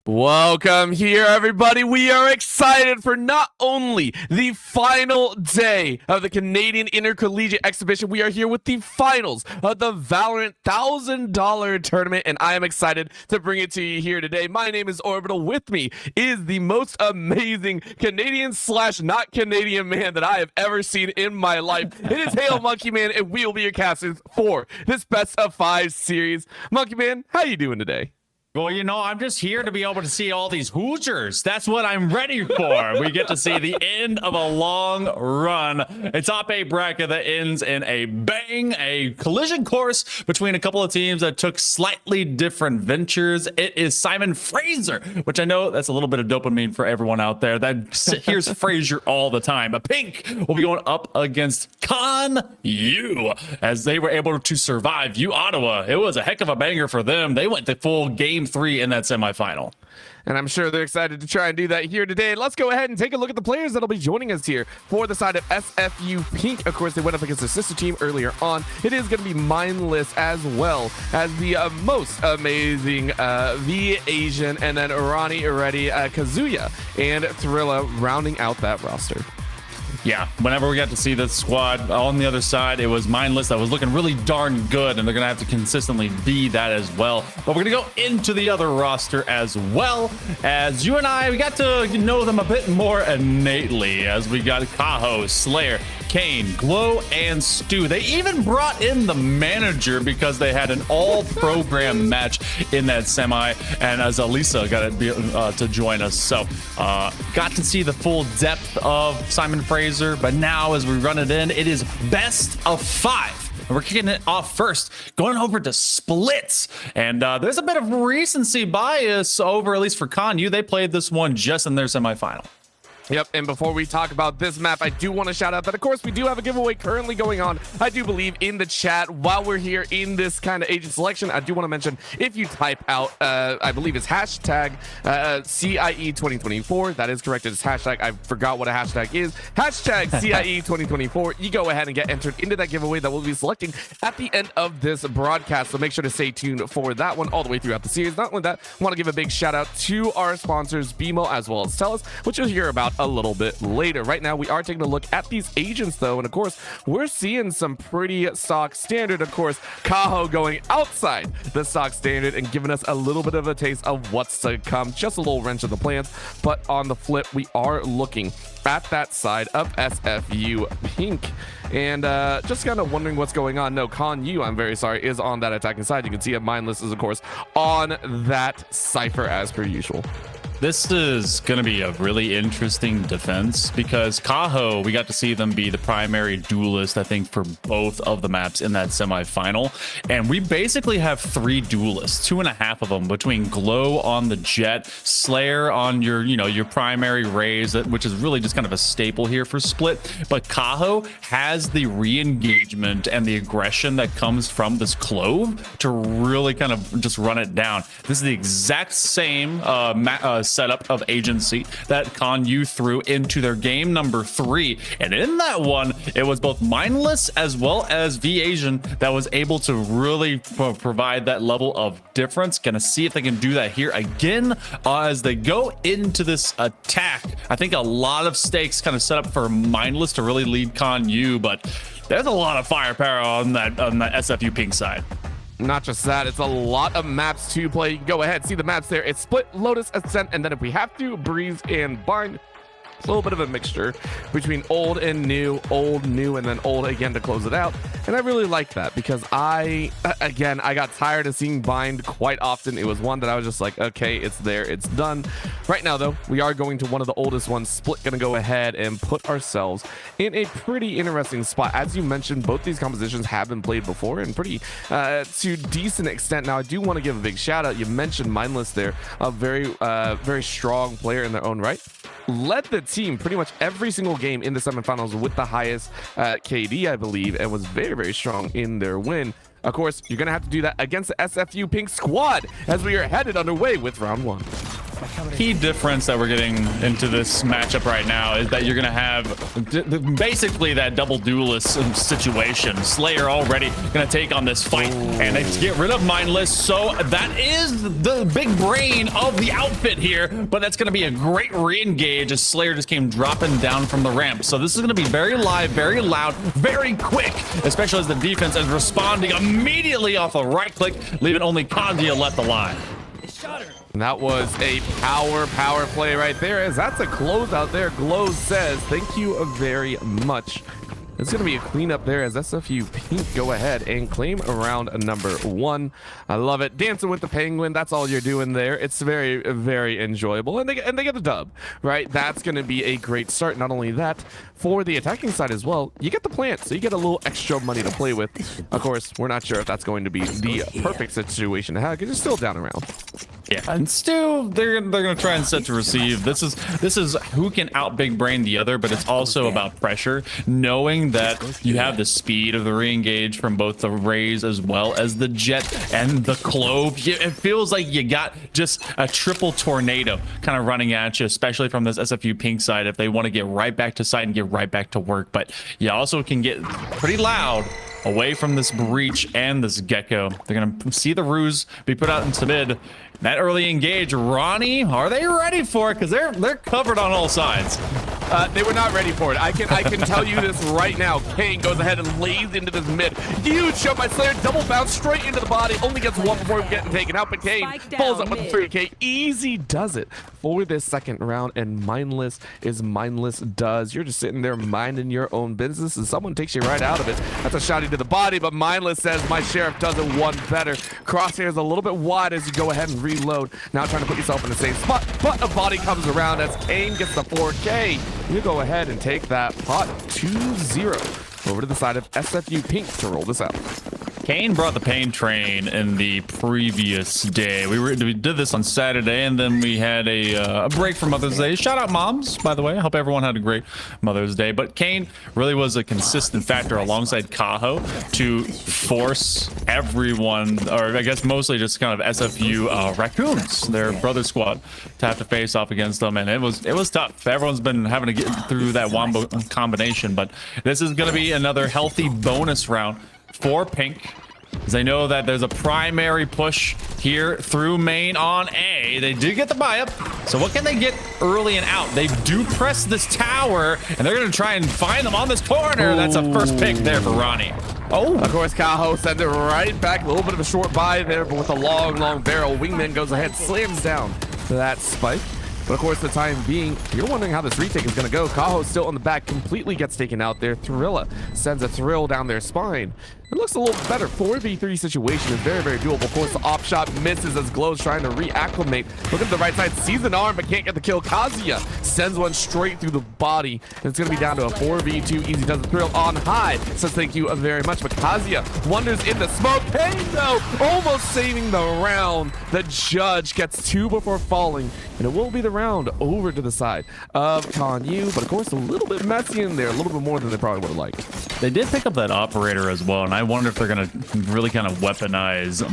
Welcome here, everybody. We are excited for not only the final day of the Canadian Intercollegiate Exhibition, we are here with the finals of the VALORANT $1,000 tournament, and I am excited to bring it to you here today. My name is Orbital. With me is the most amazing Canadian / not Canadian man that I have ever seen in my life. It is Hail Monkey Man, and we will be your casters for this best of 5 series. Monkey Man, how you doing today? Well, I'm just here to be able to see all these Hoosiers. That's what I'm ready for. We get to see the end of a long run. A top 8 bracket that ends in a bang, a collision course between a couple of teams that took slightly different ventures. It is Simon Fraser, which I know that's a little bit of dopamine for everyone out there that hears Fraser all the time. But Pink will be going up against CIE as they were able to survive Ottawa. It was a heck of a banger for them. They went the full game 3 in that semifinal. And I'm sure they're excited to try and do that here today. Let's go ahead and take a look at the players that'll be joining us here for the side of SFU Pink. Of course, they went up against their sister team earlier on. It is going to be Mindless as well as the most amazing V Asian, and then Irani, Kazuya, and Thrilla rounding out that roster. Yeah, whenever we got to see the squad on the other side, it was Mindless that was looking really darn good, and they're going to have to consistently be that as well. But we're going to go into the other roster as well, as you and I, we got to know them a bit more innately, as we got Kaho, Slayer, Kane, Glow, and Stu. They even brought in the manager because they had an all-program match in that semi, and as Elisa got to join us. So got to see the full depth of Simon Fraser, but now as we run it in, it is best of 5. And we're kicking it off first, going over to splits. And there's a bit of recency bias over, at least for CIE. They played this one just in their semifinal. Yep, and before we talk about this map, I do want to shout out that, of course, we do have a giveaway currently going on, I do believe, in the chat. While we're here in this kind of agent selection, I do want to mention, if you type out, I believe it's hashtag CIE 2024, that is correct, it's hashtag, I forgot what a hashtag is, hashtag CIE 2024, you go ahead and get entered into that giveaway that we'll be selecting at the end of this broadcast, so make sure to stay tuned for that one all the way throughout the series. Not only that, I want to give a big shout out to our sponsors, BMO as well as TELUS, which you'll hear about a little bit later. Right now, we are taking a look at these agents, though, and of course, we're seeing some pretty stock standard. Of course, Kaho going outside the stock standard and giving us a little bit of a taste of what's to come. Just a little wrench in the plans, but on the flip, we are looking at that side of SFU Pink. And just kind of wondering what's going on. No, CIE, I'm very sorry, is on that attacking side. You can see it. Mindless is, of course, on that Cypher as per usual. This is going to be a really interesting defense because Kaho, we got to see them be the primary duelist, I think, for both of the maps in that semifinal. And we basically have 3 duelists, 2.5 of them, between Glow on the Jet, Slayer on your primary Raze, which is really just kind of a staple here for Split. But Kaho has the re-engagement and the aggression that comes from this Clove to really kind of just run it down. This is the exact same setup of agency that CIE threw into their game number 3, and in that one it was both Mindless as well as V Asian that was able to really provide that level of difference. Gonna see if they can do that here again as they go into this attack. I think a lot of stakes kind of set up for Mindless to really lead CIE, but there's a lot of firepower on that SFU Pink side. Not just that, it's a lot of maps to play. You can go ahead, see the maps there. It's Split, Lotus, Ascent, and then if we have to, Breeze and Bind. It's a little bit of a mixture between old, new, and then old again to close it out. And I really like that because I got tired of seeing Bind quite often. It was one that I was just like, okay, it's there, it's done. Right now, though, we are going to one of the oldest ones. Split gonna go ahead and put ourselves in a pretty interesting spot. As you mentioned, both these compositions have been played before and pretty to decent extent. Now, I do want to give a big shout out. You mentioned Mindless there, a very strong player in their own right. Led the team pretty much every single game in the semifinals with the highest KD, I believe, and was very, very strong in their win. Of course, you're going to have to do that against the SFU Pink squad as we are headed underway with round 1. key difference that we're getting into this matchup right now is that you're going to have basically that double duelist situation. Slayer already going to take on this fight, and they get rid of Mindless. So that is the big brain of the outfit here, but that's going to be a great re-engage as Slayer just came dropping down from the ramp. So this is going to be very live, very loud, very quick, especially as the defense is responding immediately off a right click, leaving only Concordia left alive. And that was a power play right there, as that's a closeout there. Glow says thank you very much. It's going to be a cleanup there as SFU Pink go ahead and claim round number 1. I love it. Dancing with the Penguin, that's all you're doing there. It's very, very enjoyable. And they get the dub, right? That's going to be a great start. Not only that, for the attacking side as well, you get the plant, so you get a little extra money to play with. Of course, we're not sure if that's going to be the perfect situation to have, because it's still down around. Yeah, and still they're gonna try and set to receive. This is who can out big brain the other, but it's also about pressure, knowing that you have the speed of the re-engage from both the Rays as well as the Jet and the Clove. It feels like you got just a triple tornado kind of running at you, especially from this SFU Pink side if they want to get right back to site and get right back to work. But you also can get pretty loud away from this breach and this Gecko. They're gonna see the ruse be put out into mid. That early engage, Ronnie, are they ready for it? Because they're covered on all sides. They were not ready for it. I can tell you this right now. Kane goes ahead and lays into this mid. Huge shot by Slayer, double bounce straight into the body. Only gets one before getting taken out, but Kane pulls up with the 3K. Easy does it for this second round, and Mindless is Mindless does. You're just sitting there minding your own business, and someone takes you right out of it. That's a shotty to the body, but Mindless says, my Sheriff does it one better. Crosshair's a little bit wide as you go ahead and reload. Now trying to put yourself in the same spot, but a body comes around as Kane gets the 4K. You go ahead and take that pot 2-0 over to the side of SFU Pink to roll this out. Kane brought the pain train in the previous day. We did this on Saturday, and then we had a break for Mother's Day. Shout out moms, by the way. I hope everyone had a great Mother's Day. But Kane really was a consistent factor alongside Kaho to force everyone, or I guess mostly just kind of SFU Raccoons, their brother squad, to have to face off against them. And it was tough. Everyone's been having to get through that wombo combination, but this is going to be another healthy bonus round for Pink, as they know that there's a primary push here through main on A. They did get the buy up, so what can they get early and out? They do press this tower, and they're going to try and find them on this corner. That's a first pick there for Ronnie. Oh, of course, Kaho sends it right back. A little bit of a short buy there, but with a long barrel, Wingman goes ahead, slams down that spike. But of course, the time being, you're wondering how this retake is going to go. Kaho's still on the back, completely gets taken out there. Thrilla sends a thrill down their spine. It looks a little better. 4v3 situation is very, very doable. Of course, the op shot misses as Glow's trying to reacclimate. Look at the right side, sees an arm, but can't get the kill. Kazuya sends one straight through the body, and it's going to be down to a 4v2. Easy does the thrill on high. Says thank you very much, but Kazuya wanders in the smoke. Kane, though, almost saving the round. The judge gets 2 before falling, and it will be the round over to the side of Kanyu, but of course, a little bit messy in there, a little bit more than they probably would have liked. They did pick up that operator as well, and I wonder if they're going to really kind of weaponize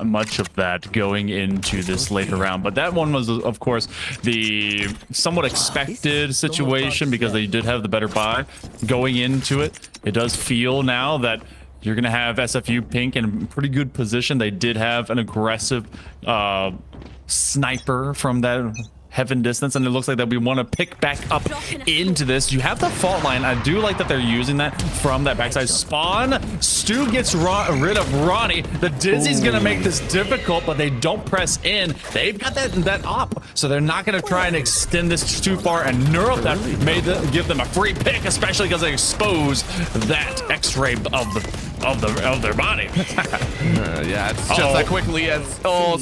much of that going into this later round. But that one was, of course, the somewhat expected situation because they did have the better buy going into it. It does feel now that you're going to have SFU Pink in pretty good position. They did have an aggressive sniper from that heaven distance, and it looks like that we want to pick back up into this. You have the fault line. I do like that they're using that from that backside spawn. Stu gets rid of Ronnie. The Dizzy's gonna make this difficult, but they don't press in. They've got that op, so they're not gonna try and extend this too far, and Neurotheft made give them a free pick, especially because they expose that x-ray of their body. Yeah, it's just that quickly as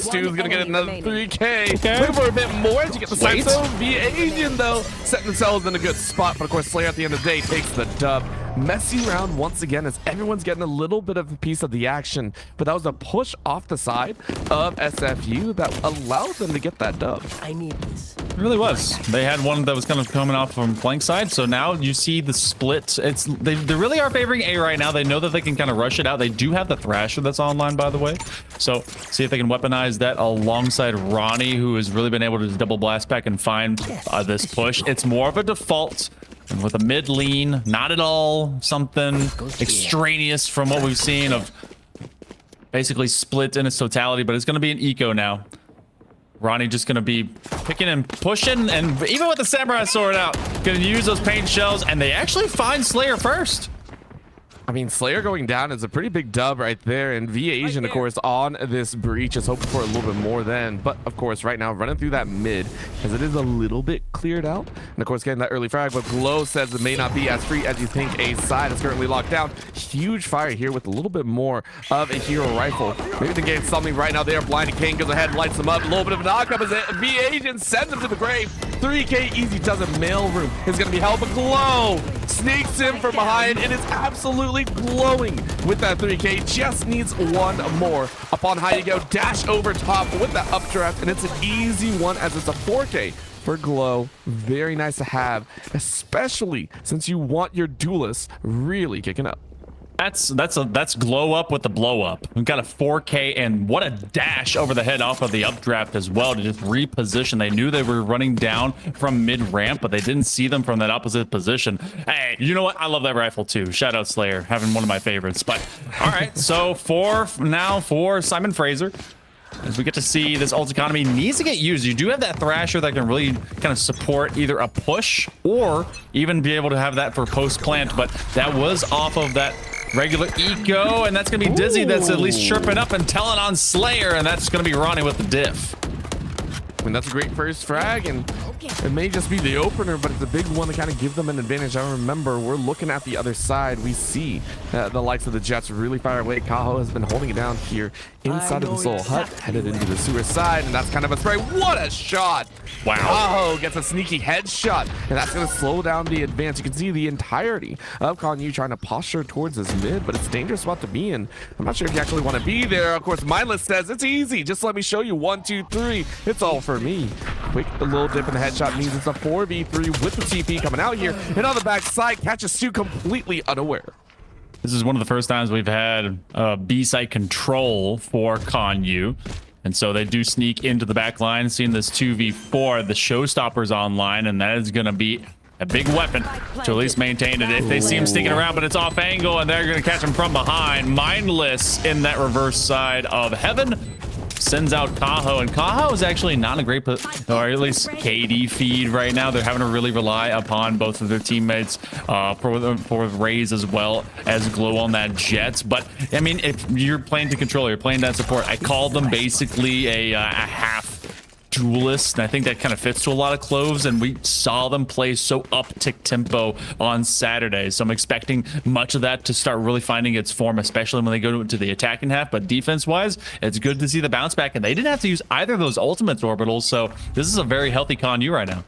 Stu's gonna get another 3K. Looking for a bit more as you get the Saxo via Asian, though, setting themselves in a good spot. But of course, Slayer at the end of the day takes the dub. Messy round once again as everyone's getting a little bit of a piece of the action, but that was a push off the side of SFU that allowed them to get that dub. I need this. It really was. They had one that was kind of coming off from flank side, so now you see the split. They really are favoring A right now. They know that they can kind kind of rush it out. They do have the Thrasher that's online, by the way. So see if they can weaponize that alongside Ronnie, who has really been able to double blast back and find this push. It's more of a default. And with a mid lean, not at all something extraneous from what we've seen of basically split in its totality, but it's going to be an eco now. Ronnie just going to be picking and pushing, and even with the Samurai Sword out, going to use those paint shells, and they actually find Slayer first. I mean, Slayer going down is a pretty big dub right there, and VAsian, of course, on this breach is hoping for a little bit more then. But, of course, right now, running through that mid, as it is a little bit cleared out. And, of course, getting that early frag, but Glow says it may not be as free as you think. A side is currently locked down. Huge fire here with a little bit more of a hero rifle. Maybe they get something right now there. Blinded King goes ahead, lights him up. A little bit of a knockup as VAsian sends him to the grave. 3K easy does a mailroom. Is going to be held, but Glow sneaks in from behind and is absolutely glowing with that 3K. Just needs one more. Upon high you go, dash over top with that updraft, and it's an easy one as it's a 4K for Glow. Very nice to have, especially since you want your duelists really kicking up. That's glow up with the blow up. We've got a 4K, and what a dash over the head off of the updraft as well to just reposition. They knew they were running down from mid ramp, but they didn't see them from that opposite position. Hey, you know what? I love that rifle too. Shout out Slayer, having one of my favorites. But all right, so 4 now for Simon Fraser. As we get to see this ult economy needs to get used. You do have that Thrasher that can really kind of support either a push or even be able to have that for post plant, but that was off of that regular eco, and that's gonna be Dizzy that's at least chirping up and telling on Slayer, and that's gonna be Ronnie with the diff. I mean, that's a great first frag, and it may just be the opener, but it's a big one to kind of give them an advantage. I remember we're looking at the other side. We see the likes of the Jets really fire away. Kaho has been holding it down here inside of the Soul Hut, headed into the sewer side, and that's kind of a spray. What a shot! Wow. Kaho gets a sneaky headshot, and that's going to slow down the advance. You can see the entirety of Konyu trying to posture towards his mid, but it's a dangerous spot to be in. I'm not sure if you actually want to be there. Of course, Mindless says it's easy. Just let me show you 1, 2, 3. It's all for me. Quick little dip in the headshot means it's a 4v3 with the TP coming out here, and on the back side catches Stu completely unaware. This is one of the first times we've had B-site control for Konyu. And so they do sneak into the back line, seeing this 2v4. The Showstopper's online, and that is going to be a big weapon to at least maintain it if they see him sticking around, but it's off angle, and they're going to catch him from behind. Mindless in that reverse side of heaven. Sends out Kaho, and Kaho is actually not a great, or at least KD feed right now. They're having to really rely upon both of their teammates for Raze as well as Glow on that Jets. But I mean, if you're playing to control, you're playing that support. I called them basically a half duelist, and I think that kind of fits to a lot of cloves, and we saw them play so uptick tempo on Saturday, so I'm expecting much of that to start really finding its form, especially when they go to the attacking half. But defense wise, it's good to see the bounce back, and they didn't have to use either of those ultimates orbitals, so this is a very healthy Konyu right now.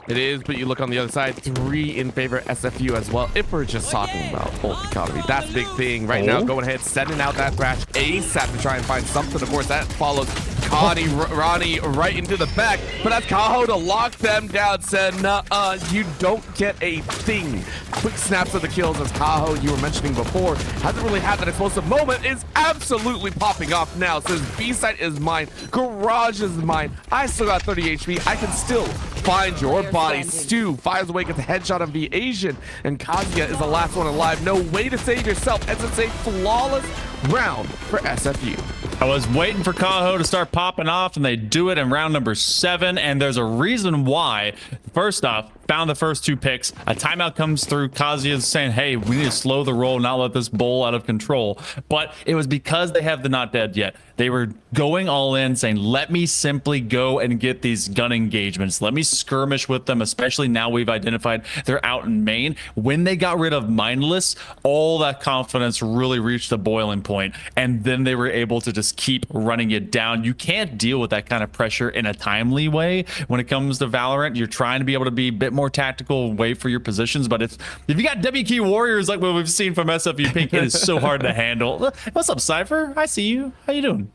It is, but you look on the other side, 3 in favor SFU as well. If we're just talking about ult economy, that's a big thing right now. Going ahead, sending out that Thrash ASAP to try and find something. Of course, that follows Ronnie right into the back, but that's Kaho to lock them down. Said, nuh-uh, you don't get a thing. Quick snaps of the kills as Kaho, you were mentioning before, hasn't really had that explosive moment, is absolutely popping off now. Says B-site is mine, garage is mine. I still got 30 HP. I can still find your body. Stu fires away, gets a headshot on VAsian, and Kazuya is the last one alive. No way to save yourself, as it's a flawless round for SFU. I was waiting for Kaho to start popping off, and they do it in round number 7, and there's a reason why. First off, found the first 2 picks. A timeout comes through. Kazuya saying, hey, we need to slow the roll, not let this bowl out of control. But it was because they have the not dead yet. They were going all in, saying, let me simply go and get these gun engagements. Let me skirmish with them, especially now we've identified they're out in main. When they got rid of Mindless, all that confidence really reached the boiling point, and then they were able to just keep running it down. You can't deal with that kind of pressure in a timely way when it comes to Valorant. You're trying to be able to be a bit more tactical, wait for your positions, but if you got W key warriors like what we've seen from SFU Pink, it is so hard to handle. What's up, Cypher? I see you. How you doing?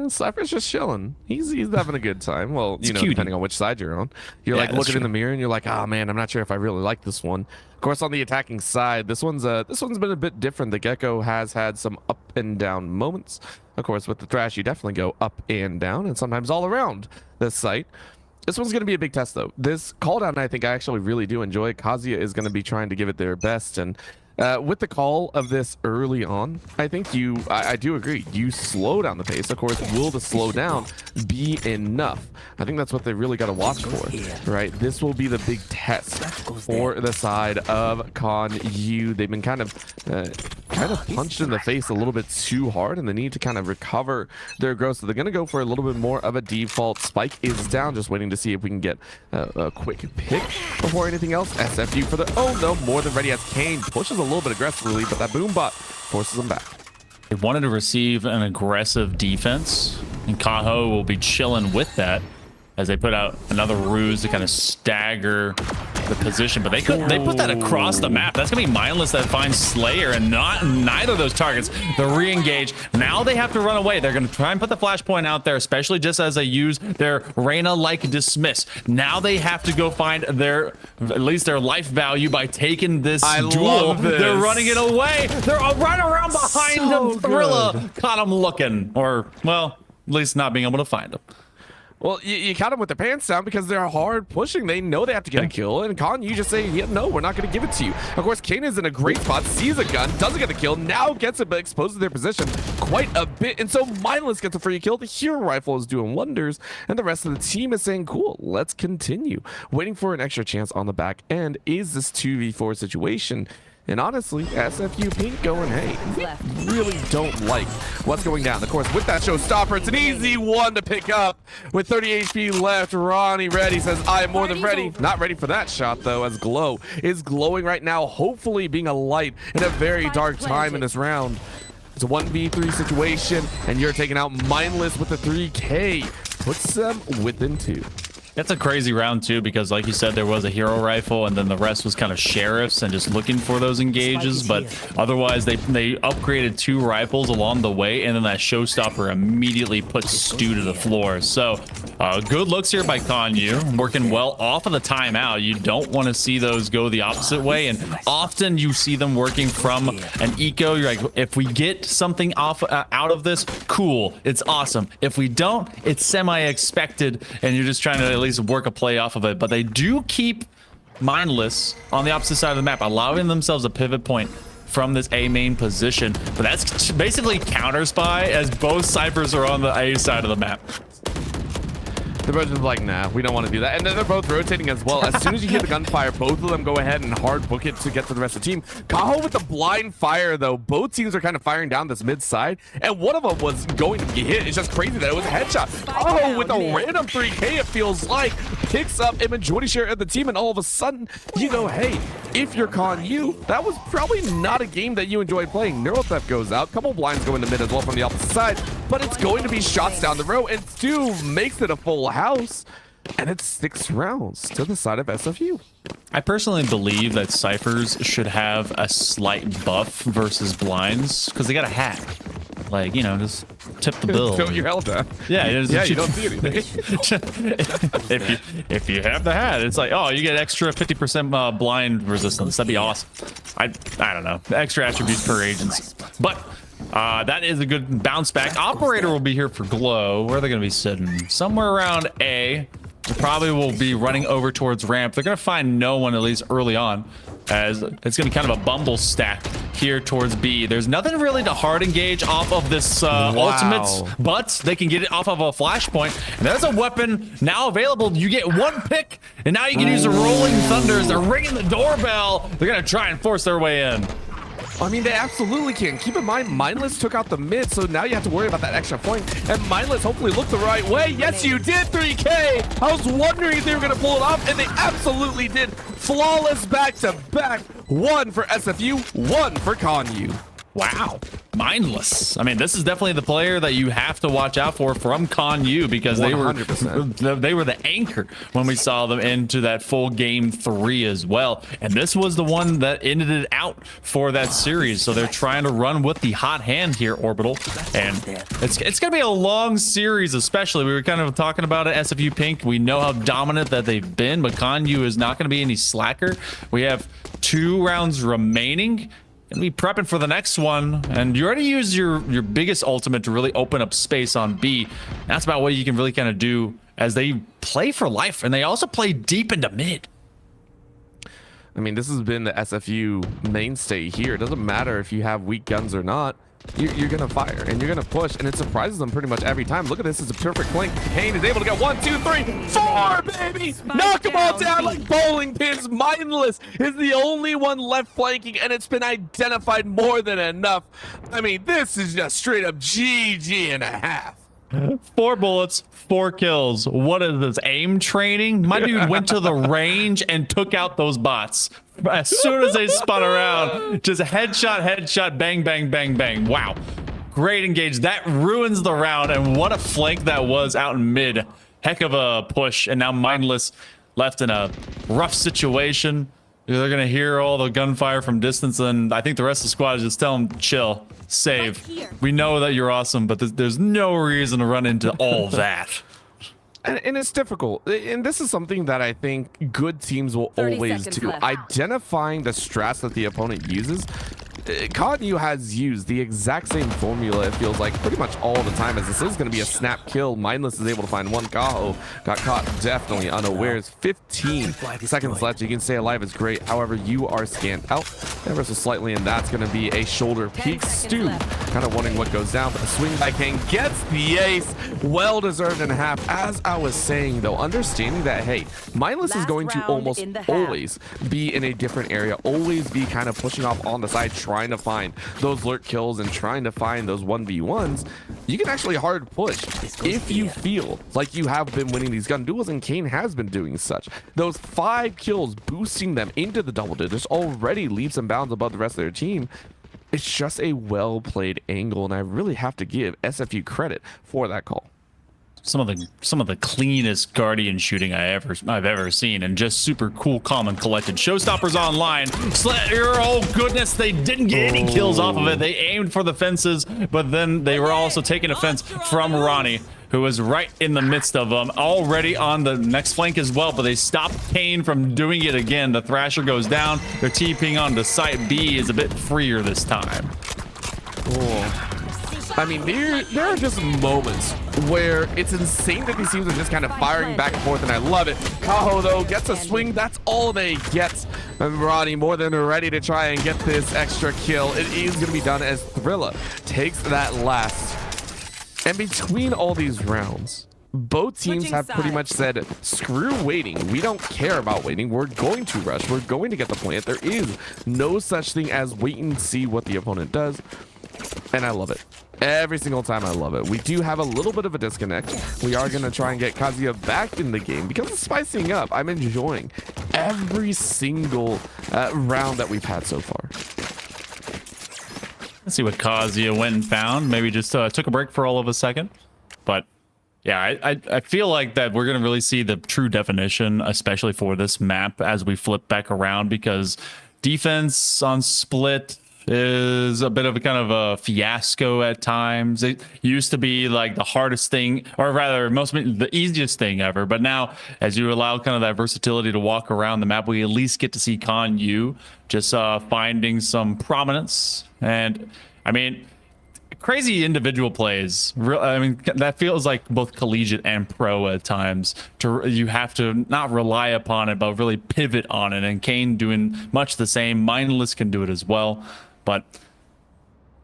Cypher's just chilling. He's having a good time. Well, you know, cutie. depending on which side you're on. You're like looking in the mirror and you're like, oh man, I'm not sure if I really like this one. Of course, on the attacking side, this one's been a bit different. The Gecko has had some up and down moments. Of course, with the Thrash, you definitely go up and down, and sometimes all around this site. This one's going to be a big test, though. This call down, I think I actually really do enjoy. Kazuya is going to be trying to give it their best, and with the call of this early on, I think I do agree. You slow down the pace. Of course, will the slow down be enough? I think that's what they really got to watch for, right? This will be the big test for the side of ConU. They've been kind of punched in the face a little bit too hard, and they need to kind of recover their growth. So they're going to go for a little bit more of a default. Spike is down, just waiting to see if we can get a quick pick before anything else. SFU for the, oh no, more than ready as Kane pushes a little bit aggressively, but that boom bot forces them back. They wanted to receive an aggressive defense, and Kaho will be chilling with that as they put out another ruse to kind of stagger the position. But they put that across the map. That's gonna be mindless that finds Slayer, and neither of those targets. The re-engage. Now they have to run away. They're gonna try and put the flashpoint out there, especially just as they use their Reyna-like dismiss. Now they have to go find at least their life value by taking this duel. They're running it away. They're right around behind them. Thrilla caught them looking, or well, at least not being able to find them. Well, you caught them with their pants down because they're hard pushing. They know they have to get a kill, and you just say, yeah, no, we're not going to give it to you. Of course, Kane is in a great spot, sees a gun, doesn't get the kill, now gets it, but exposes their position quite a bit, and so Mindless gets a free kill. The hero rifle is doing wonders, and the rest of the team is saying, cool, let's continue. Waiting for an extra chance on the back end. Is this 2v4 situation? And honestly, SFU Pink going, hey, we really don't like what's going down. Of course, with that showstopper, it's an easy one to pick up. With 30 HP left, Ronnie ready, says, I am more than ready. Not ready for that shot, though, as Glow is glowing right now, hopefully being a light in a very dark time in this round. It's a 1v3 situation, and you're taking out Mindless with the 3K. Puts them within 2. That's a crazy round too, because like you said, there was a hero rifle and then the rest was kind of sheriffs and just looking for those engages. But otherwise they upgraded 2 rifles along the way, and then that showstopper immediately puts Stu to the floor. So good looks here by ConU, working well off of the timeout. You don't want to see those go the opposite way, and often you see them working from an eco. You're like, if we get something off out of this, cool, it's awesome. If we don't, it's semi-expected, and you're just trying to at least work a play off of it. But they do keep Mindless on the opposite side of the map, allowing themselves a pivot point from this A main position. But that's basically counter spy, as both Cyphers are on the A side of the map. They're both just like, nah, we don't want to do that. And then they're both rotating as well. As soon as you hear the gunfire, both of them go ahead and hard book it to get to the rest of the team. Kaho with the blind fire, though. Both teams are kind of firing down this mid side, and one of them was going to get hit. It's just crazy that it was a headshot. Kaho with a random 3K, it feels like, picks up a majority share of the team, and all of a sudden, you go, hey, if you're ConU, that was probably not a game that you enjoyed playing. Neural Theft goes out. Couple blinds go into mid as well from the opposite side, but it's going to be shots down the row, and Stu makes it a full house, and it's 6 rounds to the side of SFU. I personally believe that Cyphers should have a slight buff versus blinds, because they got a hat. Like, you know, just tip the bill. Tilt your hell down. Yeah, you don't see anything. if you have the hat, it's like, oh, you get extra 50% blind resistance. That'd be awesome. I don't know. Extra attributes per agency. But that is a good bounce back. Operator will be here for Glow. Where are they going to be sitting? Somewhere around A. They probably will be running over towards ramp. They're going to find no one, at least early on, as it's going to be kind of a bumble stack here towards B. There's nothing really to hard engage off of this ultimates, but they can get it off of a flashpoint. And there's a weapon now available. You get 1 pick, and now you can use the Rolling Thunders. They're ringing the doorbell. They're going to try and force their way in. I mean, they absolutely can. Keep in mind, Mindless took out the mid, so now you have to worry about that extra point. And Mindless hopefully looked the right way. Yes, you did, 3K. I was wondering if they were going to pull it off, and they absolutely did. Flawless back-to-back. 1 for SFU, 1 for ConU. Wow. Mindless. I mean, this is definitely the player that you have to watch out for from Con U, because 100%. they were the anchor when we saw them into that full game 3 as well. And this was the one that ended it out for that series. So they're trying to run with the hot hand here, Orbital. And it's going to be a long series, especially. We were kind of talking about it, SFU Pink. We know how dominant that they've been, but Con U is not going to be any slacker. We have 2 rounds remaining. And be prepping for the next one, and you already used your biggest ultimate to really open up space on B. That's about what you can really kind of do as they play for life, and they also play deep into mid. I mean, this has been the SFU mainstay here. It doesn't matter if you have weak guns or not. You're gonna fire and you're gonna push, and it surprises them pretty much every time. Look at this, it's a perfect flank. Kane is able to get 1, 2, 3, 4, baby! Knock them all down like bowling pins. Mindless is the only one left flanking, and it's been identified more than enough. I mean, this is just straight up GG and a half. 4 bullets, 4 kills. What is this, aim training? My dude went to the range and took out those bots as soon as they spun around. Just headshot, bang, bang, bang, bang. Wow, great engage. That ruins the round, and what a flank that was out in mid. Heck of a push, and now Mindless left in a rough situation. They're gonna hear all the gunfire from distance, and I think the rest of the squad is just telling them, chill, save. We know that you're awesome, but there's no reason to run into all that. And it's difficult, and this is something that I think good teams will always do. Identifying the strats that the opponent uses. Con U has used the exact same formula, it feels like, pretty much all the time, as this is going to be a snap kill. Mindless is able to find 1. Kaho got caught definitely unawares. 15 seconds left. You can stay alive is great. However, you are scanned out ever so slightly, and that's going to be a shoulder peek. Stu kind of wondering what goes down, but the swing by Kane gets the ace. Well deserved in half. As I was saying, though, understanding that, hey, Mindless is going to almost always be in a different area, always be kind of pushing off on the side, trying to find those lurk kills and trying to find those 1v1s. You can actually hard push if you feel like you have been winning these gun duels, and Kane has been doing such. Those 5 kills boosting them into the double digits already leaves them bounds above the rest of their team. It's just a well played angle, and I really have to give SFU credit for that call. Some of the cleanest Guardian shooting I've ever seen, and just super cool, calm, and collected. Showstoppers online. Oh goodness, they didn't get any kills off of it. They aimed for the fences, but then they were also taking offense from Ronnie, who was right in the midst of them, already on the next flank as well, but they stopped Kane from doing it again. The Thrasher goes down. They're TPing on to site B, is a bit freer this time. Oh. I mean, there are just moments where it's insane that these teams are just kind of firing back and forth, and I love it. Kaho, though, gets a swing. That's all they get. And Ronnie more than ready to try and get this extra kill. It is going to be done as Thrilla takes that last. And between all these rounds, both teams have pretty much said, screw waiting. We don't care about waiting. We're going to rush. We're going to get the point. There is no such thing as wait and see what the opponent does. And I love it. Every single time I love it. We do have a little bit of a disconnect. We are going to try and get Kazuya back in the game because it's spicing up. I'm enjoying every single round that we've had so far. Let's see what Kazuya went and found. Maybe just took a break for all of a second. But yeah, I feel like that we're going to really see the true definition, especially for this map as we flip back around, because defense on split is a bit of a kind of a fiasco at times. It used to be like the hardest thing, or rather the easiest thing ever, but now as you allow kind of that versatility to walk around the map, we at least get to see Con U just finding some prominence. And I mean, crazy individual plays. I mean, that feels like both collegiate and pro at times. You have to not rely upon it, but really pivot on it, and Kane doing much the same. Mindless can do it as well. But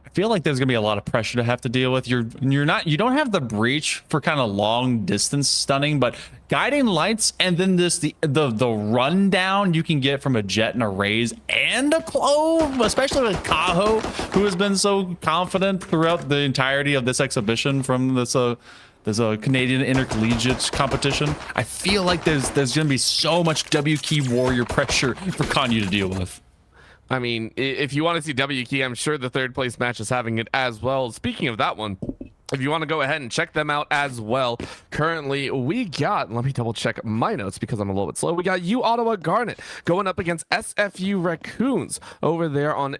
I feel like there's gonna be a lot of pressure to have to deal with. You don't have the breach for kind of long distance stunning, but guiding lights and then this the rundown you can get from a Jet and a Raze and a Clove, especially with Kaho, who has been so confident throughout the entirety of this exhibition from this there's a Canadian Intercollegiate competition. I feel like there's gonna be so much W key warrior pressure for Con U to deal with. I mean, if you want to see W Key, I'm sure the third place match is having it as well. Speaking of that one, if you want to go ahead and check them out as well, currently we got, let me double check my notes because I'm a little bit slow. We got U Ottawa Garnet going up against SFU Raccoons over there on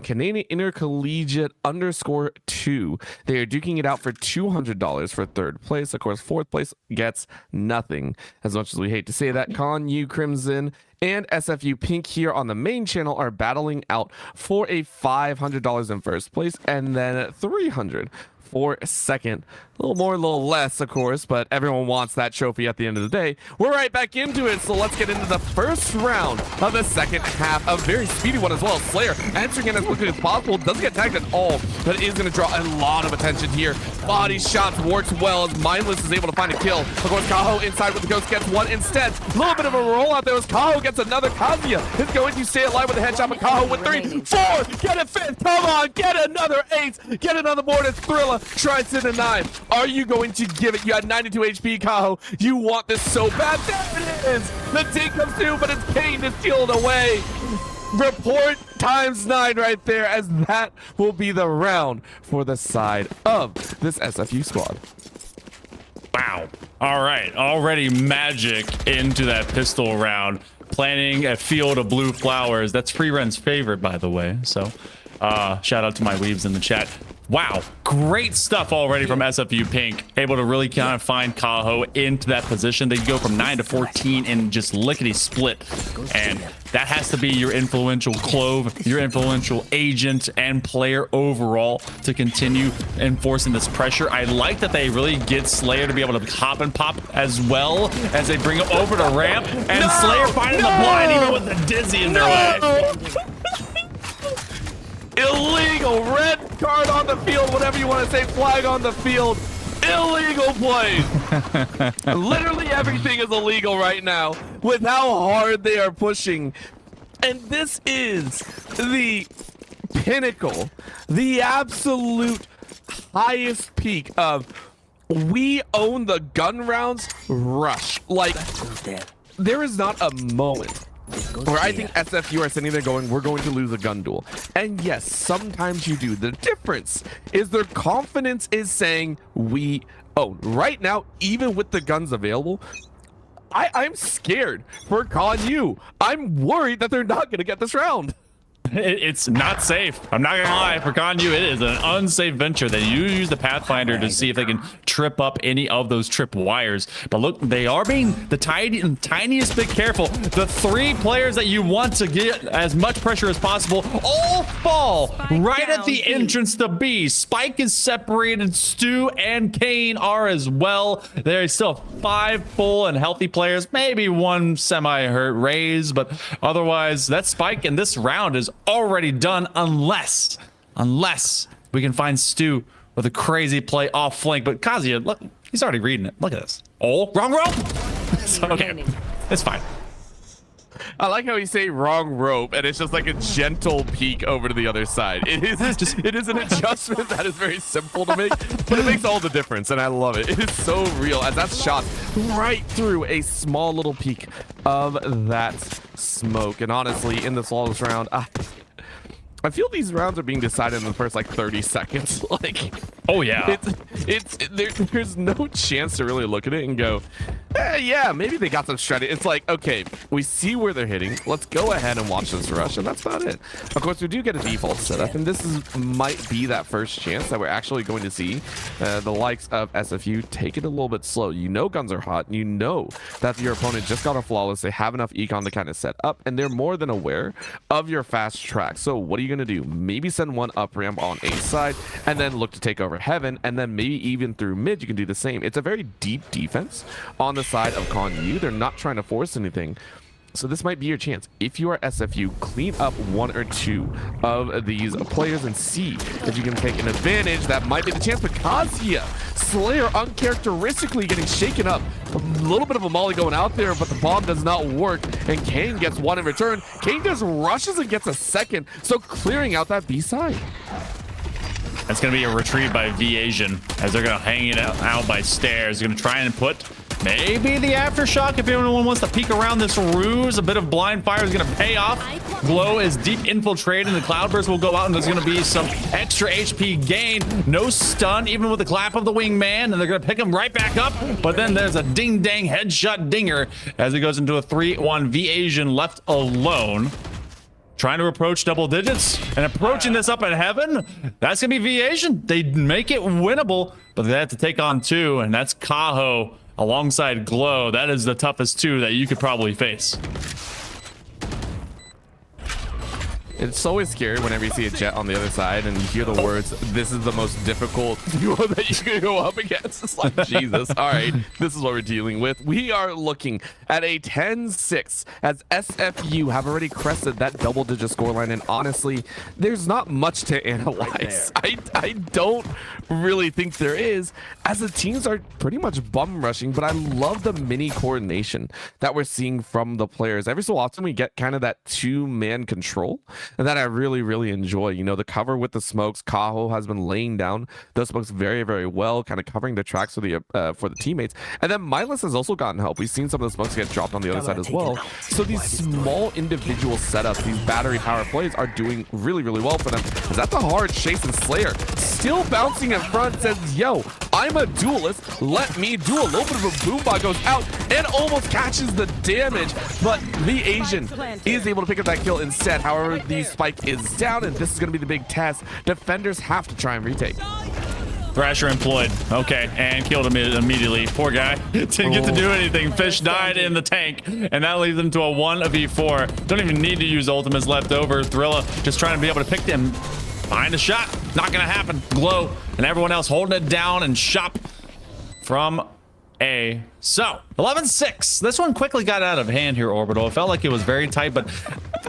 Canadian Intercollegiate _2. They are duking it out for $200 for third place. Of course, fourth place gets nothing. As much as we hate to say that, Con U Crimson and SFU Pink here on the main channel are battling out for a $500 in first place and then $300 for second. A little more, a little less, of course, but everyone wants that trophy at the end of the day. We're right back into it, so let's get into the first round of the second half. A very speedy one as well. Slayer answering in as quickly as possible. Doesn't get tagged at all, but is going to draw a lot of attention here. Body shots works well as Mindless is able to find a kill. Of course, Kaho inside with the Ghost gets one instead. A little bit of a roll out there as Kaho gets another. Kazuya is going to stay alive with a headshot, but Kaho with 3, 4, get a 5th. Come on, get another 8. Get another board as Thrilla tries to deny. Are you going to give it? You had 92 HP, Kaho. You want this so bad. There it is. The dig comes through, but it's Kane to steal it away. Report ×9 right there, as that will be the round for the side of this SFU squad. Wow. All right. Already magic into that pistol round. Planting a field of blue flowers. That's Free-Ren's favorite, by the way. So shout out to my weebs in the chat. Wow, great stuff already from SFU Pink. Able to really kind of find Kaho into that position. They go from 9 to 14 in just lickety split. And that has to be your influential Clove, your influential agent and player overall to continue enforcing this pressure. I like that they really get Slayer to be able to hop and pop as well as they bring him over to ramp. And Slayer finding the blind even with the dizzy in their way. Illegal red card on the field, whatever you want to say, flag on the field. Illegal play. Literally everything is illegal right now with how hard they are pushing. And this is the pinnacle, the absolute highest peak of we own the gun rounds rush. Like, there is not a moment where I think SFU are sitting there going, we're going to lose a gun duel. And yes, sometimes you do. The difference is their confidence is saying we own. Right now, even with the guns available, I'm scared for Con U. I'm worried that they're not going to get this round. It's not safe. I'm not gonna lie. For Con U, it is an unsafe venture. They use the Pathfinder to see if they can trip up any of those trip wires. But look, they are being the tiniest bit careful. The 3 players that you want to get as much pressure as possible all fall right at the entrance to B. Spike is separated. Stu and Kane are as well. There's still 5 full and healthy players. Maybe 1 semi-hurt Raze, but otherwise, that Spike in this round is already done unless we can find Stu with a crazy play off flank. But Kazuya, look, he's already reading it. Look at this. Oh, wrong rope. So, okay, it's fine. I like how you say wrong rope and it's just like a gentle peek over to the other side. It is an adjustment that is very simple to make, but it makes all the difference, and I love it. It is so real as that's shot right through a small little peak of that smoke. And honestly, in this longest round, I feel these rounds are being decided in the first like 30 seconds. Like, oh yeah, there's no chance to really look at it and go, yeah, maybe they got some strategy. It's like, okay, we see where they're hitting. Let's go ahead and watch this rush, and that's about it. Of course, we do get a default setup, and this might be that first chance that we're actually going to see the likes of SFU take it a little bit slow. You know guns are hot. You know that your opponent just got a flawless. They have enough econ to kind of set up, and they're more than aware of your fast track. So what are you going to do? Maybe send one up ramp on A side, and then look to take over heaven, and then maybe even through mid, you can do the same. It's a very deep defense on the side of Con U. They're not trying to force anything. So this might be your chance. If you are SFU, clean up 1 or 2 of these players and see if you can take an advantage. That might be the chance. But Kazuya, Slayer uncharacteristically getting shaken up. A little bit of a molly going out there, but the bomb does not work. And Kane gets 1 in return. Kane just rushes and gets a second. So clearing out that B side. That's going to be a retrieve by V Asian as they're going to hang it out by stairs. They're going to try and put Maybe the aftershock if anyone wants to peek around this ruse. A bit of blind fire is going to pay off. Glow is deep infiltrated. The cloudburst will go out, and there's going to be some extra HP gain. No stun, even with the clap of the wingman, and they're going to pick him right back up. But then there's a ding-dang headshot dinger as he goes into a 3-1. V-Asian left alone. Trying to approach double digits and approaching this up in heaven. That's going to be V-Asian. They make it winnable, but they have to take on 2, and that's Kaho alongside Glow. That is the toughest 2 that you could probably face. It's always scary whenever you see a Jet on the other side and you hear the words, "This is the most difficult duo that you can go up against." It's like, Jesus. All right, this is what we're dealing with. We are looking at a 10-6 as SFU have already crested that double-digit scoreline, and honestly, there's not much to analyze. I don't really think there is, as the teams are pretty much bum rushing, but I love the mini coordination that we're seeing from the players. Every so often, we get kind of that 2-man control, and that I really, really enjoy. You know, the cover with the smokes, Kaho has been laying down those smokes very, very well, kind of covering the tracks for the teammates. And then Mindless has also gotten help. We've seen some of the smokes get dropped on the other side as well. So these small individual setups, these battery power plays are doing really, really well for them. Is that the hard chase, and Slayer still bouncing in front, says, "Yo, I'm a duelist. Let me do a little bit of a boombot," goes out and almost catches the damage, but the Asian is able to pick up that kill instead. However, the spike is down, and this is going to be the big test. Defenders have to try and retake. Thrasher employed. Okay, and killed him immediately. Poor guy. Didn't get to do anything. Fish died in the tank, and that leads them to a 1v4. Don't even need to use ultimates left over. Thrilla just trying to be able to pick them. Find a shot. Not going to happen. Glow and everyone else holding it down, and Shop from A. So 11-6. This one quickly got out of hand here, Orbital. It felt like it was very tight, but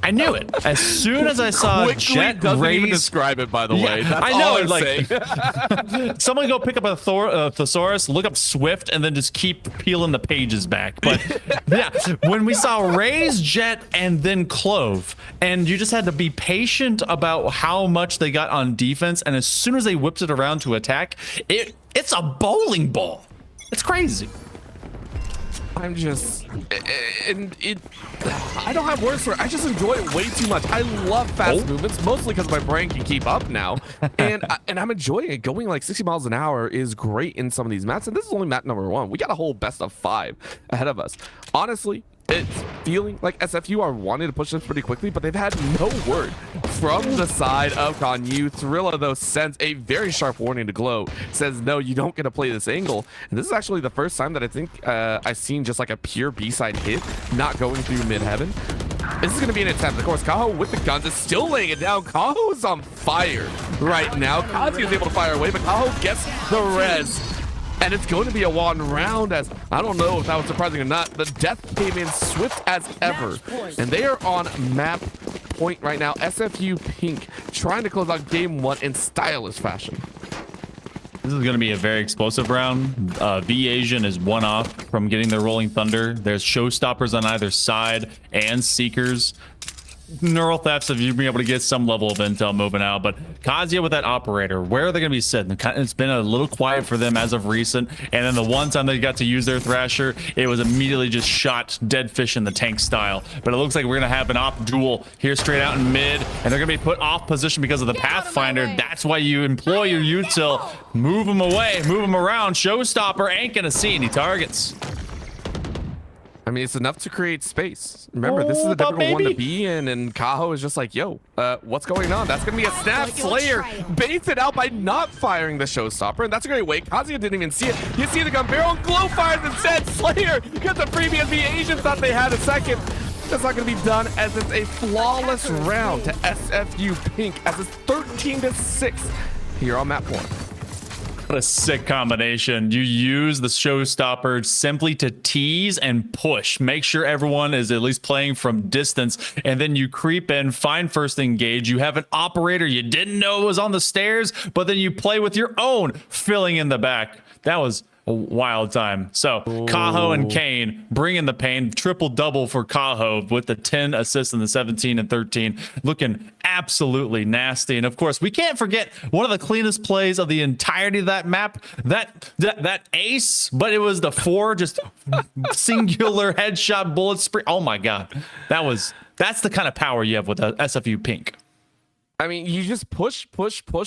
I knew it as soon as I saw Jet doesn't raise. even describe it, by the way. That's I know. all I'm like saying. someone go pick up a thesaurus, look up Swift, and then just keep peeling the pages back. But yeah, when we saw Raze, Jet, and then Clove, and you just had to be patient about how much they got on defense, and as soon as they whipped it around to attack, it's a bowling ball. It's crazy. I'm just, I don't have words for it. I just enjoy it way too much. I love fast movements, mostly because my brain can keep up now. And I'm enjoying it. Going like 60 miles an hour is great in some of these maps. And this is only map number 1. We got a whole best of 5 ahead of us. Honestly, it's feeling like SFU are wanting to push this pretty quickly, but they've had no word from the side of Ganyu. Thrilla, though, sends a very sharp warning to Glow. Says, no, you don't get to play this angle. And this is actually the first time that I think I've seen just like a pure B-side hit not going through mid-heaven. This is going to be an attempt. Of course, Kaho with the guns is still laying it down. Kaho is on fire right now. Kazi is able to fire away, but Kaho gets the res. And it's going to be a 1 round, as I don't know if that was surprising or not. The death came in swift as ever. And they are on map point right now. SFU Pink trying to close out game 1 in stylish fashion. This is going to be a very explosive round. V-Asian is 1 off from getting their Rolling Thunder. There's Showstoppers on either side and Seekers. Neural thefts of you being able to get some level of intel moving out, but Kazuya with that operator, where are they going to be sitting? It's been a little quiet for them as of recent, and then the one time they got to use their Thrasher, it was immediately just shot dead fish in the tank style. But it looks like we're going to have an op duel here straight out in mid, and they're going to be put off position because of the Pathfinder. That's why you employ your util. Move them away, move them around. Showstopper ain't going to see any targets. I mean, it's enough to create space. Remember, this is a difficult one to be in, and Kaho is just like, yo, what's going on? That's going to be a snap. Slayer baits it out by not firing the Showstopper, and that's a great way. Kazuya didn't even see it. You see the gun barrel, Glow fires instead. Slayer gets a freebie as the Asians thought they had a second. That's not going to be done, as it's a flawless round to SFU Pink, as it's 13-6 here on map 1. What a sick combination. You use the Showstopper simply to tease and push. Make sure everyone is at least playing from distance, and then you creep in, find first engage. You have an operator you didn't know was on the stairs, but then you play with your own filling in the back. That was a wild time. So Kaho and Kane bringing the pain, triple double for Kaho with the 10 assists and the 17 and 13, looking absolutely nasty. And of course, we can't forget one of the cleanest plays of the entirety of that map, that ace, but it was the 4 just singular headshot bullet spree. Oh my god, that's the kind of power you have with a SFU Pink. I mean, you just push,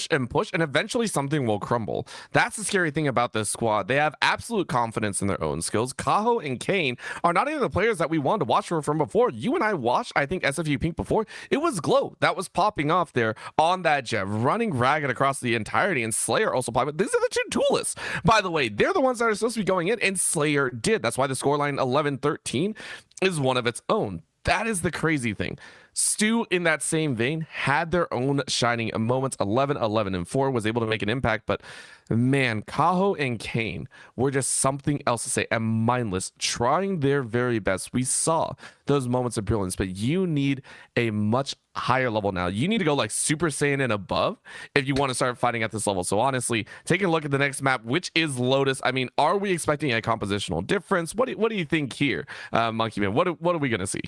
and eventually something will crumble. That's the scary thing about this squad. They have absolute confidence in their own skills. Kaho and Kane are not even the players that we wanted to watch for from before. You and I watched, I think, SFU Pink before. It was Glow that was popping off there on that jet, running ragged across the entirety, and Slayer also popped. But these are the two duelists, by the way. They're the ones that are supposed to be going in, and Slayer did. That's why the scoreline 11-13 is one of its own. That is the crazy thing. Stu, in that same vein, had their own shining moments. 11, 11, and 4 was able to make an impact, but man, Kaho and Kane were just something else to say, and mindless, trying their very best. We saw those moments of brilliance, but you need a much higher level now. You need to go like Super Saiyan and above if you want to start fighting at this level. So honestly, taking a look at the next map, which is Lotus, I mean, are we expecting a compositional difference? What do you think here, Monkey Man? What are we going to see?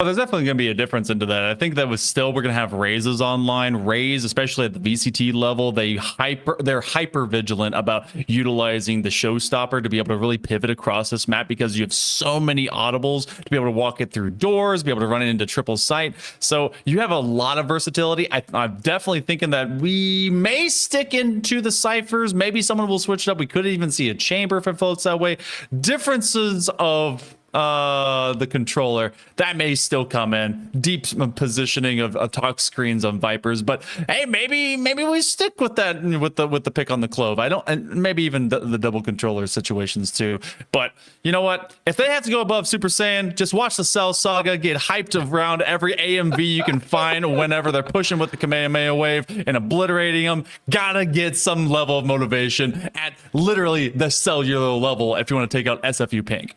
Well, there's definitely going to be a difference into that. I think that was still, we're going to have Raze's online. Raze, especially at the VCT level, they're hyper vigilant about utilizing the showstopper to be able to really pivot across this map, because you have so many audibles to be able to walk it through doors, be able to run it into triple sight. So you have a lot of versatility. I'm definitely thinking that we may stick into the ciphers. Maybe someone will switch it up. We could even see a chamber if it floats that way. Differences of the controller that may still come in, deep positioning of talk screens on Vipers, but hey, maybe we stick with that with the pick on the Clove. I don't, and maybe even the double controller situations too. But you know what, if they have to go above Super Saiyan, just watch the Cell Saga, get hyped around every AMV you can find whenever they're pushing with the Kamehameha wave and obliterating them. Gotta get some level of motivation at literally the cellular level if you want to take out SFU Pink.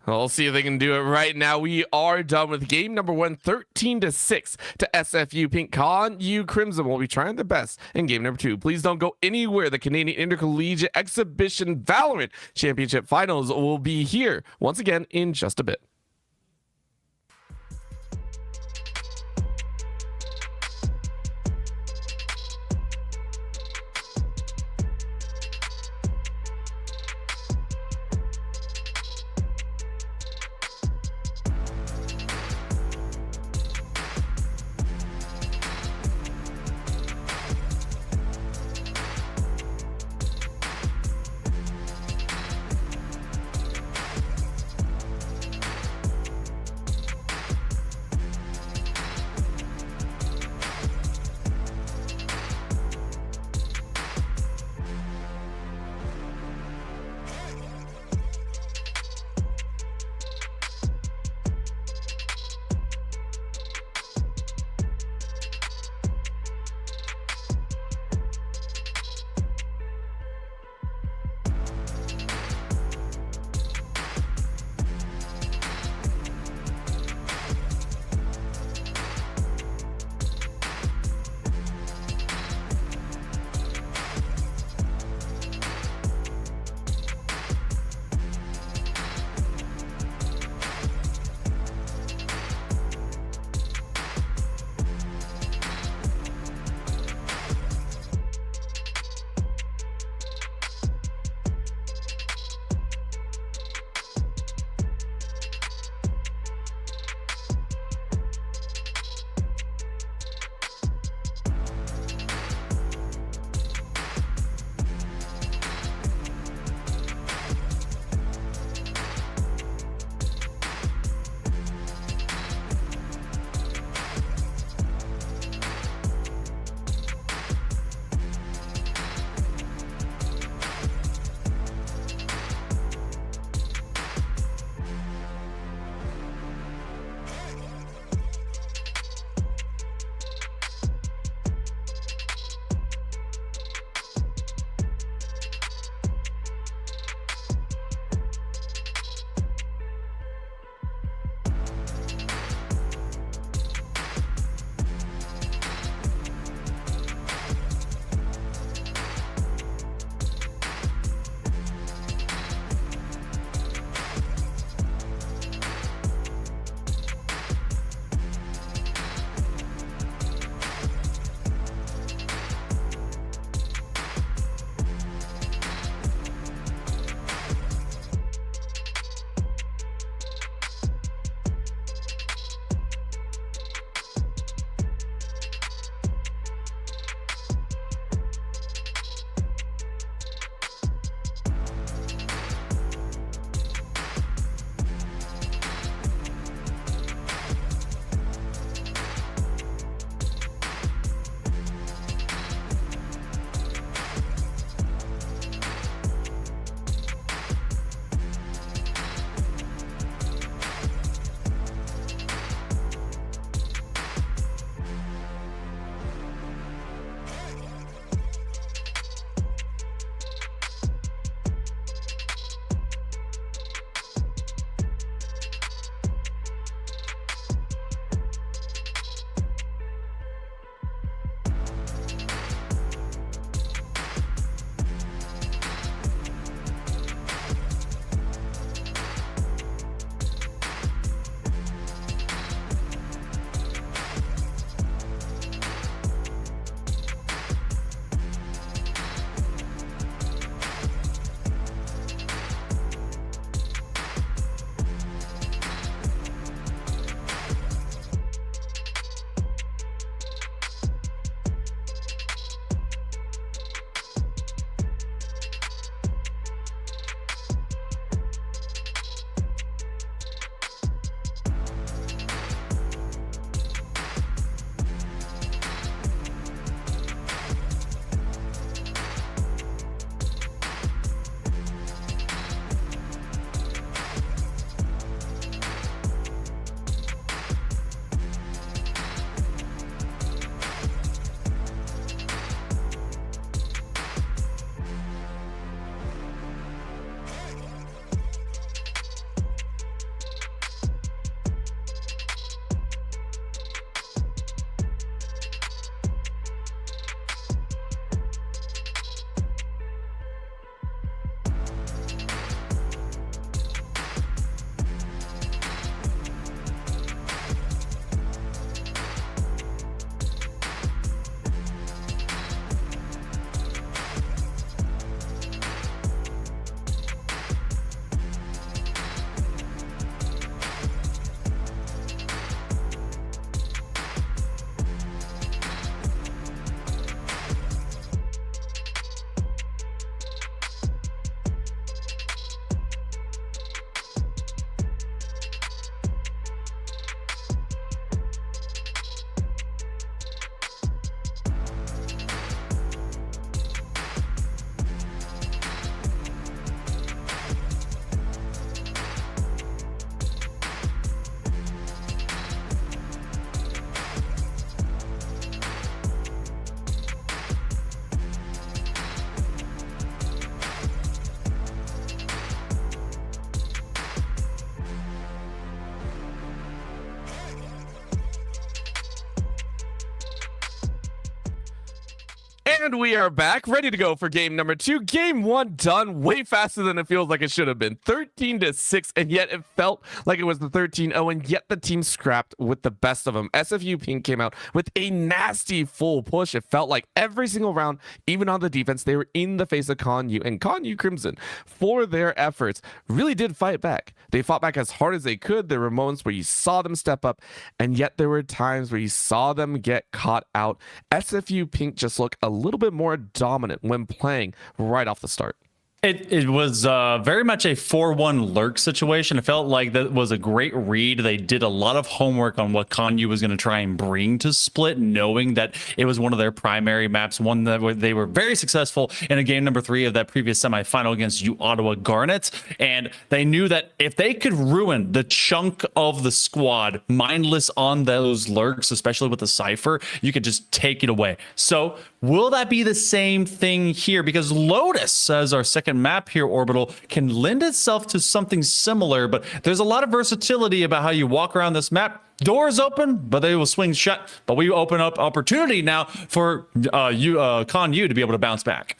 We'll see if they can do it right now. We are done with game number 1, 13-6 to SFU Pink. Con-U Crimson will be trying their best in game number 2. Please don't go anywhere. The Canadian Intercollegiate Exhibition Valorant Championship Finals will be here once again in just a bit. And we are back, ready to go for game number 2. Game 1 done way faster than it feels like it should have been. 13-6, and yet it felt like it was the 13-0, and yet the team scrapped with the best of them. SFU Pink came out with a nasty full push. It felt like every single round, even on the defense, they were in the face of ConU, and ConU Crimson, for their efforts, really did fight back. They fought back as hard as they could. There were moments where you saw them step up, and yet there were times where you saw them get caught out. SFU Pink just looked a little bit more dominant when playing right off the start. It was very much a 4-1 lurk situation. It felt like that was a great read. They did a lot of homework on what ConU was going to try and bring to Split, knowing that it was one of their primary maps, one that they were very successful in a game number 3 of that previous semifinal against U Ottawa Garnet. And they knew that if they could ruin the chunk of the squad mindless on those lurks, especially with the Cypher, you could just take it away. So will that be the same thing here? Because Lotus, as our second map here, Orbital, can lend itself to something similar, but there's a lot of versatility about how you walk around this map. Doors open, but they will swing shut. But we open up opportunity now for ConU to be able to bounce back.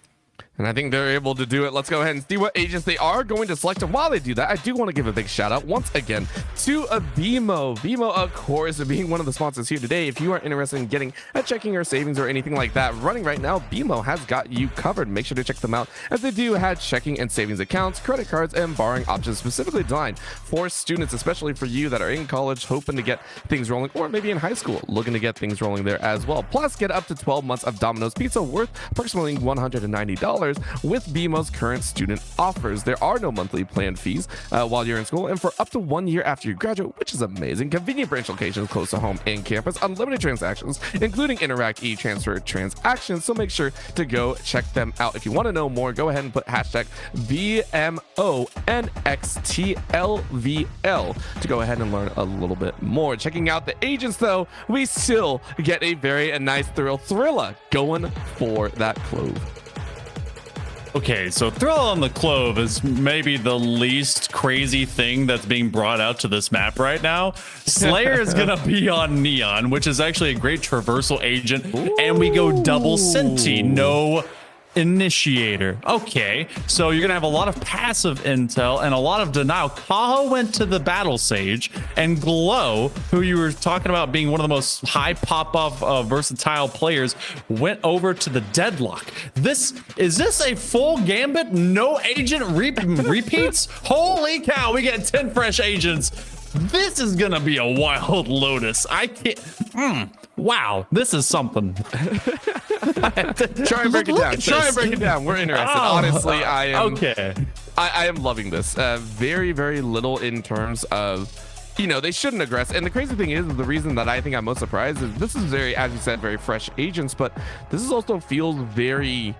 And I think they're able to do it. Let's go ahead and see what agents they are going to select. And while they do that, I do want to give a big shout out once again to BMO. BMO, of course, being one of the sponsors here today. If you are interested in getting a checking or savings or anything like that running right now, BMO has got you covered. Make sure to check them out, as they do have checking and savings accounts, credit cards, and borrowing options specifically designed for students, especially for you that are in college hoping to get things rolling, or maybe in high school looking to get things rolling there as well. Plus, get up to 12 months of Domino's Pizza worth approximately $190 with BMO's current student offers. There are no monthly plan fees while you're in school, and for up to 1 year after you graduate, which is amazing. Convenient branch locations close to home and campus, unlimited transactions, including Interact e-transfer transactions. So make sure to go check them out. If you want to know more, go ahead and put hashtag BMONXTLVL to go ahead and learn a little bit more. Checking out the agents, though, we still get a very nice Thrilla going for that Clove. Okay, so Thrill on the Clove is maybe the least crazy thing that's being brought out to this map right now. Slayer is going to be on Neon, which is actually a great traversal agent. Ooh. And we go double Senti, no Initiator. Okay, so you're gonna have a lot of passive intel and a lot of denial. Kaho went to the Battle Sage, and Glow, who you were talking about being one of the most high pop-off versatile players, went over to the Deadlock. Is this a full gambit? No agent repeats? Holy cow, we get 10 fresh agents. This is gonna be a wild Lotus. I can't. Wow, this is something. Try and break it down. Try and break it down. We're interested. Honestly, I am. Okay. I am loving this. Very, very little in terms of, they shouldn't aggress. And the crazy thing is, the reason that I think I'm most surprised is this is very, as you said, very fresh agents, but this is also feels very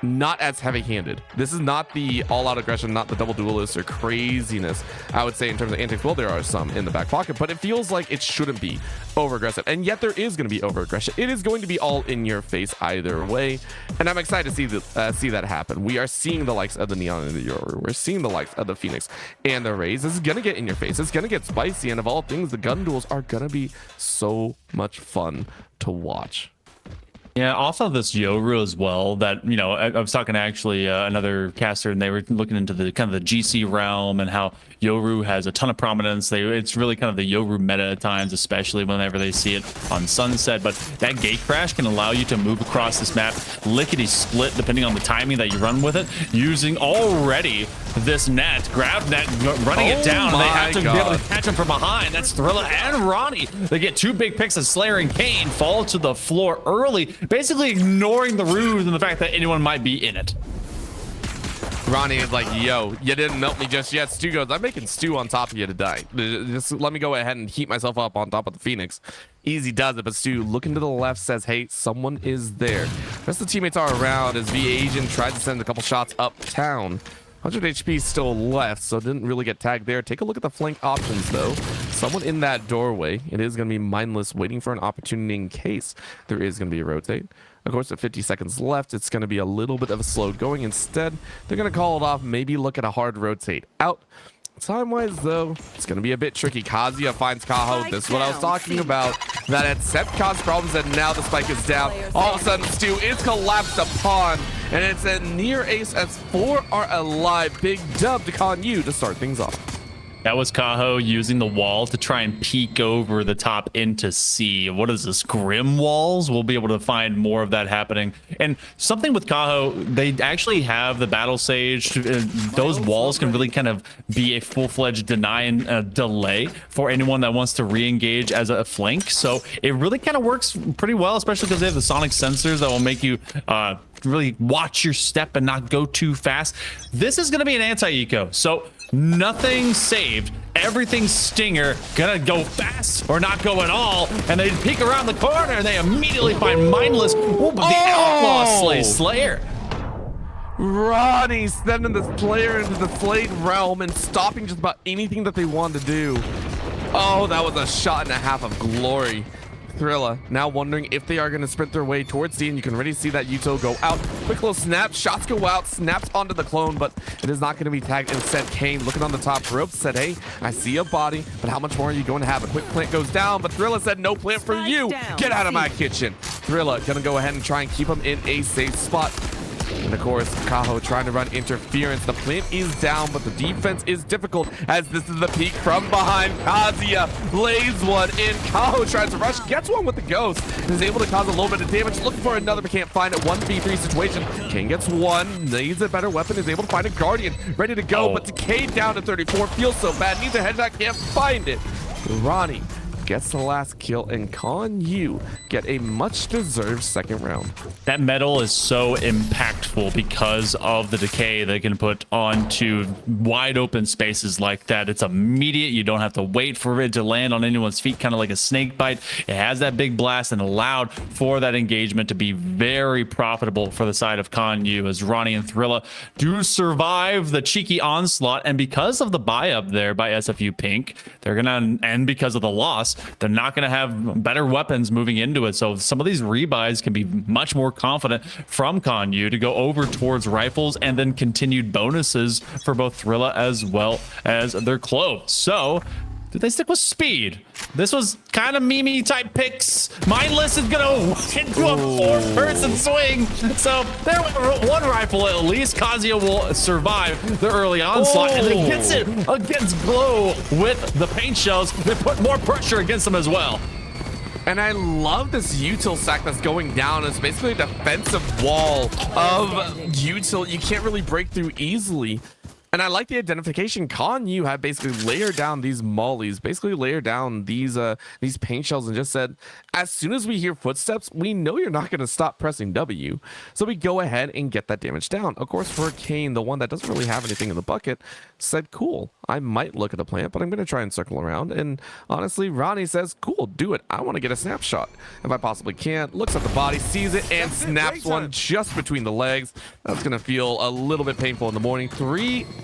not as heavy-handed. This is not the all-out aggression, not the double duelist or craziness, I would say, in terms of antics. Well, there are some in the back pocket, but it feels like it shouldn't be over-aggressive. And yet there is going to be over-aggression. It is going to be all in your face either way. And I'm excited to see that happen. We are seeing the likes of the Neon and the Yoru. We're seeing the likes of the Phoenix and the Rays. This is going to get in your face. It's going to get spicy. And of all things, the gun duels are going to be so much fun to watch. Yeah, also this Yoru as well, that, I was talking to actually another caster, and they were looking into the kind of the GC realm and how Yoru has a ton of prominence. It's really kind of the Yoru meta at times, especially whenever they see it on Sunset. But that gate crash can allow you to move across this map lickety split, depending on the timing that you run with it, using already this net, grab net, running it down, and they have to be able to catch him from behind. That's Thrilla and Ronnie. They get 2 big picks as Slayer and Kane fall to the floor early, basically ignoring the ruse and the fact that anyone might be in it. Ronnie is like, yo, you didn't melt me just yet. Stu goes, I'm making stew on top of you tonight. Just let me go ahead and heat myself up on top of the Phoenix. Easy does it, but Stu, looking to the left, says, hey, someone is there. The rest of the teammates are around as VA Agent tries to send a couple shots uptown. 100 HP still left, so didn't really get tagged there. Take a look at the flank options, though. Someone in that doorway. It is going to be mindless, waiting for an opportunity in case there is going to be a rotate. Of course, with 50 seconds left, it's going to be a little bit of a slow going. Instead, they're going to call it off, maybe look at a hard rotate out. Time-wise, though, it's going to be a bit tricky. Kazuya finds Kaho. This is what I was talking about. that had set caused problems, and now the spike is down. All of a sudden, Stu is collapsed upon, and it's a near ace as 4 are alive. Big dub to ConU to start things off. That was Kaho using the wall to try and peek over the top into C. What is this, Grim Walls? We'll be able to find more of that happening. And something with Kaho, they actually have the Battle Sage. Those walls can really kind of be a full-fledged deny and delay for anyone that wants to re-engage as a flank. So it really kind of works pretty well, especially because they have the sonic sensors that will make you really watch your step and not go too fast. This is going to be an anti-eco. So nothing saved, everything stinger, gonna go fast or not go at all, and they peek around the corner and they immediately find mindless. Ooh, but the outlaw slays Slayer. Ronnie sending the Slayer into the Slade realm and stopping just about anything that they wanted to do. Oh, that was a shot and a half of glory. Thrilla now wondering if they are going to sprint their way towards D, and you can already see that Yuto go out. Quick little snap, shots go out, snaps onto the clone, but it is not going to be tagged. Instead, Kane looking on the top rope said, hey, I see a body, but how much more are you going to have? A quick plant goes down, but Thrilla said, no plant for you. Get out of my kitchen. Thrilla going to go ahead and try and keep him in a safe spot. And of course, Kaho trying to run interference. The plant is down, but the defense is difficult as this is the peak from behind. Kazuya lays one in. Kaho tries to rush, gets one with the ghost, and is able to cause a little bit of damage. Looking for another, but can't find it. 1v3 situation. King gets one, needs a better weapon, is able to find a Guardian. Ready to go, but decayed down to 34. Feels so bad, needs a headshot, can't find it. Ronnie gets the last kill, and ConU get a much-deserved second round. That metal is so impactful because of the decay they can put onto wide open spaces like that. It's immediate. You don't have to wait for it to land on anyone's feet, kind of like a snake bite. It has that big blast and allowed for that engagement to be very profitable for the side of ConU as Ronnie and Thrilla do survive the cheeky onslaught. And because of the buy up there by SFU Pink, they're going to end because of the loss. They're not going to have better weapons moving into it. So some of these rebuys can be much more confident from ConU to go over towards rifles and then continued bonuses for both Thrilla as well as their clothes. So did they stick with speed? This was kind of Mimi type picks. Mindless is gonna into a 4-person swing. So there went one rifle at least. Kazuya will survive the early onslaught and then gets it against Glow with the paint shells. They put more pressure against them as well. And I love this util sack that's going down. It's basically a defensive wall of util you can't really break through easily. And I like the identification. ConU had basically layered down these mollies, basically layered down these paint shells, and just said, as soon as we hear footsteps, we know you're not going to stop pressing W. So we go ahead and get that damage down. Of course, for Kane, the one that doesn't really have anything in the bucket, said, cool, I might look at a plant, but I'm going to try and circle around. And honestly, Ronnie says, cool, do it. I want to get a snapshot if I possibly can. Looks at the body, sees it, and snaps one just between the legs. That's going to feel a little bit painful in the morning. 3-0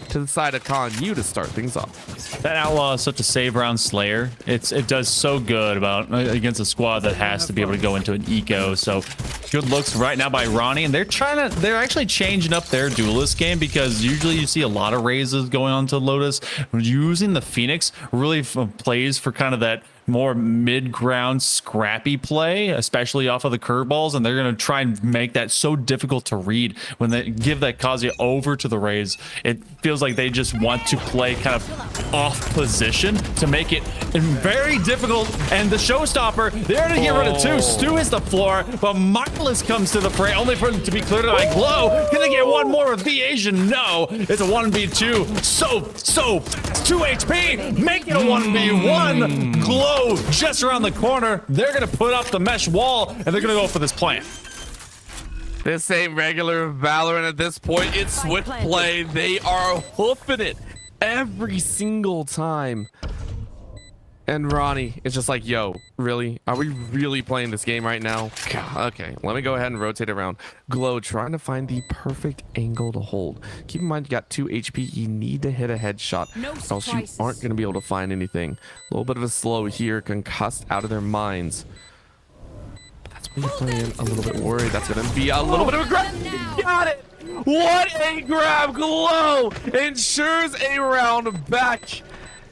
to the side of ConU to start things off. That outlaw is such a save round slayer. It does so good against a squad that has to be able to go into an eco. So good looks right now by Ronnie, and they're actually changing up their duelist game, because usually you see a lot of raises going on to Lotus. Using the Phoenix really plays for kind of that more mid-ground scrappy play, especially off of the curveballs, and they're going to try and make that so difficult to read. When they give that Kazuya over to the Rays, it feels like they just want to play kind of off position to make it very difficult. And the showstopper, they're going to get rid of two. Stu hits the floor, but Mindless comes to the fray, only for him to be cleared by Glow. Can they get one more with the Asian? No, it's a 1v2. So 2 HP, make it a 1v1. Glow just around the corner. They're gonna put up the mesh wall, and they're gonna go for this plant. This ain't regular Valorant at this point. It's swift play. They are hoofing it every single time. And Ronnie is just like, yo, really? Are we really playing this game right now? God, okay, let me go ahead and rotate around. Glow trying to find the perfect angle to hold. Keep in mind, you got 2 HP. You need to hit a headshot, or else you aren't going to be able to find anything. A little bit of a slow here, concussed out of their minds. But that's when you're playing a little bit worried. That's going to be a little bit of a grab. Got it! What a grab! Glow ensures a round back.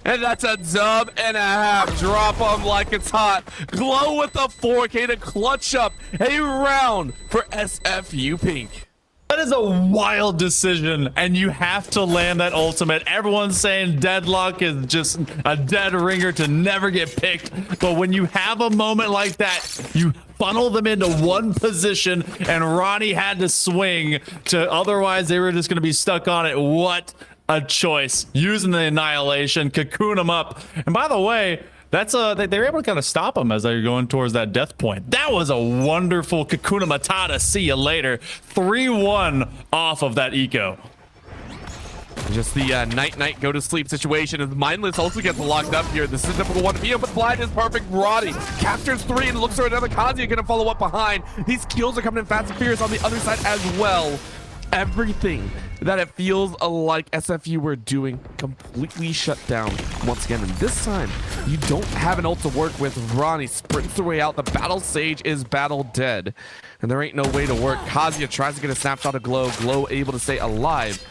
And that's a dub and a half. Drop them like it's hot. Glow with a 4K to clutch up a round for SFU Pink. That is a wild decision, and you have to land that ultimate. Everyone's saying Deadlock is just a dead ringer to never get picked. But when you have a moment like that, you funnel them into one position, and Ronnie had to swing to, otherwise they were just going to be stuck on it. What a choice, using the annihilation, cocoon them up. And by the way, that's they were able to kind of stop them as they're going towards that death point. That was a wonderful Kakuna Matata. See you later. 3-1 off of that eco. Just the night go to sleep situation, as Mindless also gets locked up here. This is a difficult 1 p.m., but Blind is perfect. Roddy captures 3 and looks for another. Kazuya gonna follow up behind. These kills are coming in fast and furious on the other side as well. Everything that it feels like SFU were doing completely shut down once again. And this time, you don't have an ult to work with. Ronnie sprints the way out. The battle sage is battle dead, and there ain't no way to work. Kazuya tries to get a snapshot of Glow. Glow able to stay alive.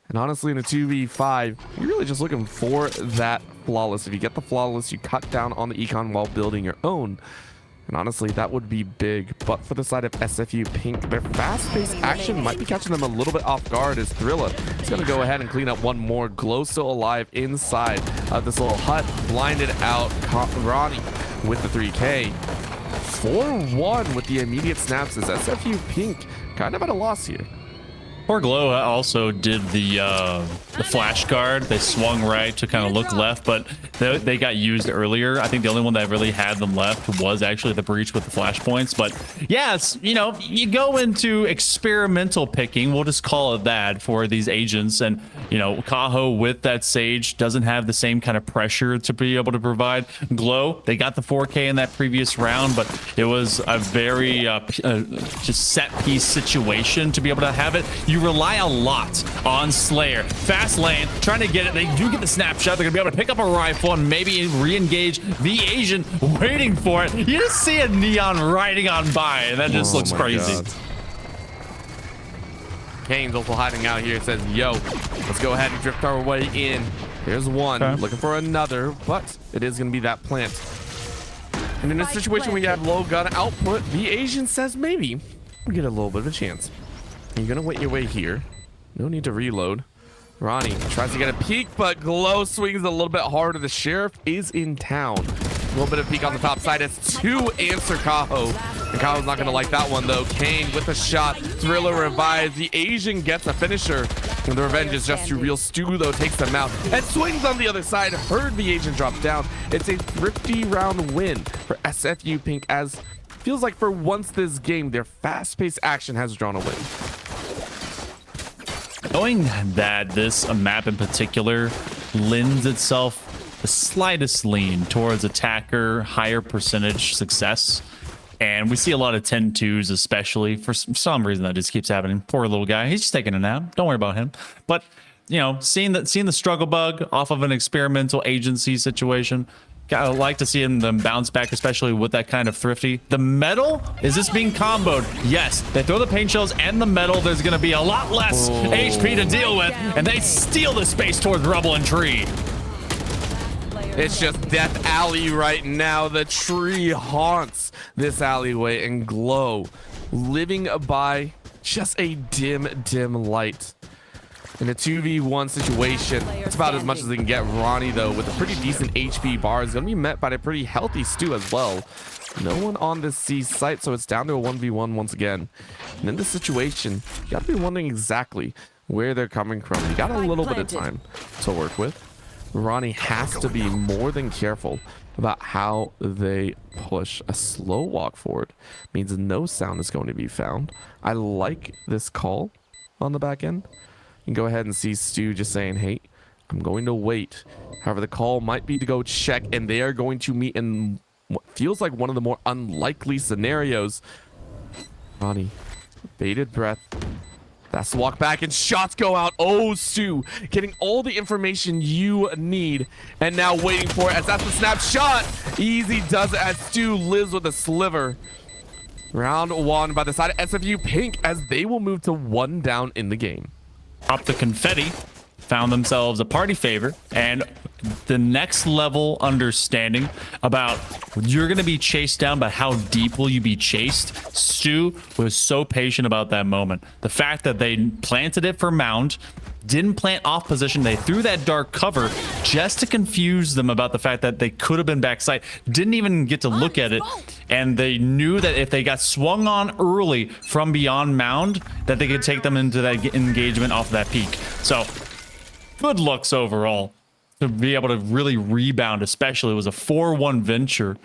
And honestly, in a 2v5, you're really just looking for that flawless. If you get the flawless, you cut down on the econ while building your own. And honestly, that would be big. But for the side of SFU Pink, their fast-paced action might be catching them a little bit off guard, as Thrilla is going to go ahead and clean up one more. Glow still alive inside of this little hut. Blinded out Ronnie with the 3K. 4-1 with the immediate snaps, as SFU Pink kind of at a loss here. Poor Glow also did the flash guard. They swung right to kind of look left, but they got used earlier. I think the only one that really had them left was actually the breach with the flash points. But yeah, it's, you know, you go into experimental picking, we'll just call it that, for these agents. And, you know, Kaho with that Sage doesn't have the same kind of pressure to be able to provide. Glow, they got the 4K in that previous round, but it was a very just set piece situation to be able to have it. You rely a lot on Slayer. Fast lane, trying to get it. They do get the snapshot. They're gonna be able to pick up a rifle and maybe re-engage the Asian, waiting for it. You just see a Neon riding on by, and that just looks crazy. God. Kane's also hiding out here. Says, yo, let's go ahead and drift our way in. Here's one, looking for another, but it is gonna be that plant. And in a situation where you have low gun output, the Asian says maybe we get a little bit of a chance. You're gonna wait your way here. No need to reload. Ronnie tries to get a peek, but Glow swings a little bit harder. The sheriff is in town. A little bit of peek on the top side. It's 2 answer Kaho. And Kaho's not gonna like that one though. Kane with a shot. Thriller revives. The Asian gets a finisher. And the revenge is just too real. Stu though takes them out and swings on the other side. Heard the Asian drop down. It's a thrifty round win for SFU Pink, as feels like for once this game, their fast-paced action has drawn a win. Knowing that this map in particular lends itself the slightest lean towards attacker, higher percentage success, and we see a lot of 10-2s, especially for some reason that just keeps happening. Poor little guy, he's just taking a nap. Don't worry about him. But you know, seeing the struggle bug off of an experimental agency situation, I'd like to see them bounce back, especially with that kind of thrifty. The metal, is this being comboed? Yes, they throw the paint shells and the metal. There's going to be a lot less HP to deal with, and they steal the space towards rubble and tree. It's just Death Alley right now. The tree haunts this alleyway, and Glow living by just a dim light. In a 2v1 situation, it's about as much as they can get. Ronnie, though, with a pretty decent HP bar, is going to be met by a pretty healthy Stu as well. No one on this C site, so it's down to a 1v1 once again. And in this situation, you got to be wondering exactly where they're coming from. You got a little bit of time to work with. Ronnie has to be more than careful about how they push. A slow walk forward means no sound is going to be found. I like this call on the back end. You can go ahead and see Stu just saying, hey, I'm going to wait. However, the call might be to go check, and they are going to meet in what feels like one of the more unlikely scenarios. Ronnie, bated breath. That's the walk back, and shots go out. Oh, Stu, getting all the information you need, and now waiting for it, as that's the snapshot. Easy does it, as Stu lives with a sliver. Round 1 by the side of SFU Pink, as they will move to 1 down in the game. Drop the confetti. found themselves a party favor and the next level understanding about you're going to be chased down, but how deep will you be chased? Stu was so patient about that moment. The fact that they planted it for Mound, didn't plant off position, they threw that dark cover just to confuse them about the fact that they could have been backside, didn't even get to look at it, and they knew that if they got swung on early from beyond Mound, that they could take them into that engagement off that peak. So good looks overall to be able to really rebound, especially. It was a 4-1 venture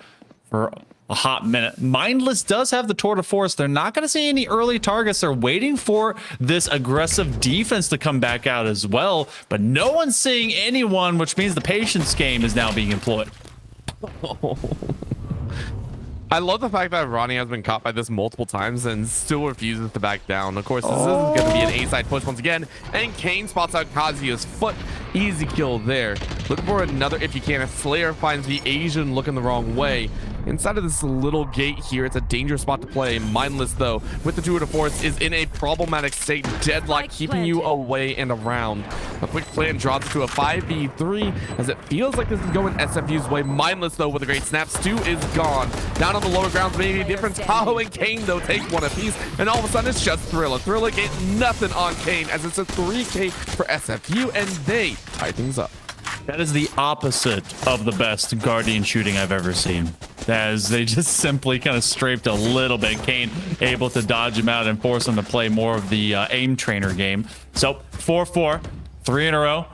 for a hot minute. Mindless does have the tour de force. They're not going to see any early targets. They're waiting for this aggressive defense to come back out as well, but no one's seeing anyone, which means the patience game is now being employed. I love the fact that Ronnie has been caught by this multiple times and still refuses to back down. Of course, this is going to be an A-side push once again, and Kane spots out Kazuya's foot. Easy kill there. Looking for another if you can. If Slayer finds the Asian looking the wrong way. Inside of this little gate here, it's a dangerous spot to play. Mindless, though, with the tour de force, is in a problematic state. Deadlock keeping you away and around. A quick plan drops to a 5v3 as it feels like this is going SFU's way. Mindless, though, with a great snap. Stu is gone. Down on the lower grounds, maybe a difference. Tahoe and Kane, though, take one apiece. And all of a sudden, it's just Thrilla. Thrilla get nothing on Kane as it's a 3K for SFU, and they tie things up. That is the opposite of the best Guardian shooting I've ever seen. As they just simply kind of strafed a little bit. Kane able to dodge him out and force him to play more of the aim trainer game. So 4-4, 3 in a row.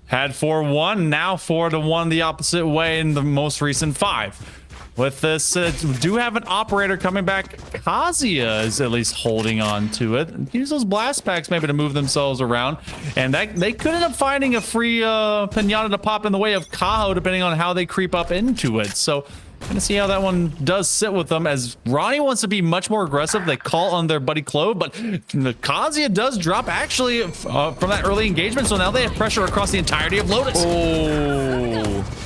Had 4-1, now 4-1 the opposite way in the most recent 5. With this, do have an operator coming back. Kazuya is at least holding on to it. Use those blast packs maybe to move themselves around. And that they could end up finding a free pinata to pop in the way of Kaho, depending on how they creep up into it. So, gonna see how that one does sit with them, as Ronnie wants to be much more aggressive. They call on their buddy Clove, but the Kazuya does drop actually from that early engagement. So now they have pressure across the entirety of Lotus. Oh.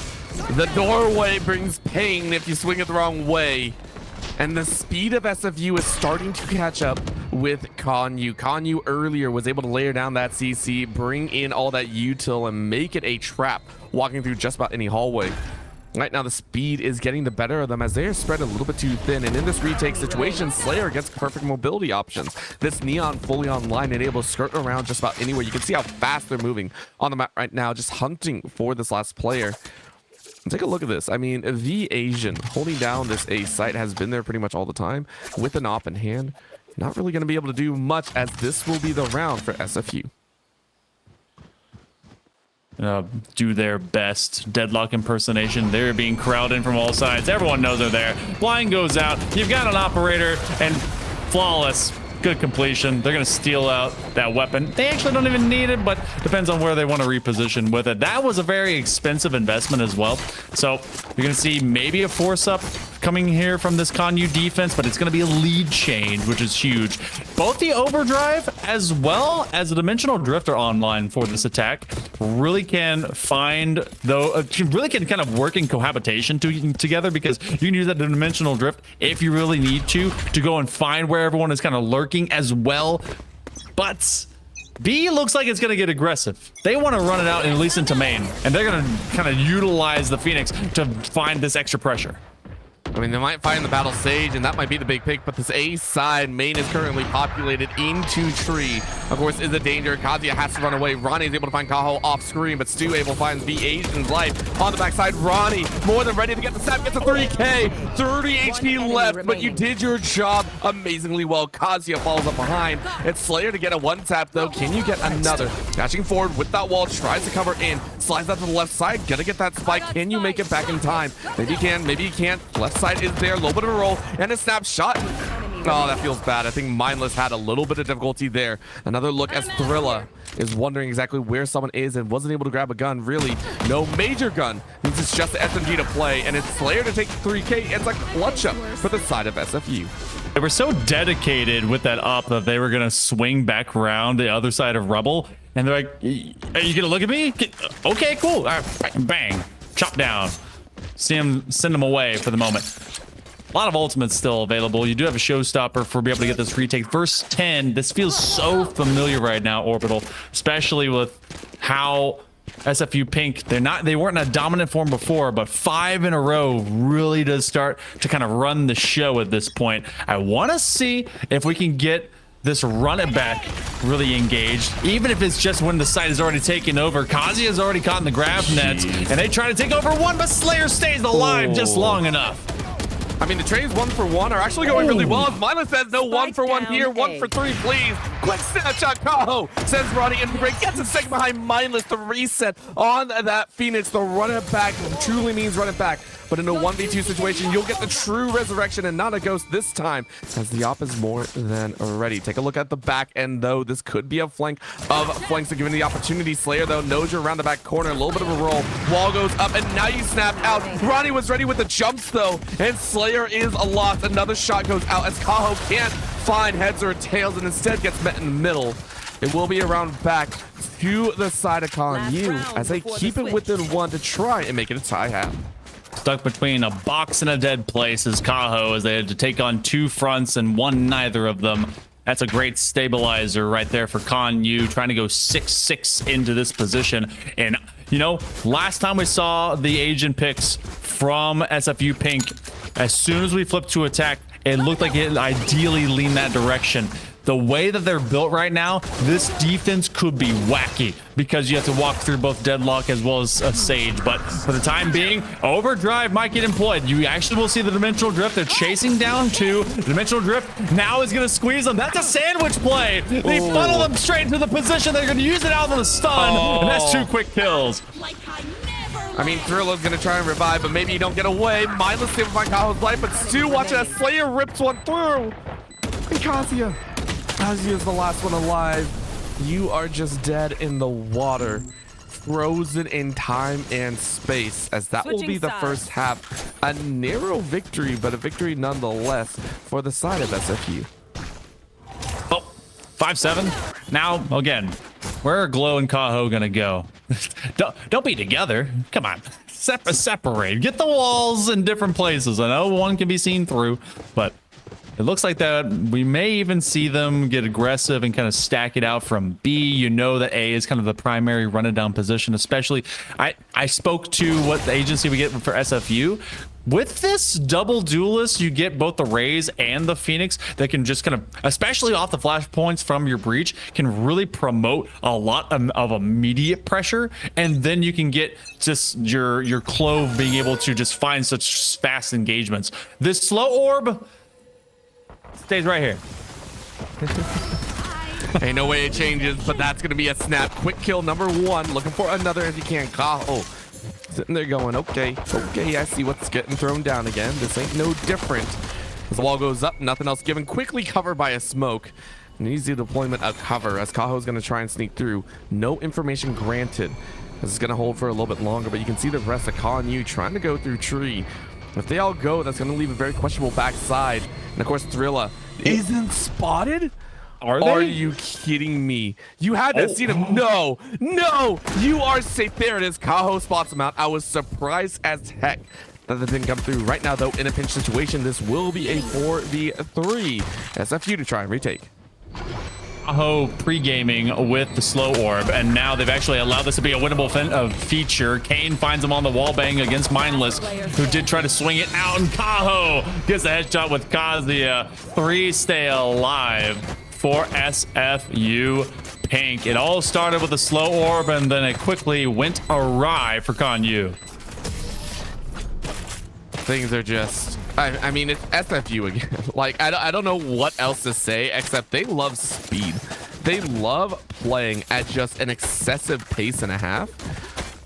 The doorway brings pain if you swing it the wrong way. And the speed of SFU is starting to catch up with Konyu. Konyu earlier was able to layer down that CC, bring in all that util, and make it a trap, walking through just about any hallway. Right now, the speed is getting the better of them as they are spread a little bit too thin. And in this retake situation, Slayer gets perfect mobility options. This Neon fully online and able to skirt around just about anywhere. You can see how fast they're moving on the map right now, just hunting for this last player. Take a look at this. I mean, the Asian holding down this A site has been there pretty much all the time with an op in hand. Not really going to be able to do much, as this will be the round for SFU. Do their best deadlock impersonation. They're being crowded in from all sides. Everyone knows they're there. Blind goes out. You've got an operator, and flawless. Good completion. They're going to steal out that weapon. They actually don't even need it, but depends on where they want to reposition with it. That was a very expensive investment as well. So you're going to see maybe a force up coming here from this Konyu defense, but it's going to be a lead change, which is huge. Both the overdrive as well as the dimensional drift are online for this attack. Really can find, though, really can kind of work in cohabitation together, because you can use that dimensional drift if you really need to go and find where everyone is kind of lurking as well. But B looks like it's going to get aggressive. They want to run it out, at least into main, and they're going to kind of utilize the Phoenix to find this extra pressure. I mean, they might find the Battle Sage, and that might be the big pick, but this A side main is currently populated into tree. Of course, is a danger. Kazuya has to run away. Ronnie is able to find Kaho off screen, but Stu able finds the Asian's life on the backside. Ronnie more than ready to get the snap, gets a 3K, 30 HP left, but you did your job amazingly well. Kazuya falls up behind. It's Slayer to get a one tap, though. Can you get another? Dashing forward with that wall, tries to cover in, slides out to the left side, gonna get that spike. Can you make it back in time? Maybe you can, maybe you can't. Left side is there, a little bit of a roll, and a snapshot. Oh, that feels bad. I think Mindless had a little bit of difficulty there. Another look as Thrilla is wondering exactly where someone is and wasn't able to grab a gun. Really, no major gun. This is just the SMG to play, and it's Slayer to take 3K. It's a clutch up for the side of SFU. They were so dedicated with that up that they were going to swing back around the other side of Rubble, and they're like, are you going to look at me? Okay, cool. All right, bang. Chop down. Send them away for the moment. A lot of ultimates still available. You do have a showstopper for being able to get this retake. First 10. This feels so familiar right now, Orbital, especially with how SFU Pink, they weren't in a dominant form before, but 5 in a row really does start to kind of run the show at this point. I want to see if we can get this run it back really engaged, even if it's just when the site is already taken over. Kazi is already caught in the grab nets, and they try to take over one, but Slayer stays alive just long enough. I mean, the trades 1-for-1 are actually going really well. As Mila says, no 1-for-1 here. 1-for-3, please. Quick snapshot, Kaho, says Ronnie, and Break gets a second behind Mindless to reset on that Phoenix. The run it back truly means run it back. But in a 1v2 situation, you'll get the true resurrection and not a ghost this time, as the op is more than ready. Take a look at the back end, though. This could be a flank of flanks to give him the opportunity. Slayer, though, knows you're around the back corner. A little bit of a roll. Wall goes up, and now you snap out. Ronnie was ready with the jumps, though, and Slayer is a loss. Another shot goes out as Kaho can't find heads or tails and instead gets met in the middle. It will be around back to the side of CIE as they keep it within one to try and make it a tie half. Stuck between a box and a dead place is Kaho, as they had to take on 2 fronts and won neither of them. That's a great stabilizer right there for CIE, trying to go 6-6 into this position. And, you know, last time we saw the agent picks from SFU Pink, as soon as we flipped to attack, it looked like it ideally leaned that direction. The way that they're built right now, this defense could be wacky because you have to walk through both Deadlock as well as a Sage. But for the time being, Overdrive might get employed. You actually will see the Dimensional Drift. They're chasing down 2. The Dimensional Drift now is going to squeeze them. That's a sandwich play. They funnel them straight into the position. They're going to use it out on the stun. And that's 2 quick kills. I mean, Thrilla's going to try and revive, but maybe you don't get away. Mindless saved by Kaho's life, but Stu, watch as Slayer rips one through. And Kazuya is the last one alive. You are just dead in the water, frozen in time and space, as that will be the first half. A narrow victory, but a victory nonetheless for the side of SFU. Oh, 5-7. Now, again, where are Glow and Kaho gonna go? Don't be together. Come on, separate. Get the walls in different places. I know one can be seen through, but it looks like that we may even see them get aggressive and kind of stack it out from B. You know that A is kind of the primary run it down position, especially I spoke to what the agency we get for SFU. With this double duelist, you get both the Raze and the Phoenix that can just kind of, especially off the flashpoints from your breach, can really promote a lot of immediate pressure. And then you can get just your Clove being able to just find such fast engagements. This slow orb stays right here. Ain't no way it changes, but that's going to be a snap. Quick kill number 1. Looking for another if you can. Kaho sitting there going, okay, I see what's getting thrown down again. This ain't no different. As the wall goes up, nothing else given. Quickly covered by a smoke. An easy deployment of cover as Kaho's going to try and sneak through. No information granted. This is going to hold for a little bit longer, but you can see the rest of CIE trying to go through tree. If they all go, that's going to leave a very questionable backside. And of course, Thrilla isn't spotted. Are they? Are you kidding me? You had to see them. No, you are safe. There it is. Kaho spots him out. I was surprised as heck that they didn't come through. Right now, though, in a pinch situation, this will be a 4v3. SFU to try and retake. Kaho pre-gaming with the slow orb, and now they've actually allowed this to be a winnable feature. Kane finds him on the wall bang against Mindless, who did try to swing it out, and Kaho gets a headshot with Kazuya. 3 stay alive for SFU Pink. It all started with a slow orb, and then it quickly went awry for CIE. Things are just, I mean, it's SFU again. Like, I don't know what else to say, except they love speed. They love playing at just an excessive pace and a half,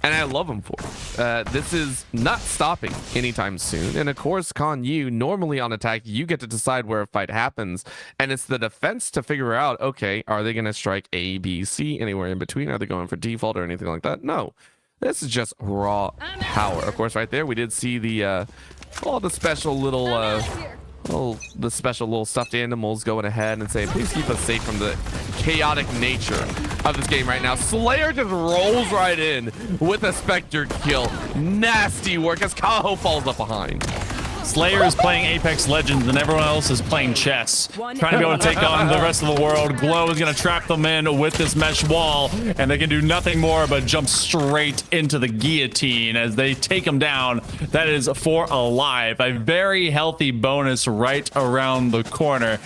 and I love them for it. This is not stopping anytime soon. And of course, CIE, normally on attack, you get to decide where a fight happens, and it's the defense to figure out, okay, are they going to strike A, B, C, anywhere in between? Are they going for default or anything like that? No. This is just raw power. Of course, right there, we did see the all the special little stuffed animals going ahead and saying, please keep us safe from the chaotic nature of this game right now. Slayer just rolls right in with a Spectre kill. Nasty work as Kaho falls up behind. Slayer is playing Apex Legends and everyone else is playing chess, trying to be able to take on the rest of the world. Glow is going to trap them in with this mesh wall, and they can do nothing more but jump straight into the guillotine as they take him down. That is for alive. A very healthy bonus right around the corner.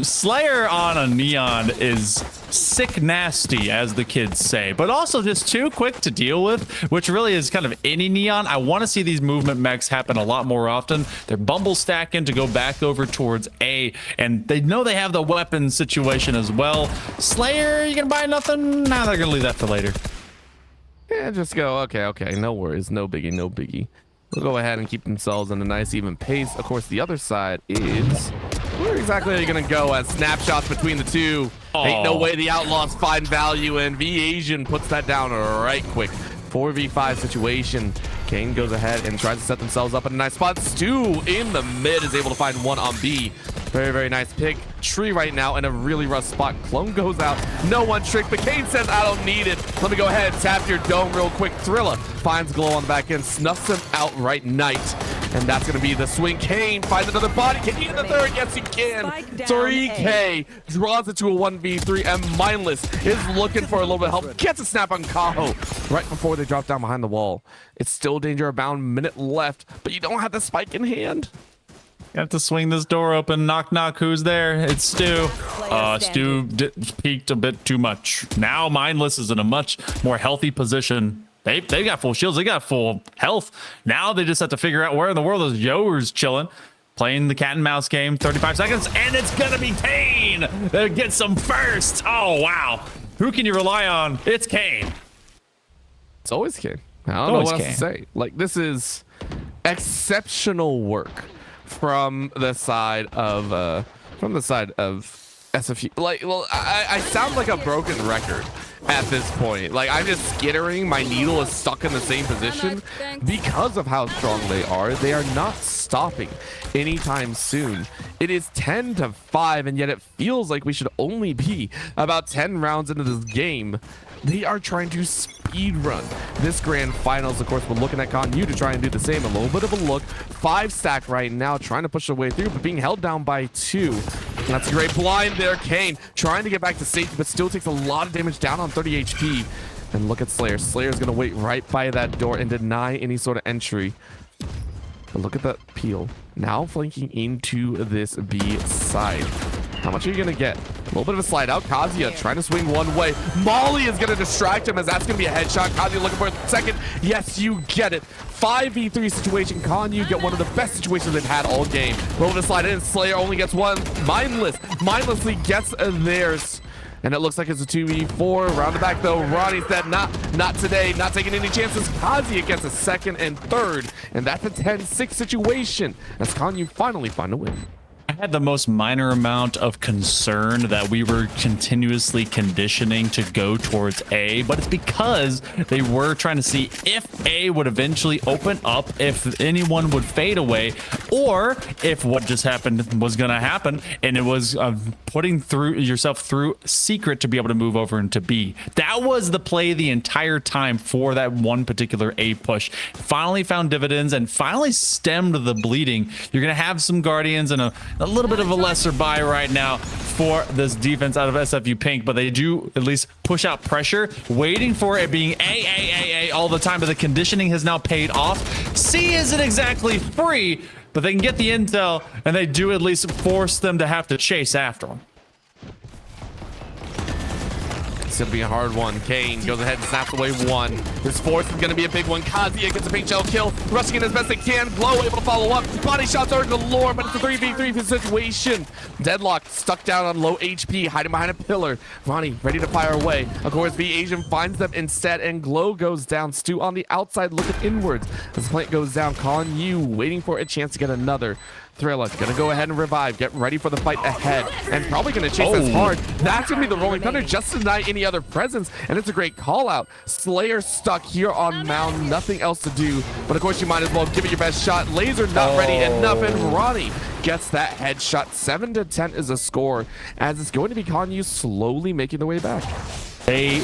Slayer on a Neon is sick nasty, as the kids say, but also just too quick to deal with, which really is kind of any Neon. I want to see these movement mechs happen a lot more often. They're bumble stacking to go back over towards A, and they know they have the weapon situation as well. Slayer, you gonna buy nothing? Nah, they're gonna leave that for later. Yeah, just go. Okay. No worries. No biggie. They'll go ahead and keep themselves in a nice even pace. Of course, the other side is... where exactly are you going to go as snapshots between the two? Ain't no way the Outlaws find value, and V-Asian puts that down right quick. 4v5 situation. Kane goes ahead and tries to set themselves up in a nice spot. Stu in the mid is able to find one on B. Very nice pick. Tree right now in a really rough spot. Clone goes out. No one trick, but Kane says, I don't need it. Let me go ahead and tap your dome real quick. Thrilla finds Glow on the back end, snuffs him out right night. And that's going to be the swing. Kane finds another body. Can he get the third? Yes, he can. 3K draws it to a 1v3, and Mindless is looking for a little bit of help. Gets a snap on Kaho right before they drop down behind the wall. It's still danger abound. Minute left, but you don't have the spike in hand. You have to swing this door open. Knock, knock. Who's there? It's Stu. Stu peaked a bit too much. Now Mindless is in a much more healthy position. They got full shields. They got full health. Now they just have to figure out where in the world is Yours chilling. Playing the cat and mouse game. 35 seconds. And it's going to be Kane that gets them first. Oh, wow. Who can you rely on? It's Kane. It's always Kane. I don't know what else to say. Like, this is exceptional work from the side of SFU. Like, well, I sound like a broken record at this point. Like, I'm just skittering. My needle is stuck in the same position because of how strong they are. They are not stopping anytime soon. It is 10-5, and yet it feels like we should only be about 10 rounds into this game. They are trying to speed run this grand finals. Of course, we're looking at ConU to try and do the same. A little bit of a look. 5 stack right now, trying to push their way through, but being held down by 2. That's a great blind there. Kane trying to get back to safety, but still takes a lot of damage, down on 30 HP. And look at Slayer. Slayer's going to wait right by that door and deny any sort of entry. But look at that peel. Now flanking into this B side. How much are you going to get? A little bit of a slide out. Kazuya trying to swing one way. Molly is going to distract him, as that's going to be a headshot. Kazuya looking for a second. Yes, you get it. 5v3 situation. ConU get one of the best situations they've had all game. Roll to slide in. Slayer only gets one. Mindlessly gets theirs. And it looks like it's a 2v4. Round the back, though. Ronnie said, not today. Not taking any chances. Kazuya gets a second and third. And that's a 10-6 situation as ConU finally find a win. I had the most minor amount of concern that we were continuously conditioning to go towards A, but it's because they were trying to see if A would eventually open up, if anyone would fade away, or if what just happened was going to happen, and it was putting yourself through secret to be able to move over into B. That was the play the entire time for that one particular A push. Finally found dividends and finally stemmed the bleeding. You're going to have some Guardians and a little bit of a lesser buy right now for this defense out of SFU Pink, but they do at least push out pressure, waiting for it being A all the time, but the conditioning has now paid off. C isn't exactly free, but they can get the intel, and they do at least force them to have to chase after them. It's going to be a hard one. Kane goes ahead and snaps away one. His fourth is going to be a big one. Kazuya gets a pink shell kill, rushing in as best they can. Glow able to follow up. Body shots are galore, but it's a 3v3 situation. Deadlock stuck down on low HP, hiding behind a pillar. Ronnie ready to fire away. Of course, V-Asian finds them instead, and Glow goes down. Stu on the outside looking inwards. As the plant goes down, ConU waiting for a chance to get another. Thrilla gonna go ahead and revive, get ready for the fight ahead, and probably gonna chase this hard. That's gonna be the Rolling Thunder just to deny any other presence, and it's a great call out. Slayer stuck here on Mound, nothing else to do, but of course you might as well give it your best shot. Laser not ready enough, and Ronnie gets that headshot. 7-10 is a score, as it's going to be ConU slowly making their way back. They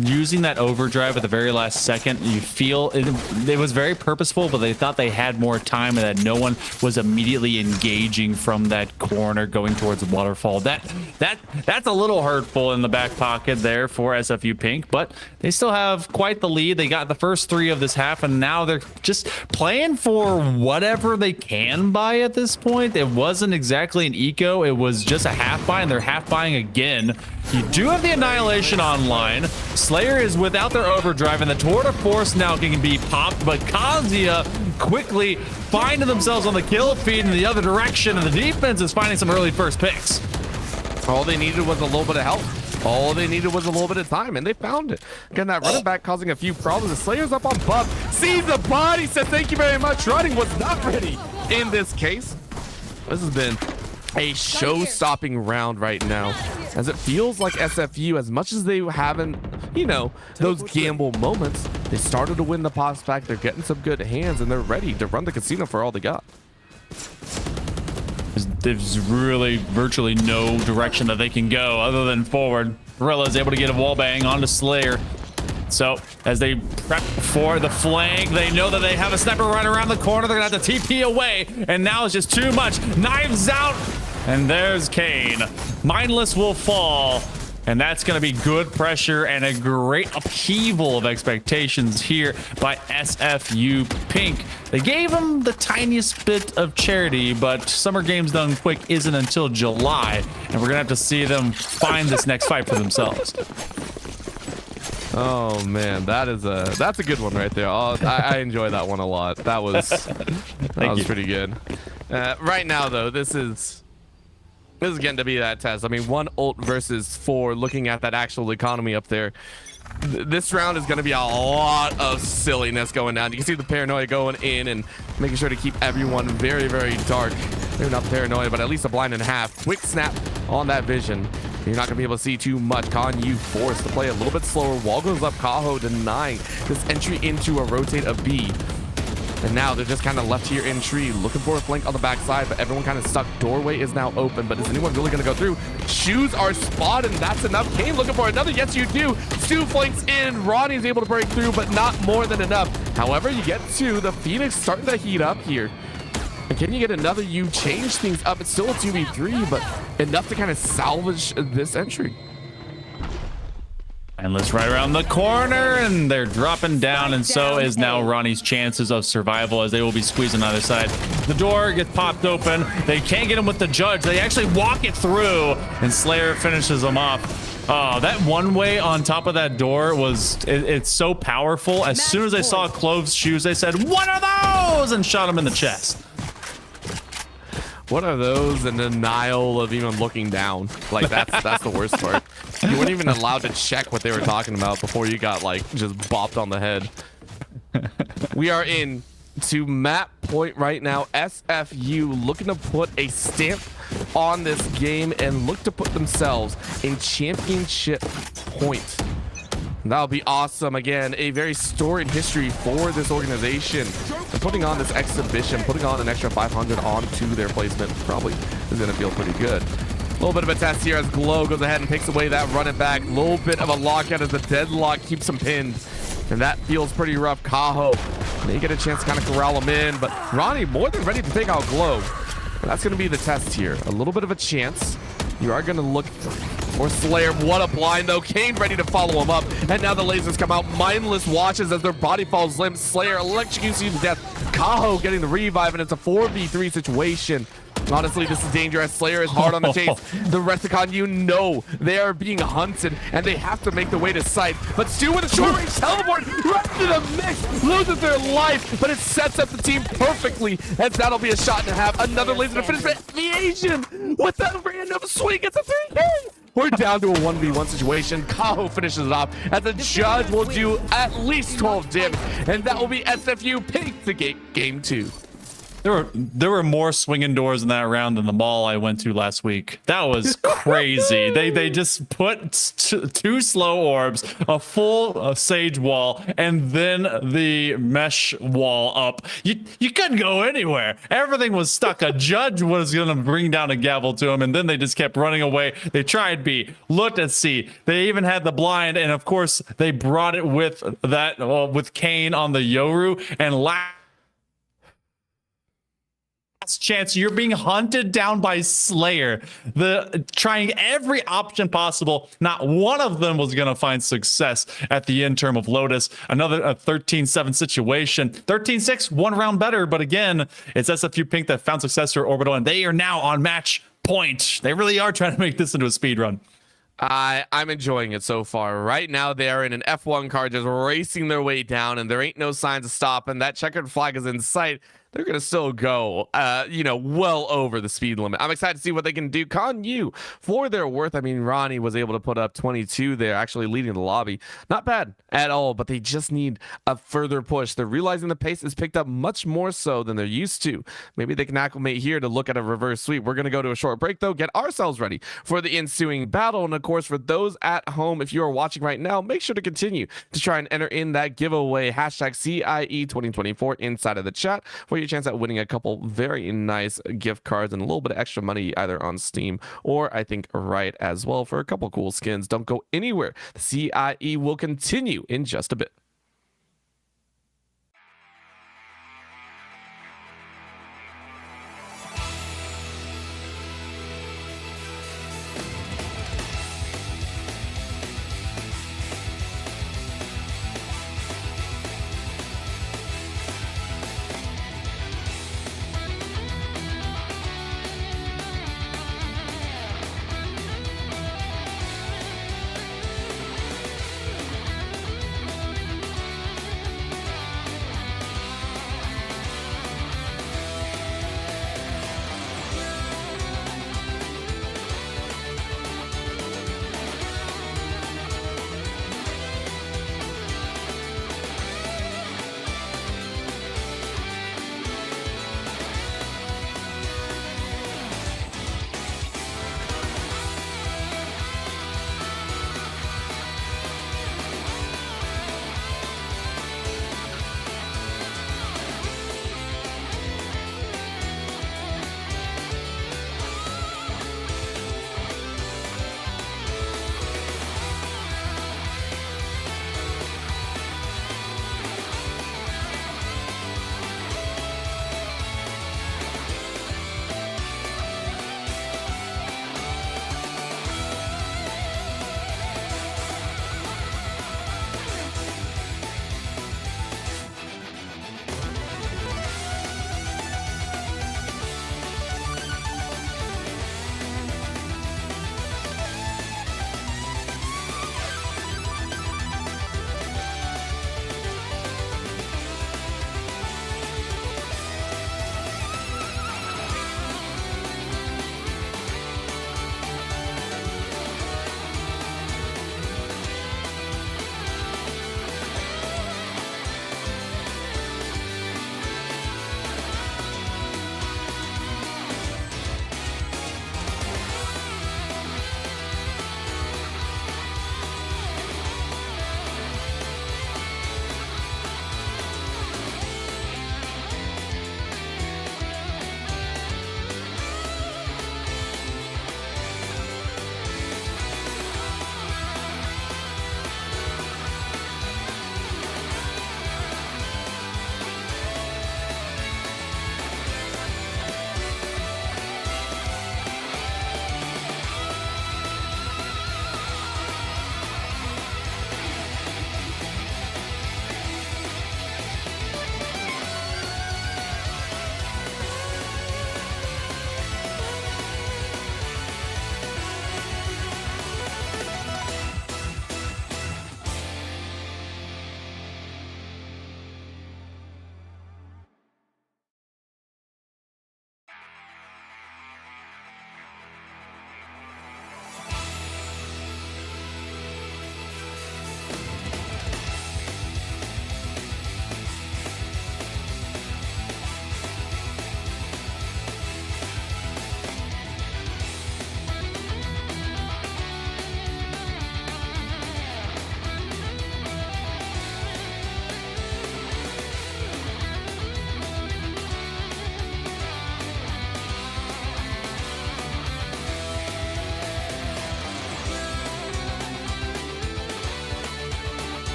using that overdrive at the very last second, you feel it was very purposeful, but they thought they had more time and that no one was immediately engaging from that corner going towards the waterfall. That's a little hurtful in the back pocket there for SFU Pink, but they still have quite the lead. They got the first 3 of this half, and now they're just playing for whatever they can buy at this point. It wasn't exactly an eco, it was just a half buy, and they're half buying again. You do have the Annihilation online. Slayer is without their overdrive, and the Tour de Force now can be popped, but Kazuya quickly finding themselves on the kill feed in the other direction, and the defense is finding some early first picks. All they needed was a little bit of help. All they needed was a little bit of time, and they found it. Again, that running back causing a few problems. The Slayer's up on buff, sees the body, said thank you very much. Running was not ready in this case. This has been a show-stopping round right now, as it feels like SFU, as much as they haven't, you know, those gamble moments, they started to win the pops back. They're getting some good hands, and they're ready to run the casino for all they got. There's really virtually no direction that they can go other than forward. Gorilla is able to get a wall bang onto Slayer. So as they prep for the flank, they know that they have a sniper right around the corner. They're gonna have to TP away, and now it's just too much. Knives out, and there's Kane. Mindless will fall, and that's gonna be good pressure and a great upheaval of expectations here by SFU Pink. They gave them the tiniest bit of charity, but Summer Games Done Quick isn't until July, and we're gonna have to see them find this next fight for themselves. Oh man, that's a good one right there. Oh, I enjoy that one a lot. That was pretty good. Right now though, this is getting to be that test. I mean, 1 ult versus 4. Looking at that actual economy up there, this round is going to be a lot of silliness going down. You can see the paranoia going in and making sure to keep everyone very, very dark. Maybe not paranoia, but at least a blind and a half. Quick snap on that vision. You're not going to be able to see too much. CIE forced to play a little bit slower. Wall goes up. Kaho denying this entry into a rotate of B. And now they're just kind of left here in tree, looking for a flank on the backside, but everyone kind of stuck. Doorway is now open, but is anyone really going to go through? Shoes are spotted, and that's enough. Kane looking for another. Yes, you do. Stu flanks in. Ronnie's able to break through, but not more than enough. However, you get to the Phoenix starting to heat up here. And can you get another? You change things up. It's still a 2v3, but enough to kind of salvage this entry. Endless right around the corner, and they're dropping down, and so is now Ronnie's chances of survival, as they will be squeezing on the other side. The door gets popped open. They can't get him with the judge. They actually walk it through, and Slayer finishes them off. Oh, that one way on top of that door was, it's so powerful. As soon as they saw Clove's shoes, they said, "What are those?" and shot him in the chest. What are those? In denial of even looking down. Like, that's the worst part. You weren't even allowed to check what they were talking about before you got, like, just bopped on the head. We are in to map point right now. SFU looking to put a stamp on this game and look to put themselves in championship point. That'll be awesome. Again, a very storied history for this organization. And putting on this exhibition, putting on an extra 500 onto their placement probably is going to feel pretty good. A little bit of a test here as Glow goes ahead and takes away that running back. A little bit of a lockout as the deadlock keeps him pinned. And that feels pretty rough. Kaho may get a chance to kind of corral him in, but Ronnie more than ready to take out Glow. And that's going to be the test here. A little bit of a chance. You are going to look for Slayer. What a blind, though. Kane ready to follow him up. And now the lasers come out. Mindless watches as their body falls limp. Slayer electrocutes you to death. Kaho getting the revive, and it's a 4v3 situation. Honestly, this is dangerous. Slayer is hard on the chase. The Resicon, you know, they are being hunted, and they have to make their way to sight. But Stu with a short-range teleport right to the mix, loses their life, but it sets up the team perfectly, as that'll be a shot and a half. Another laser to finish, but the Asian with that random swing, it's a 3K. We're down to a 1v1 situation. Kaho finishes it off, as the judge will do at least 12 damage, and that will be SFU Pink to game 2. There were more swinging doors in that round than the mall I went to last week. That was crazy. They just put two slow orbs, a full sage wall, and then the mesh wall up. You couldn't go anywhere. Everything was stuck. A judge was gonna bring down a gavel to him, and then they just kept running away. They tried B, looked at C. They even had the blind, and of course they brought it with that with Kane on the Yoru, and last chance, you're being hunted down by Slayer. Trying every option possible. Not one of them was going to find success at the end term of Lotus. Another 13-7 situation. 13-6, one round better, but again, it's SFU Pink that found success for Orbital, and they are now on match point. They really are trying to make this into a speed run. I'm enjoying it so far. Right now, they are in an F1 car just racing their way down, and there ain't no signs of stopping. That checkered flag is in sight. They're going to still go, well over the speed limit. I'm excited to see what they can do. Con Yu, for their worth, I mean, Ronnie was able to put up 22 there, actually leading the lobby. Not bad at all, but they just need a further push. They're realizing the pace is picked up much more so than they're used to. Maybe they can acclimate here to look at a reverse sweep. We're going to go to a short break, though, get ourselves ready for the ensuing battle. And, of course, for those at home, if you are watching right now, make sure to continue to try and enter in that giveaway, hashtag CIE 2024 inside of the chat, for your chance at winning a couple very nice gift cards and a little bit of extra money either on Steam or I think right as well for a couple cool skins. Don't go anywhere. The CIE will continue in just a bit.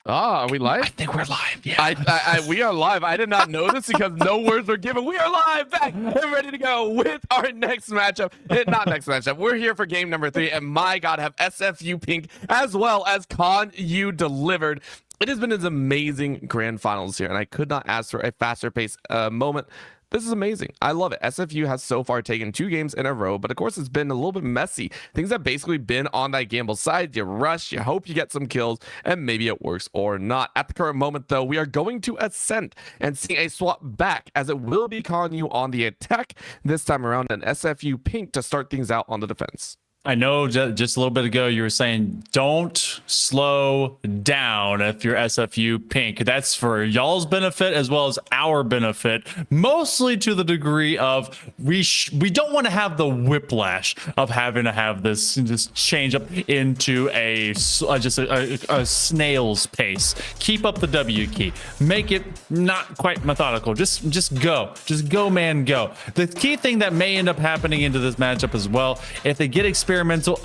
Are we live? I think we're live. Yeah. We are live. I did not know this because no words were given. We are live, back and ready to go with our next matchup. Not next matchup. We're here for game number 3, and my God, have SFU Pink as well as ConU delivered. It has been an amazing grand finals here, and I could not ask for a faster pace moment. This is amazing. I love it. SFU has so far taken 2 games in a row, but of course it's been a little bit messy. Things have basically been on that gamble side. You rush, you hope you get some kills, and maybe it works or not. At the current moment, though, we are going to Ascent and seeing a swap back, as it will be ConU on the attack this time around, and SFU Pink to start things out on the defense. I know just a little bit ago you were saying don't slow down if you're SFU Pink. That's for y'all's benefit as well as our benefit, mostly to the degree of we don't want to have the whiplash of having to have this just change up into a snail's pace. Keep up the W key. Make it not quite methodical. Just go, man, go. The key thing that may end up happening into this matchup as well, if they get experimental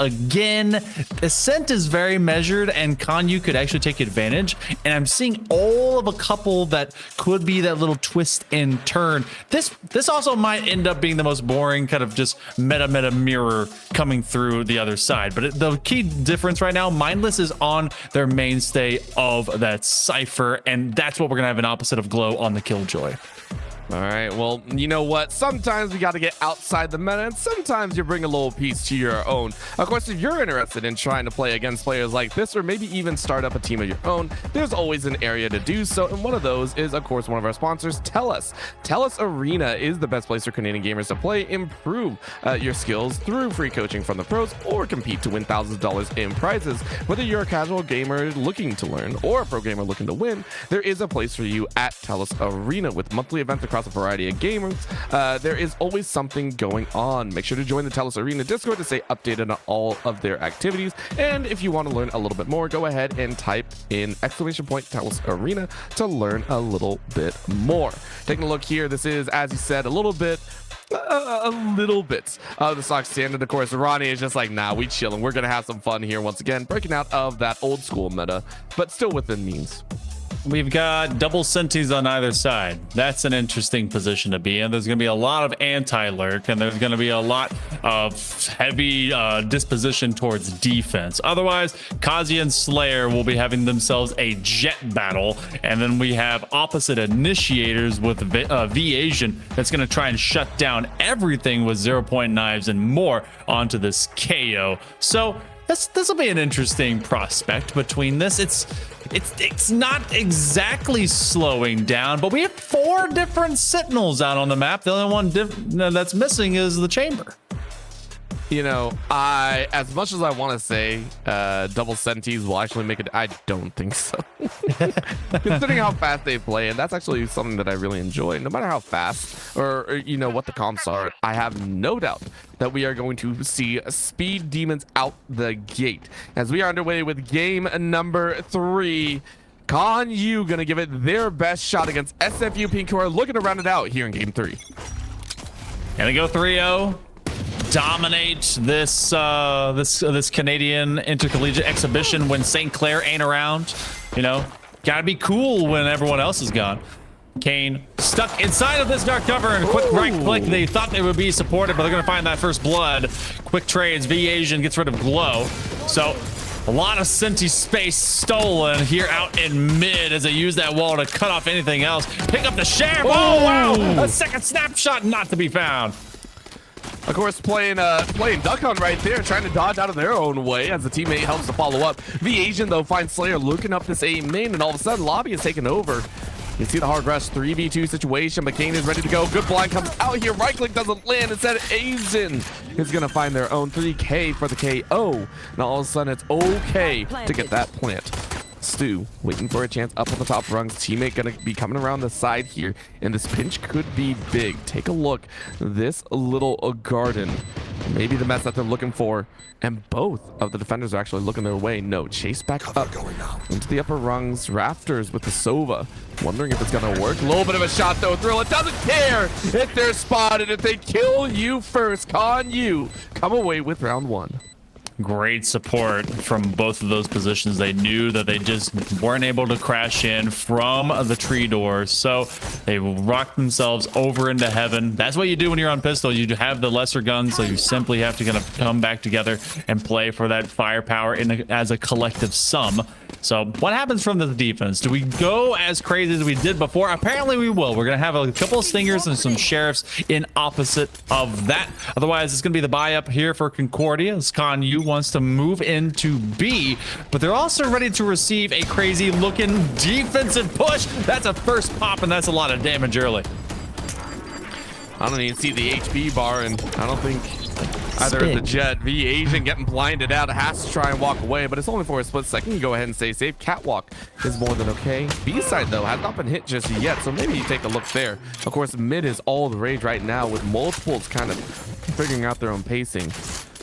again, Ascent is very measured and ConU could actually take advantage, and I'm seeing all of a couple that could be that little twist and turn. This also might end up being the most boring kind of just meta mirror coming through the other side, but the key difference right now, Mindless is on their mainstay of that Cypher, and that's what we're gonna have an opposite of Glow on the Killjoy. All right, well, you know what? Sometimes we got to get outside the meta, and sometimes you bring a little piece to your own. Of course, if you're interested in trying to play against players like this, or maybe even start up a team of your own, there's always an area to do so, and one of those is, of course, one of our sponsors, TELUS. TELUS Arena is the best place for Canadian gamers to play, improve your skills through free coaching from the pros, or compete to win thousands of dollars in prizes. Whether you're a casual gamer looking to learn, or a pro gamer looking to win, there is a place for you at TELUS Arena. With monthly events across a variety of gamers, there is always something going on. Make sure to join the TELUS Arena Discord to stay updated on all of their activities, and if you want to learn a little bit more, go ahead and type in !TELUS Arena to learn a little bit more. Taking a look here, this is, as you said, a little bit of the stock standard. Of course, Ronnie is just like, nah, we chilling, we're gonna have some fun here once again, breaking out of that old school meta, but still within means. We've got double senties on either side. That's an interesting position to be in. There's going to be a lot of anti-lurk, and there's going to be a lot of heavy disposition towards defense. Otherwise, Kazi and Slayer will be having themselves a jet battle, and then we have opposite initiators with V-Asian that's going to try and shut down everything with 0-point knives and more onto this KO. So this will be an interesting prospect between this. It's not exactly slowing down, but we have 4 different sentinels out on the map. The only one that's missing is the chamber. You know, as much as I want to say double senties will actually make it, I don't think so. Considering how fast they play, and that's actually something that I really enjoy. No matter how fast or you know what the comps are, I have no doubt that we are going to see speed demons out the gate as we are underway with game number 3. ConU gonna give it their best shot against SFU Pink, who are looking to round it out here in game 3. And they go 3-0. Dominate this this Canadian Intercollegiate exhibition when St. Clair ain't around. You know, gotta be cool when everyone else is gone. Kane stuck inside of this dark cover, and quick right click. They thought they would be supported, but they're gonna find that first blood. Quick trades. V-Asian gets rid of Glow. So a lot of Senti space stolen here out in mid as they use that wall to cut off anything else. Pick up the share. Oh wow! A second snapshot not to be found. Of course, playing duck hunt right there, trying to dodge out of their own way as the teammate helps to follow up. V-Asian, though, finds Slayer looking up this A main, and all of a sudden, Lobby is taken over. You see the hard rush 3v2 situation, but Kane is ready to go. Good blind comes out here. Right click doesn't land. Instead, Asian is going to find their own 3K for the KO. Now, all of a sudden, it's okay to get that plant. Stu waiting for a chance up on the top rungs. Teammate gonna be coming around the side here, and this pinch could be big. Take a look. This little garden, maybe the mess that they're looking for, and both of the defenders are actually looking their way. No, chase back up into the upper rungs. Rafters with the Sova, wondering if it's gonna work. A little bit of a shot though. Thrill, it doesn't care if they're spotted. If they kill you first, ConU come away with round 1. Great support from both of those positions. They knew that they just weren't able to crash in from the tree doors, so they rocked themselves over into heaven. That's what you do when you're on pistol. You have the lesser guns, so you simply have to kind of come back together and play for that firepower as a collective sum. So what happens from the defense? Do we go as crazy as we did before? Apparently we will. We're going to have a couple of stingers and some sheriffs in opposite of that. Otherwise, it's going to be the buy up here for Concordia as Con U wants to move into B, but they're also ready to receive a crazy looking defensive push. That's a first pop, and that's a lot of damage early. I don't even see the HP bar, and I don't think either of the Jet. V Asian getting blinded out, has to try and walk away, but it's only for a split second. You go ahead and stay safe. Catwalk is more than okay. B side though has not been hit just yet, so maybe you take a look there. Of course, mid is all the rage right now, with multiples kind of figuring out their own pacing.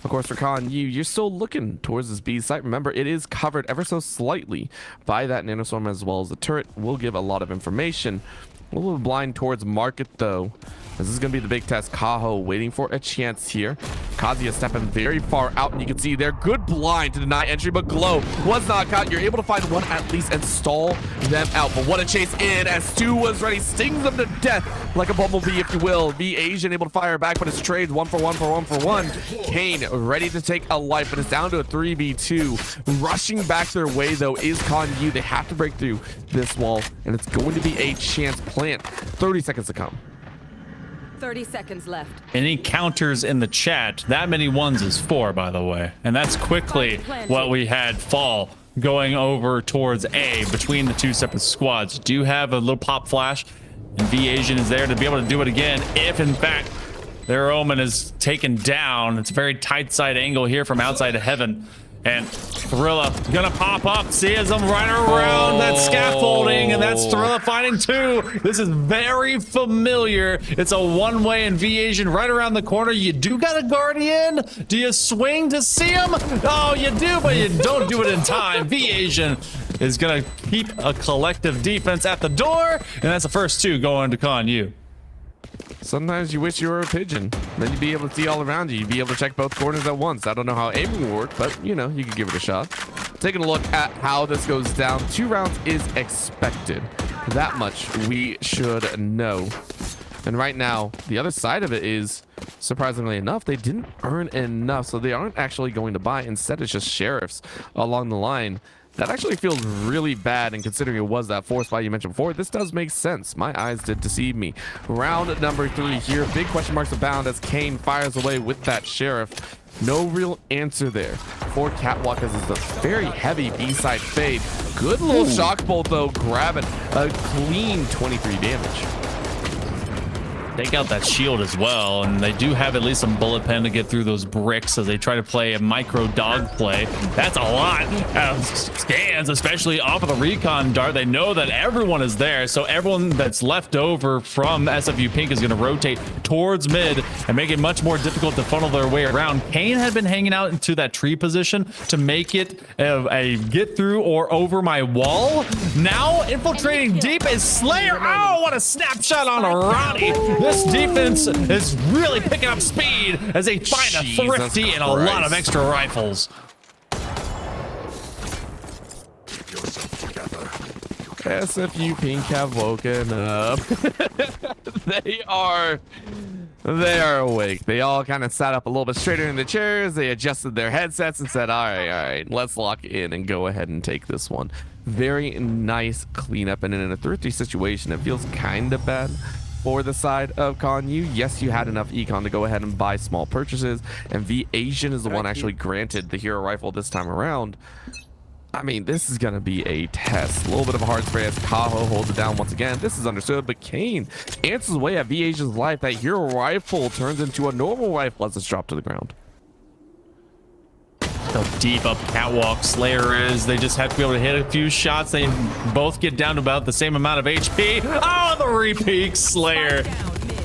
Of course, for Con U, you're still looking towards this B site. Remember, it is covered ever so slightly by that nanostorm, as well as the turret will give a lot of information. A little blind towards market though. This is going to be the big test. Kaho waiting for a chance here. Kazuya stepping very far out, and you can see there. Good blind to deny entry, but Glow was not caught. You're able to find one at least and stall them out. But what a chase in as Stu was ready. Stings them to death like a bumblebee, if you will. V Asian able to fire back, but it's trades 1 for 1 for 1 for 1. Kane ready to take a life, but it's down to a 3v2. Rushing back their way, though, is Con U. They have to break through this wall, and it's going to be a chance plant. 30 seconds to come. 30 seconds left. Any counters in the chat? That many ones is 4, by the way. And that's quickly what we had fall going over towards A between the two separate squads. Do have a little pop flash, and V Asian is there to be able to do it again if, in fact, their Omen is taken down. It's a very tight side angle here from outside of heaven. And Thrilla gonna pop up, sees him right around that scaffolding, and that's Thrilla finding 2. This is very familiar. It's a one-way, and V Asian right around the corner. You do got a Guardian. Do you swing to see him? Oh, you do, but you don't do it in time. V Asian is gonna keep a collective defense at the door, and that's the first 2 going to Con U. Sometimes you wish you were a pigeon. Then you'd be able to see all around you. You'd be able to check both corners at once. I don't know how aiming will work, but, you know, you could give it a shot. Taking a look at how this goes down. 2 rounds is expected. That much we should know. And right now, the other side of it is, surprisingly enough, they didn't earn enough, so they aren't actually going to buy. Instead, it's just sheriffs along the line. That actually feels really bad, and considering it was that force buy you mentioned before, this does make sense. My eyes did deceive me. Round number 3 here. Big question marks abound as Kane fires away with that sheriff. No real answer there for Catwalk, as it's a very heavy B-side fade. Good little shock bolt, though, grabbing a clean 23 damage. Take out that shield as well, and they do have at least some bullet pen to get through those bricks as they try to play a micro dog play. That's a lot of scans, especially off of the recon dart. They know that everyone is there, so everyone that's left over from SFU Pink is going to rotate towards mid and make it much more difficult to funnel their way around. Kane had been hanging out into that tree position to make it a get through or over my wall. Now infiltrating deep is Slayer. Oh, what a snapshot on a Ronnie. This defense is really picking up speed as they find a Thrifty and a lot of extra rifles. SFU Pink have woken up. They are awake. They all kind of sat up a little bit straighter in the chairs. They adjusted their headsets and said, all right, let's lock in and go ahead and take this one. Very nice cleanup, and in a Thrifty situation, it feels kind of bad for the side of Con U. Yes, you had enough econ to go ahead and buy small purchases, and V Asian is the one actually granted the hero rifle this time around. I mean, this is going to be a test. A little bit of a hard spray as Kaho holds it down once again. This is understood, but Kane answers away at V Asian's life. That hero rifle turns into a normal rifle as it's dropped to the ground. How deep up Catwalk Slayer is. They just have to be able to hit a few shots. They both get down to about the same amount of HP. Oh, the repeat Slayer.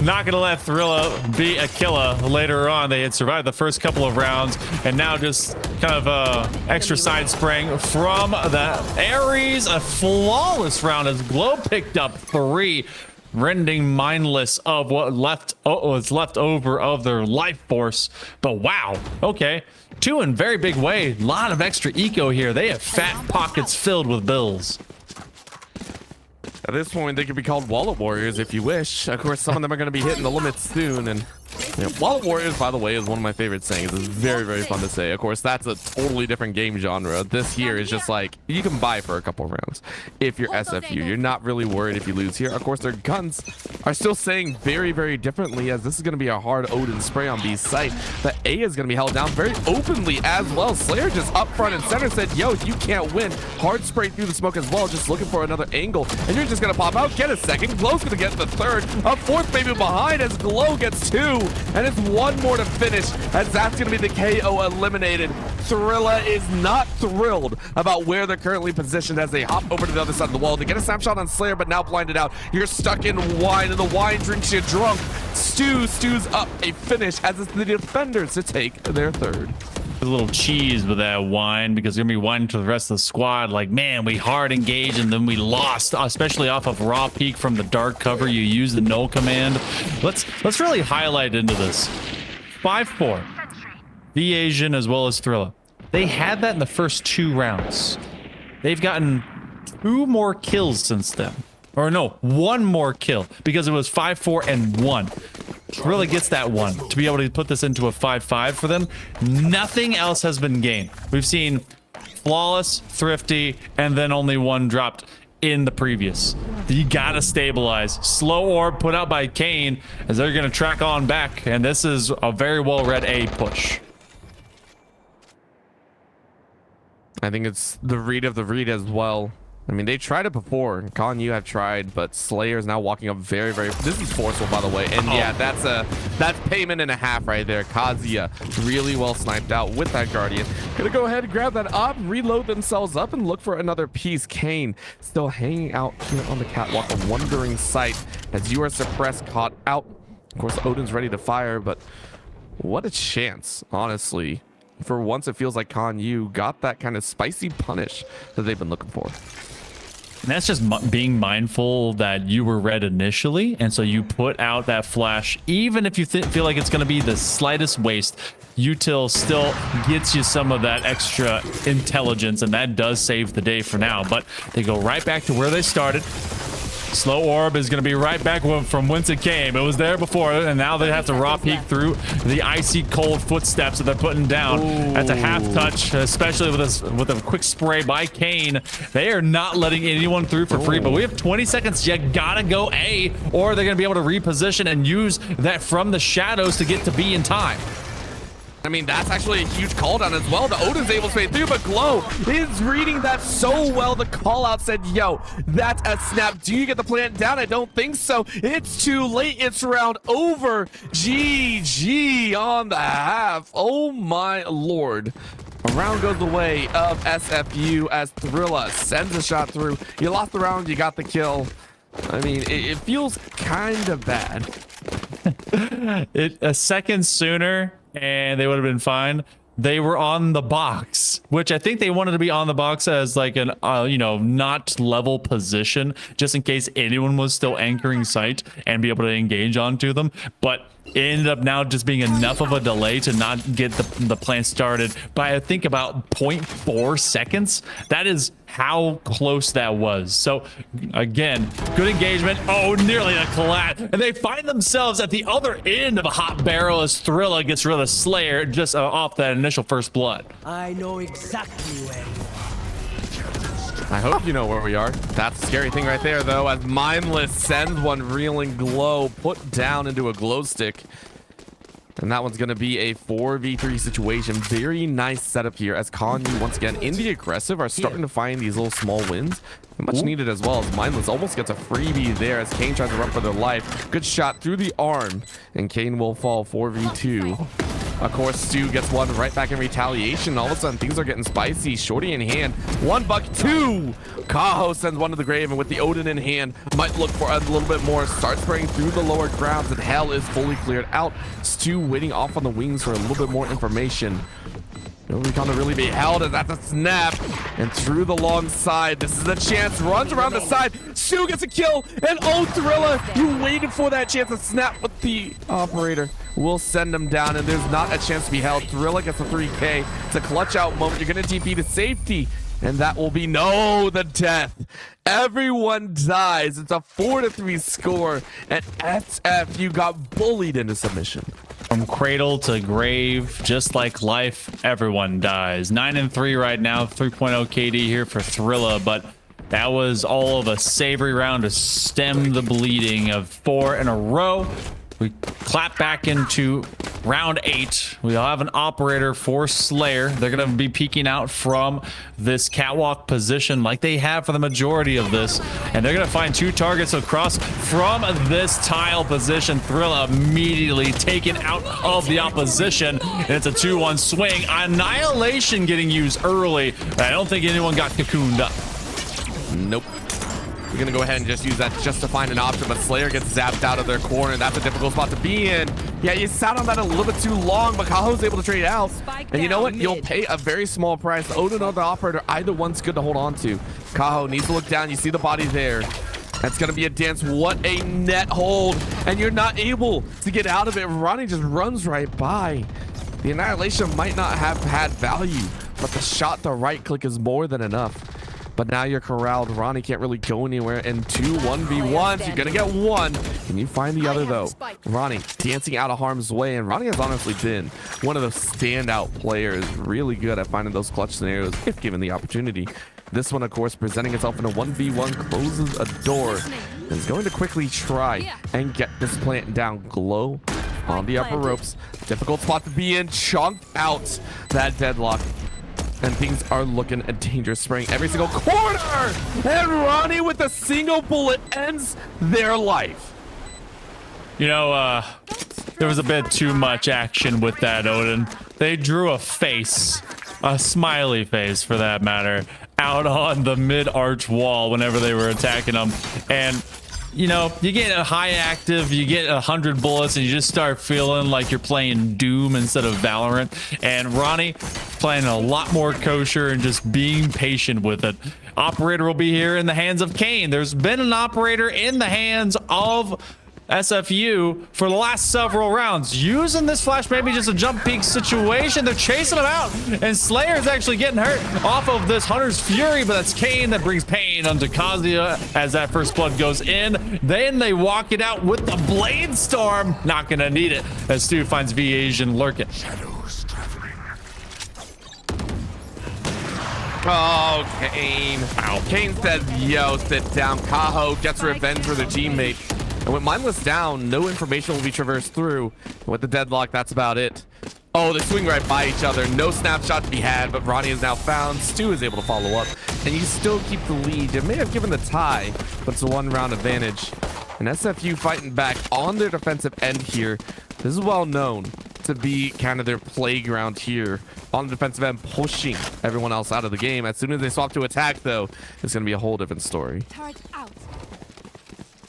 Not gonna let Thrilla be a killer later on. They had survived the first couple of rounds, and now just kind of extra side spraying from the Ares. A flawless round as Glow picked up 3, rending mindless of what was left over of their life force. But wow, okay, Two in very big way. A lot of extra eco here. They have fat pockets filled with bills. At this point, they could be called Wallet Warriors if you wish. Of course, some of them are going to be hitting the limits soon. And Wallet Warriors, by the way, is one of my favorite sayings. It's very, very fun to say. Of course, that's a totally different game genre. This here is just like, you can buy for a couple rounds if you're SFU. You're not really worried if you lose here. Of course, their guns are still saying very, very differently, as this is going to be a hard Odin spray on B's site. The A is going to be held down very openly as well. Slayer just up front and center said, yo, you can't win. Hard spray through the smoke as well, just looking for another angle. And you're just going to pop out, get a second. Glow's going to get the third. A fourth maybe behind as Glow gets two. And it's one more to finish, as that's going to be the KO eliminated. Thrilla is not thrilled about where they're currently positioned as they hop over to the other side of the wall to get a snapshot on Slayer, but now blinded out. You're stuck in wine, and the wine drinks you drunk. Stew's up a finish, as it's the defenders to take their third. A little cheese with that wine, because they're gonna be whining to the rest of the squad like, man, we hard engaged and then we lost, especially off of raw peak from the dark cover. You use the null command. Let's really highlight into this. 5-4 the Asian as well as Thrilla, they had that in the first 2 rounds. They've gotten 2 more kills since then, or no, 1 more kill, because it was 5-4 and 1. Really gets that 1 to be able to put this into a 5-5 for them. Nothing else has been gained. We've seen flawless, thrifty, and then only 1 dropped in the previous. You gotta stabilize. Slow orb put out by Kane, as they're gonna track on back, and this is a very well read A push. I think it's the read of the read as well. I mean, they tried it before. Colin, you have tried, but Slayer is now walking up very, very... This is forceful, by the way. And yeah, that's payment and a half right there. Kazuya really well sniped out with that Guardian. Gonna go ahead and grab that up, reload themselves up, and look for another piece. Kane still hanging out here on the catwalk, a wandering sight as you are suppressed, caught out. Of course, Odin's ready to fire, but what a chance, honestly. For once, it feels like Con Yu got that kind of spicy punish that they've been looking for. And that's just being mindful that you were red initially, and so you put out that flash, even if you feel like it's going to be the slightest waste. Util still gets you some of that extra intelligence, and that does save the day for now. But they go right back to where they started. Slow orb is going to be right back from whence it came. It was there before, and now they have to raw peek through the icy cold footsteps that they're putting down. Ooh. That's a half touch, especially with a quick spray by Kane. They are not letting anyone through for free, but we have 20 seconds. You gotta go A, or they're going to be able to reposition and use that from the shadows to get to B in time. I mean, that's actually a huge call down as well. The Odin's able to stay through, but Glow is reading that so well. The call out said, yo, that's a snap. Do you get the plant down? I don't think so. It's too late. It's round over. GG on the half. Oh my lord. A round goes the way of SFU as Thrilla sends a shot through. You lost the round, you got the kill. I mean, it feels kind of bad. A second sooner and they would have been fine. They were on the box, which I think they wanted to be on the box as like an, not level position, just in case anyone was still anchoring sight and be able to engage onto them. But it ended up now just being enough of a delay to not get the plant started by, I think, about 0.4 seconds. That is how close that was. So again, good engagement. Oh, nearly a collapse. And they find themselves at the other end of a hot barrel as Thrilla gets rid of the Slayer just off that initial first blood. I know exactly where you are. I hope you know where we are. That's a scary thing right there, though, as Mindless sends one reeling Glow put down into a glow stick. And that one's going to be a 4v3 situation. Very nice setup here as Konyu, once again, in the aggressive, are starting to find these little small wins. Much needed as well, as Mindless almost gets a freebie there as Kane tries to run for their life. Good shot through the arm, and Kane will fall 4v2. Of course, Stu gets one right back in retaliation. All of a sudden, things are getting spicy. Shorty in hand. 1 buck, 2. Kaho sends one to the grave, and with the Odin in hand, might look for a little bit more. Start spraying through the lower grounds, and Hell is fully cleared out. Stu waiting off on the wings for a little bit more information. No recon to really be held as that's a snap. And through the long side, this is the chance. Runs around the side. Stu gets a kill. And oh, Thrilla, you waited for that chance to snap with the operator. We'll send him down, and there's not a chance to be held. Thrilla gets a 3K. It's a clutch out moment. You're going to TP to safety. And that will be the death. Everyone dies. It's a 4-3 score. And SFU got bullied into submission. From cradle to grave, just like life, everyone dies. 9-3 right now, 3.0 KD here for Thrilla, but that was all of a savory round to stem the bleeding of 4 in a row. We clap back into round 8. We'll have an operator for Slayer. They're going to be peeking out from this catwalk position like they have for the majority of this. And they're going to find 2 targets across from this tile position. Thrilla immediately taken out of the opposition. And it's a 2-1 swing. Annihilation getting used early. I don't think anyone got cocooned up. Nope. We're going to go ahead and just use that just to find an option, but Slayer gets zapped out of their corner. That's a difficult spot to be in. Yeah, you sat on that a little bit too long, but Kaho's able to trade out. And you know what? You'll pay a very small price. Odin or the operator, either one's good to hold on to. Kaho needs to look down. You see the body there. That's going to be a dance. What a net hold. And you're not able to get out of it. Ronnie just runs right by. The Annihilation might not have had value, but the shot, the right click is more than enough. But now you're corralled.Ronnie can't really go anywhere. And 2 1v1s. You're going to get one. Can you find the other, though? Ronnie dancing out of harm's way. And Ronnie has honestly been one of the standout players. Really good at finding those clutch scenarios if given the opportunity. This one, of course, presenting itself in a 1v1. Closes a door. And is going to quickly try and get this plant down. Glow on the upper ropes. Difficult spot to be in. Chunked out that deadlock. And things are looking a dangerous spring every single corner. And Ronnie with a single bullet ends their life. You know, there was a bit too much action with that, Odin. They drew a face, a smiley face for that matter, out on the mid-arch wall whenever they were attacking them. And you know, you get a high active, you get 100 bullets, and you just start feeling like you're playing Doom instead of Valorant. And Ronnie playing a lot more kosher and just being patient with it. Operator will be here in the hands of Kane. There's been an operator in the hands of SFU for the last several rounds, using this flash maybe just a jump peek situation. They're chasing him out, and Slayer's actually getting hurt off of this Hunter's Fury, but that's Kane that brings pain onto Concordia as that first blood goes in. Then they walk it out with the Blade Storm. Not gonna need it as Stu finds V-Asian lurking. Oh, Kane. Wow. Kane says, yo, sit down. Kaho gets revenge for their teammate. And with Mindless down, no information will be traversed through. And with the deadlock, that's about it. Oh, they swing right by each other. No snapshot to be had, but Ronnie is now found. Stu is able to follow up. And you still keep the lead. It may have given the tie, but it's a 1-round advantage. And SFU fighting back on their defensive end here. This is well known to be kind of their playground here on the defensive end, pushing everyone else out of the game. As soon as they swap to attack, though, it's going to be a whole different story.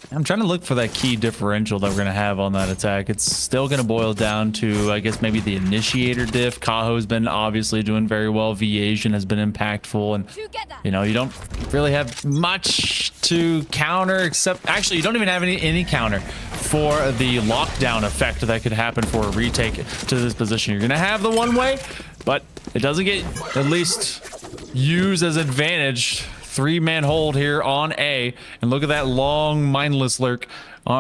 I'm trying to look for that key differential that we're going to have on that attack. It's still going to boil down to, I guess, maybe the initiator diff. Kaho's been obviously doing very well. V-Asian has been impactful. And, you know, you don't really have much to counter except... Actually, you don't even have any counter for the lockdown effect that could happen for a retake to this position. You're going to have the one way, but it doesn't get at least used as advantage. 3-man hold here on A, and look at that long mindless lurk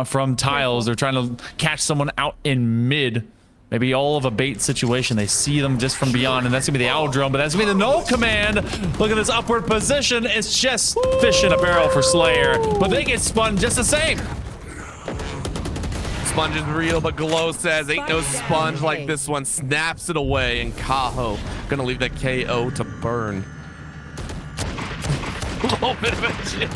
from tiles. They're trying to catch someone out in mid, maybe all of a bait situation. They see them just from beyond, and that's gonna be the owl drone, but that's gonna be the null command. Look at this upward position. It's just fish in a barrel for Slayer, but they get spun just the same. Sponge is real, but Glow says ain't no sponge like this one. Snaps it away, and Kaho gonna leave that KO to burn. A little bit of a jam.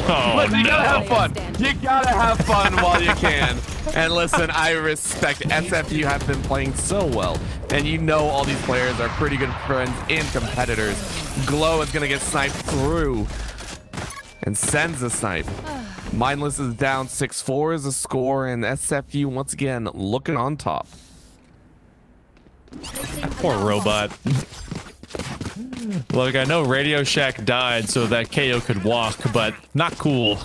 Oh, listen, you gotta have fun. You gotta have fun while you can. And listen, I respect SFU have been playing so well. And you know all these players are pretty good friends and competitors. Glow is gonna get sniped through and sends a snipe. Mindless is down 6-4 is the score, and SFU once again looking on top. Poor robot. Look, I know Radio Shack died so that KO could walk, but not cool.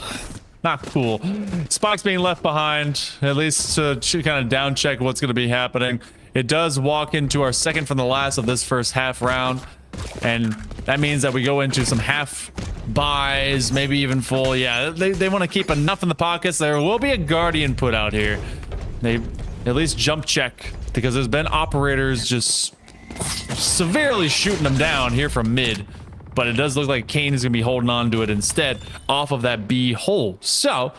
Not cool. Spock's being left behind, at least to kind of down check what's going to be happening. It does walk into our second from the last of this first half round, and that means that we go into some half buys, maybe even full. Yeah, they want to keep enough in the pockets. There will be a Guardian put out here. They at least jump check, because there's been operators just severely shooting them down here from mid. But it does look like Kane is going to be holding on to it instead off of that B hole. So,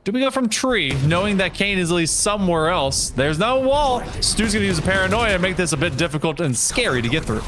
do we go from tree, knowing that Kane is at least somewhere else? There's no wall. Stu's going to use a paranoia and make this a bit difficult and scary to get through.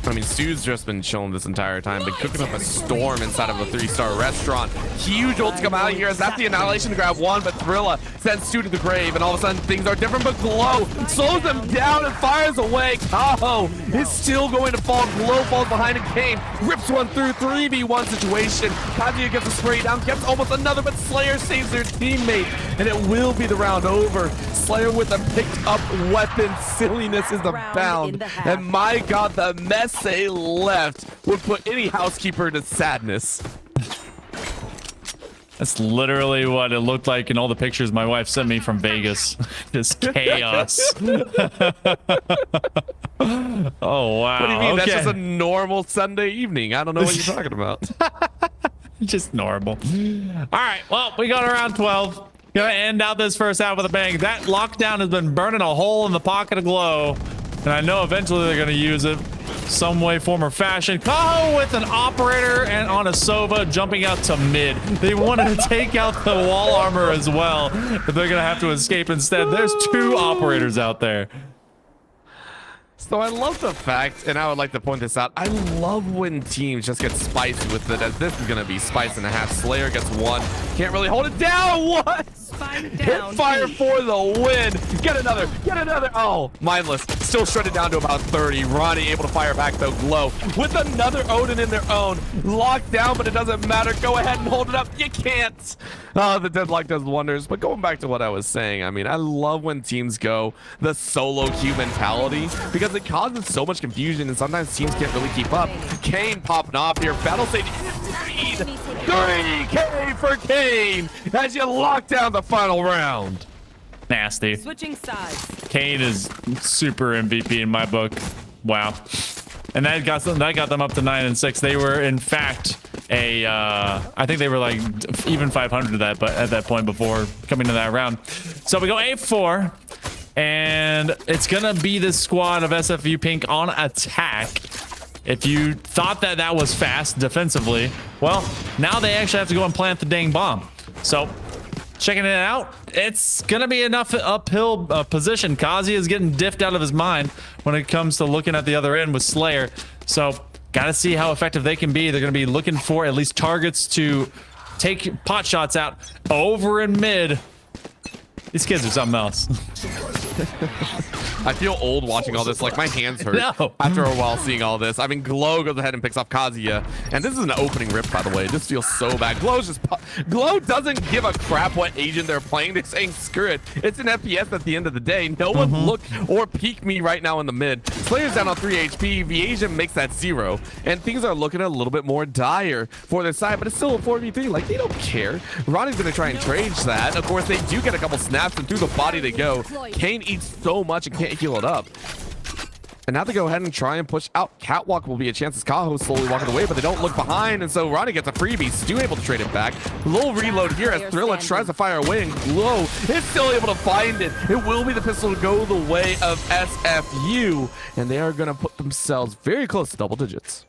I mean, Stu's just been chilling this entire time, been cooking up a storm inside of a 3-star restaurant. Huge ult to come out here as that's the annihilation to grab one, but Thrilla sends Stu to the grave, and all of a sudden things are different, but Glow slows them down and fires away. Tahoe is still going to fall. Glow falls behind and Kane rips one through. 3v1 situation. Kazuya gets a spray down, gets almost another, but Slayer saves their teammate, and it will be the round over. Slayer with a picked up weapon. Silliness is the bound, and my god, the mess they left would put any housekeeper to sadness. That's literally what it looked like in all the pictures my wife sent me from Vegas. Just chaos. Oh, wow. What do you mean? Okay. That's just a normal Sunday evening. I don't know what you're talking about. Just normal. All right, well, we got around 12. Gonna end out this first half with a bang. That lockdown has been burning a hole in the pocket of Glow, and I know eventually they're gonna use it some way, form, or fashion. Kaho with an operator and on a Sova jumping out to mid. They wanted to take out the wall armor as well, but they're gonna have to escape instead. There's 2 operators out there. So I love the fact, and I would like to point this out, I love when teams just get spicy with it, as this is going to be spice and a half. Slayer gets one. Can't really hold it down. What? Hit fire for the win. Get another. Get another. Oh, mindless. Still shredded down to about 30. Ronnie able to fire back, though. Glow with another Odin in their own. Locked down, but it doesn't matter. Go ahead and hold it up. You can't. Oh, the deadlock does wonders. But going back to what I was saying, I mean, I love when teams go the solo queue mentality, because it causes so much confusion and sometimes teams can't really keep up. Kane popping off here. Battle stage 3K for Kane as you lock down the final round. Nasty. Switching sides. Kane is super MVP in my book. Wow. And that got them up to 9 and 6. They were in fact a I think they were like even 500 at that point before coming to that round. So we go 8-4. And it's gonna be this squad of SFU Pink on attack. If you thought that was fast defensively, well, now they actually have to go and plant the dang bomb. So, checking it out, it's gonna be enough uphill position. Kazi is getting diffed out of his mind when it comes to looking at the other end with Slayer. So, gotta see how effective they can be. They're gonna be looking for at least targets to take pot shots out over in mid. These kids are something else. I feel old watching all this. Like, my hands hurt after a while seeing all this. I mean, Glow goes ahead and picks off Kazuya. And this is an opening rip, by the way. This feels so bad. Glow doesn't give a crap what agent they're playing. They're saying, screw it. It's an FPS at the end of the day. No one look or peek me right now in the mid. Slayer's down on 3 HP. The agent makes that 0. And things are looking a little bit more dire for their side. But it's still a 4v3. Like, they don't care. Ronnie's going to try and trade that. Of course, they do get a couple snaps, and through the body they go. Kane eats so much and can't heal it up. And now they go ahead and try and push out. Catwalk will be a chance as Kaho's slowly walking away, but they don't look behind, and so Ronnie gets a freebie. Stu able to trade it back. Little reload here as Thrilla tries to fire away, and Glow is still able to find it. It will be the pistol to go the way of SFU, and they are going to put themselves very close to double digits.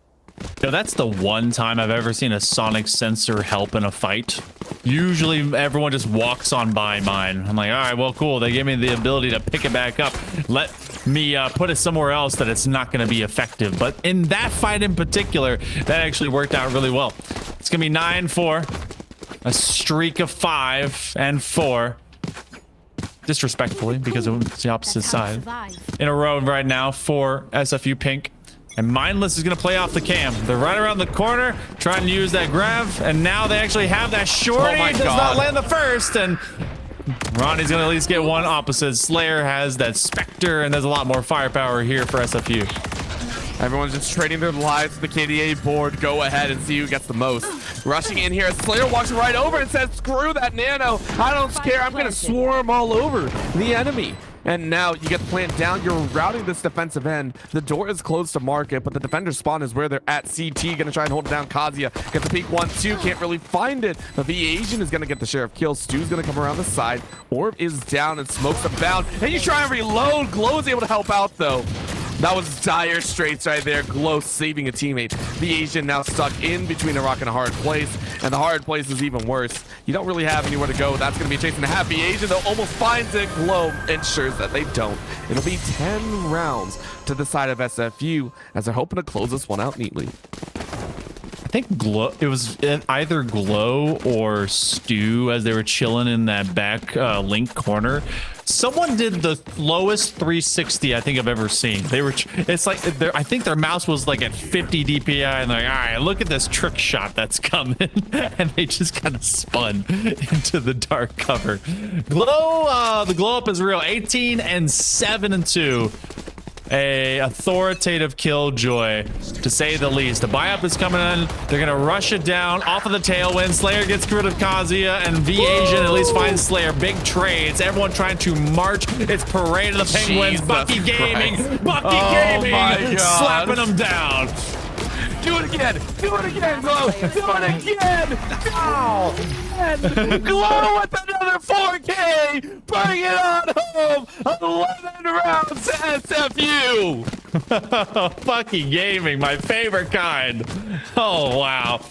Yo, that's the one time I've ever seen a sonic sensor help in a fight. Usually everyone just walks on by mine. I'm like, all right, well, cool. They gave me the ability to pick it back up. Let me put it somewhere else that it's not going to be effective. But in that fight in particular, that actually worked out really well. It's going to be 9-4. A streak of 5 and 4. Disrespectfully, because it's the opposite side. In a row right now for SFU Pink. And Mindless is going to play off the cam. They're right around the corner, trying to use that grab. And now they actually have that shorty. Oh my does God. not land the first. And Ronnie's gonna at least get one opposite. Slayer has that Spectre, and there's a lot more firepower here for SFU. Everyone's just trading their lives to the KDA board. Go ahead and see who gets the most. Rushing in here, Slayer walks right over and says, screw that nano. I don't care. I'm going to swarm all over the enemy. And now you get the plant down. You're routing this defensive end. The door is closed to market, but the defender spawn is where they're at. CT going to try and hold it down. Kazia gets the peek 1-2. Can't really find it. But the Asian is going to get the share of kills. Stu's going to come around the side. Orb is down and Smoke's abound. And you try and reload. Glow is able to help out, though. That was dire straits right there. Glow saving a teammate. The Asian now stuck in between a rock and a hard place. And the hard place is even worse. You don't really have anywhere to go. That's going to be a chase and a half. The Asian, though, almost finds it. Glow ensures that they don't. It'll be 10 rounds to the side of SFU as they're hoping to close this one out neatly. I think Glow, it was either Glow or Stu as they were chilling in that back link corner. Someone did the lowest 360 I think I've ever seen. They were, it's like, I think their mouse was like at 50 DPI and they're like, all right, look at this trick shot that's coming. And they just kind of spun into the dark cover. Glow, the glow up is real. 18 and 7-2. A authoritative killjoy, to say the least. The buy up is coming in. They're gonna rush it down off of the tailwind. Slayer gets rid of Kazia, and V Asian at least finds Slayer. Big trades. Everyone trying to march. It's Parade of the Penguins. Jesus Bucky Gaming. Christ. Bucky Gaming. My God. Slapping them down. Do it again. Do it again, Glow. Do it again. No. And Glow with another 4K. Bring it on home. 11 rounds to SFU. Bucky Gaming, my favorite kind. Oh, wow.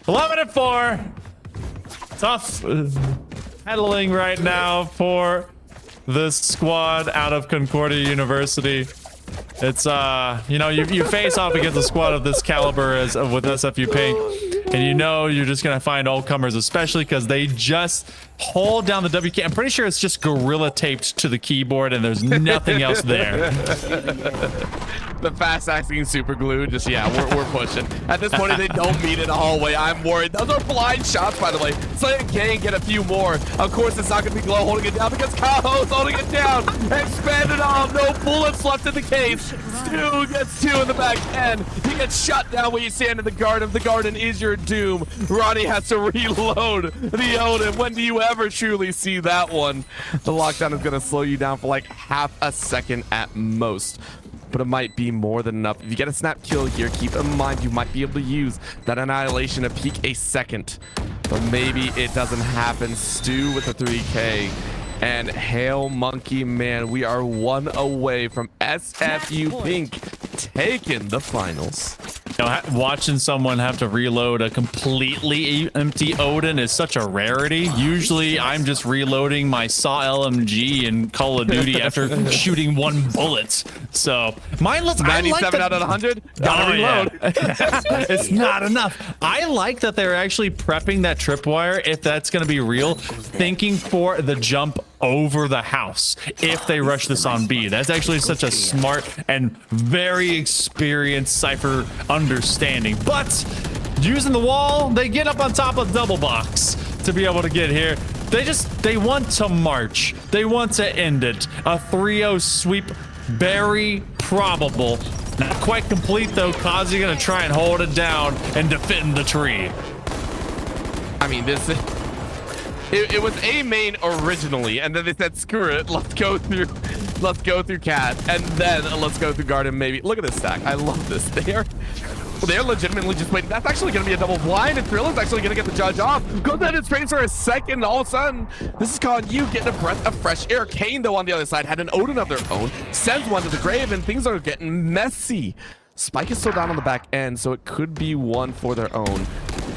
11-4. Tough pedaling right now for the squad out of Concordia University. It's you know, you face off against a squad of this caliber as with SFU Pink, and you know you're just gonna find all comers, especially because they just hold down the W key. I'm pretty sure it's just gorilla taped to the keyboard and there's nothing else there. The fast acting super glue, just yeah, we're pushing. At this point, if they don't meet in a hallway, I'm worried. Those are blind shots, by the way. So they can get a few more. Of course, it's not gonna be Glow holding it down because Kaho's holding it down. Expanded on, no bullets left in the case. Stu gets 2 in the back end. He gets shut down when you stand in the garden. The garden is your doom. Ronnie has to reload the Odin. When do you ever truly see that one? The lockdown is gonna slow you down for like half a second at most. But it might be more than enough. If you get a snap kill here, keep in mind you might be able to use that annihilation to peak a second. But maybe it doesn't happen. Stu with the 3K. And hail monkey man, we are 1 away from SFU Pink taking the finals. You know, watching someone have to reload a completely empty Odin is such a rarity. Usually I'm just reloading my SAW LMG in Call of Duty after shooting 1 bullet. So mine looks 97 out of 100. Gotta reload. Yeah. It's not enough. I like that they're actually prepping that tripwire, if that's going to be real, thinking for the jump over the house if they rush this on B. That's actually such a smart and very experienced Cypher understanding. But using the wall, they get up on top of double box to be able to get here. They want to march. They want to end it. A 3-0 sweep, very probable. Not quite complete though. Kazi gonna try and hold it down and defend the tree. I mean, this is... It was A main originally, and then they said, screw it, let's go through cat, and then let's go through garden maybe. Look at this stack. I love this. They're legitimately just waiting. That's actually going to be a double blind, and Thrill is actually going to get the judge off. Goes ahead and strains for a second. All of a sudden, this is calling you getting a breath of fresh air. Kane, though, on the other side, had an Odin of their own, sends one to the grave, and things are getting messy. Spike is still down on the back end, so it could be one for their own.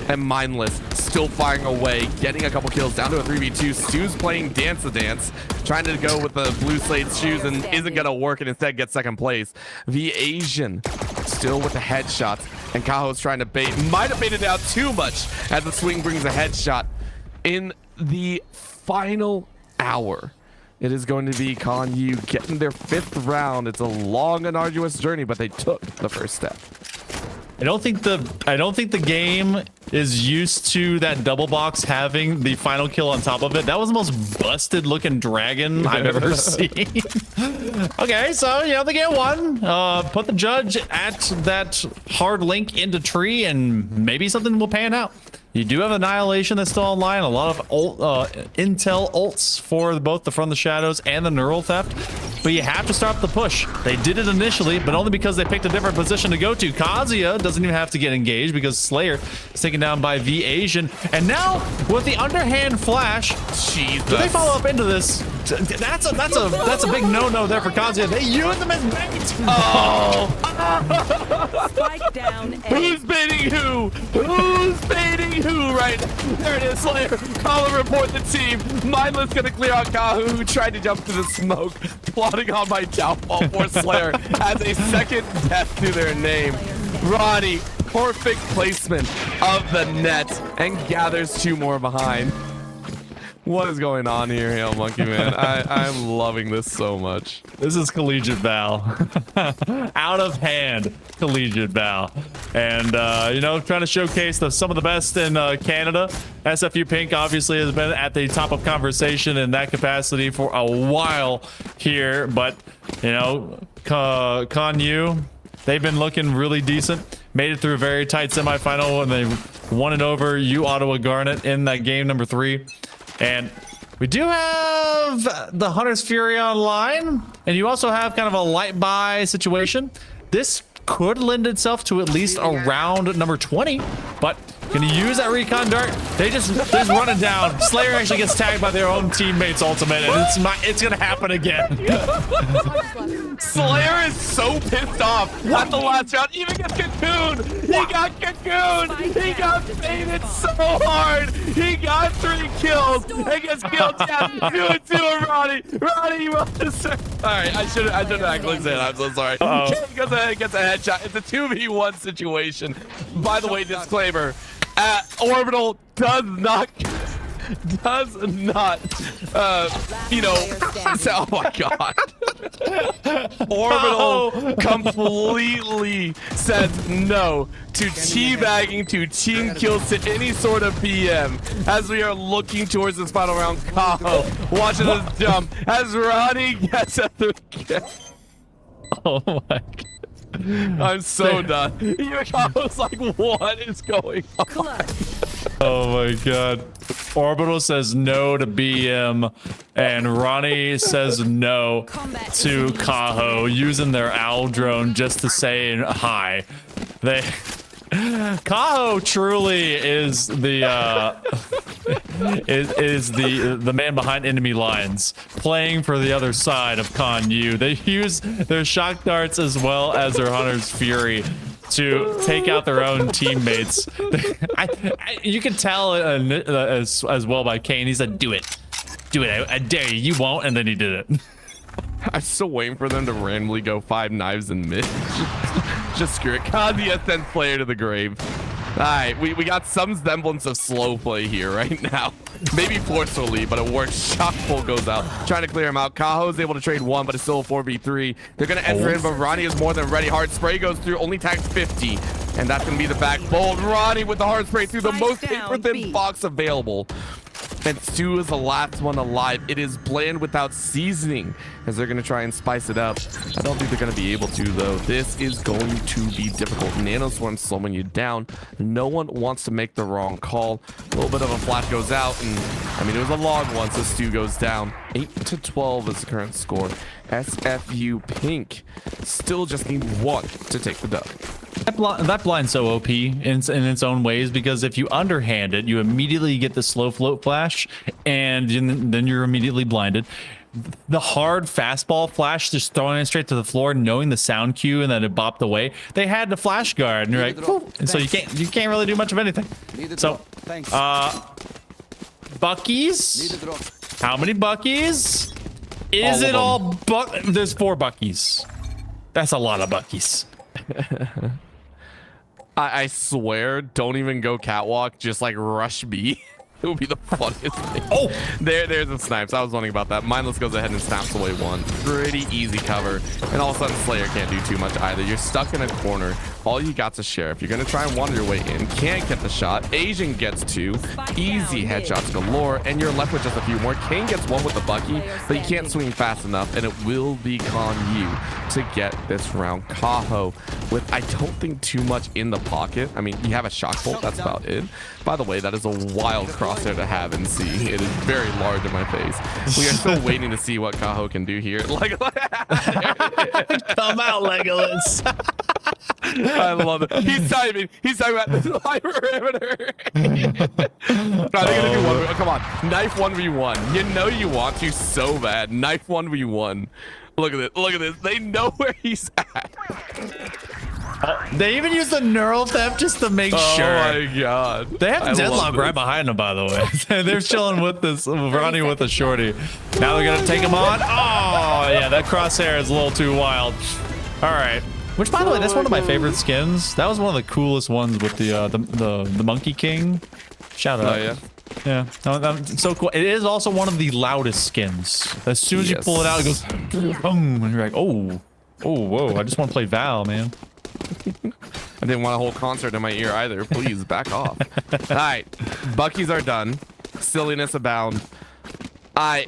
And Mindless still firing away, getting a couple kills down to a 3v2. Stu's playing Dance the Dance, trying to go with the blue slate shoes and isn't going to work and instead gets second place. The Asian still with the headshots, and Kaho's trying to bait. Might have baited out too much as the swing brings a headshot. In the final hour, it is going to be Con Yu getting their 5th round. It's a long and arduous journey, but they took the first step. I don't think the game is used to that double box having the final kill on top of it. That was the most busted looking dragon I've ever seen. Okay, so you know they get one. Put the judge at that hard link into tree, and maybe something will pan out. You do have Annihilation that's still online. A lot of intel ults for both the From the Shadows and the Neural Theft. But you have to start the push. They did it initially, but only because they picked a different position to go to. Kazuya doesn't even have to get engaged because Slayer is taken down by V Asian. And now with the underhand flash, Jesus. do they follow up into this? That's a big no-no there for Kazuya. They use them as bait. Oh. Spike down A. Who's baiting who? Who's baiting who right now? There it is, Slayer. Call and report the team. Mindless gonna clear out Kahu, who tried to jump to the smoke. Plotting on my downfall for Slayer has a second death to their name. Ronnie, perfect placement of the net and gathers 2 more behind. What is going on here, Hail Monkey Man? I'm loving this so much. This is Collegiate Val. Out of hand, Collegiate Val. And, you know, trying to showcase some of the best in Canada. SFU Pink obviously has been at the top of conversation in that capacity for a while here. But, you know, Con U, they've been looking really decent. Made it through a very tight semifinal when they won it over U Ottawa Garnet in that game number 3. And we do have the Hunter's Fury online, and you also have kind of a light buy situation. This could lend itself to at least around number 20, but gonna use that recon dart. They just run it down. Slayer actually gets tagged by their own teammates ultimate, and it's gonna happen again. Slayer is so pissed off at the last round. Even gets cocooned. He got cocooned. He got baited so hard. He got 3 kills and gets killed down. 2-2 Ronnie. Ronnie, you want to say? All right, I shouldn't actually say it. I'm so sorry. Gets a headshot. It's a 2v1 situation. By the way, disclaimer. Orbital does not, you know, oh my god. Orbital completely says no to teabagging, to team kills, to any sort of PM as we are looking towards this final round. Kaho watching us jump as Ronnie gets at the kill. Oh my god. I'm so done. I was like, what is going on? Oh my god. Orbital says no to BM, and Ronnie says no to Kaho, using their owl drone just to say hi. Kaho truly is the man behind enemy lines, playing for the other side of Con U. They use their shock darts as well as their Hunter's Fury to take out their own teammates. You can tell as well by Kane. He said, "Do it, do it. I dare you. You won't," and then he did it. I'm still waiting for them to randomly go 5 knives in mid. Just screw it. Kazuya sends player to the grave. All right, we got some semblance of slow play here right now. Maybe forcefully, but it works. Shock pull goes out, trying to clear him out. Kaho is able to trade 1, but it's still a 4v3. They're going to enter in, but Ronnie is more than ready. Hard spray goes through, only tags 50, and that's going to be the back bold. Ronnie with the hard spray through the most paper-thin box available. And Stu is the last one alive. It is bland without seasoning, as they're going to try and spice it up. I don't think they're going to be able to, though. This is going to be difficult. Nanoswarm slowing you down. No one wants to make the wrong call. A little bit of a flash goes out, and I mean, it was a long one, so Stu goes down. 8-12 is the current score. SFU Pink still just need 1 to take the dub. That blind's so OP in its own ways, because if you underhand it, you immediately get the slow float flash, and then you're immediately blinded. The hard fastball flash, just throwing it straight to the floor, knowing the sound cue and that it bopped away. They had the flash guard, and you're like, whew, and so you can't really do much of anything. So, Buckies. How many Buckies? Is it all There's 4 Buckies. That's a lot of Buckies. I swear, don't even go catwalk, just like rush B. It would be the funniest thing. Oh, There's a snipes. I was wondering about that. Mindless goes ahead and snaps away one. Pretty easy cover. And all of a sudden, Slayer can't do too much either. You're stuck in a corner. All you got's a sheriff. You're going to try and wander your way in. Can't get the shot. Asian gets two. Easy headshots galore. And you're left with just a few more. Kane gets one with the Bucky, but you can't swing fast enough. And it will be on you to get this round. Kaho with, I don't think, too much in the pocket. I mean, you have a shock bolt. That's about it. By the way, that is a wild crosshair to have and see. It is very large in my face. We are still waiting to see what Kaho can do here. Like, come out, Legolas. I love it. He's talking about the high perimeter. Are they gonna do one? Come on, knife 1v1. You know you want to so bad. Knife 1v1. Look at it. Look at this. They know where he's at. They even use the neural theft just to make sure. Oh my god. They have Deadlock right behind them, by the way. They're chilling with this, running with a shorty. Now they're gonna take him on. Oh yeah, that crosshair is a little too wild. All right. Which, by the way, that's one of my favorite skins. That was one of the coolest ones with the Monkey King. Shout out. Oh yeah. Yeah, that's so cool. It is also one of the loudest skins. As soon as you pull it out, it goes boom, and you're like, oh, whoa! I just want to play Val, man. I didn't want a whole concert in my ear either. Please back off. All right, Buckies are done. Silliness abound. I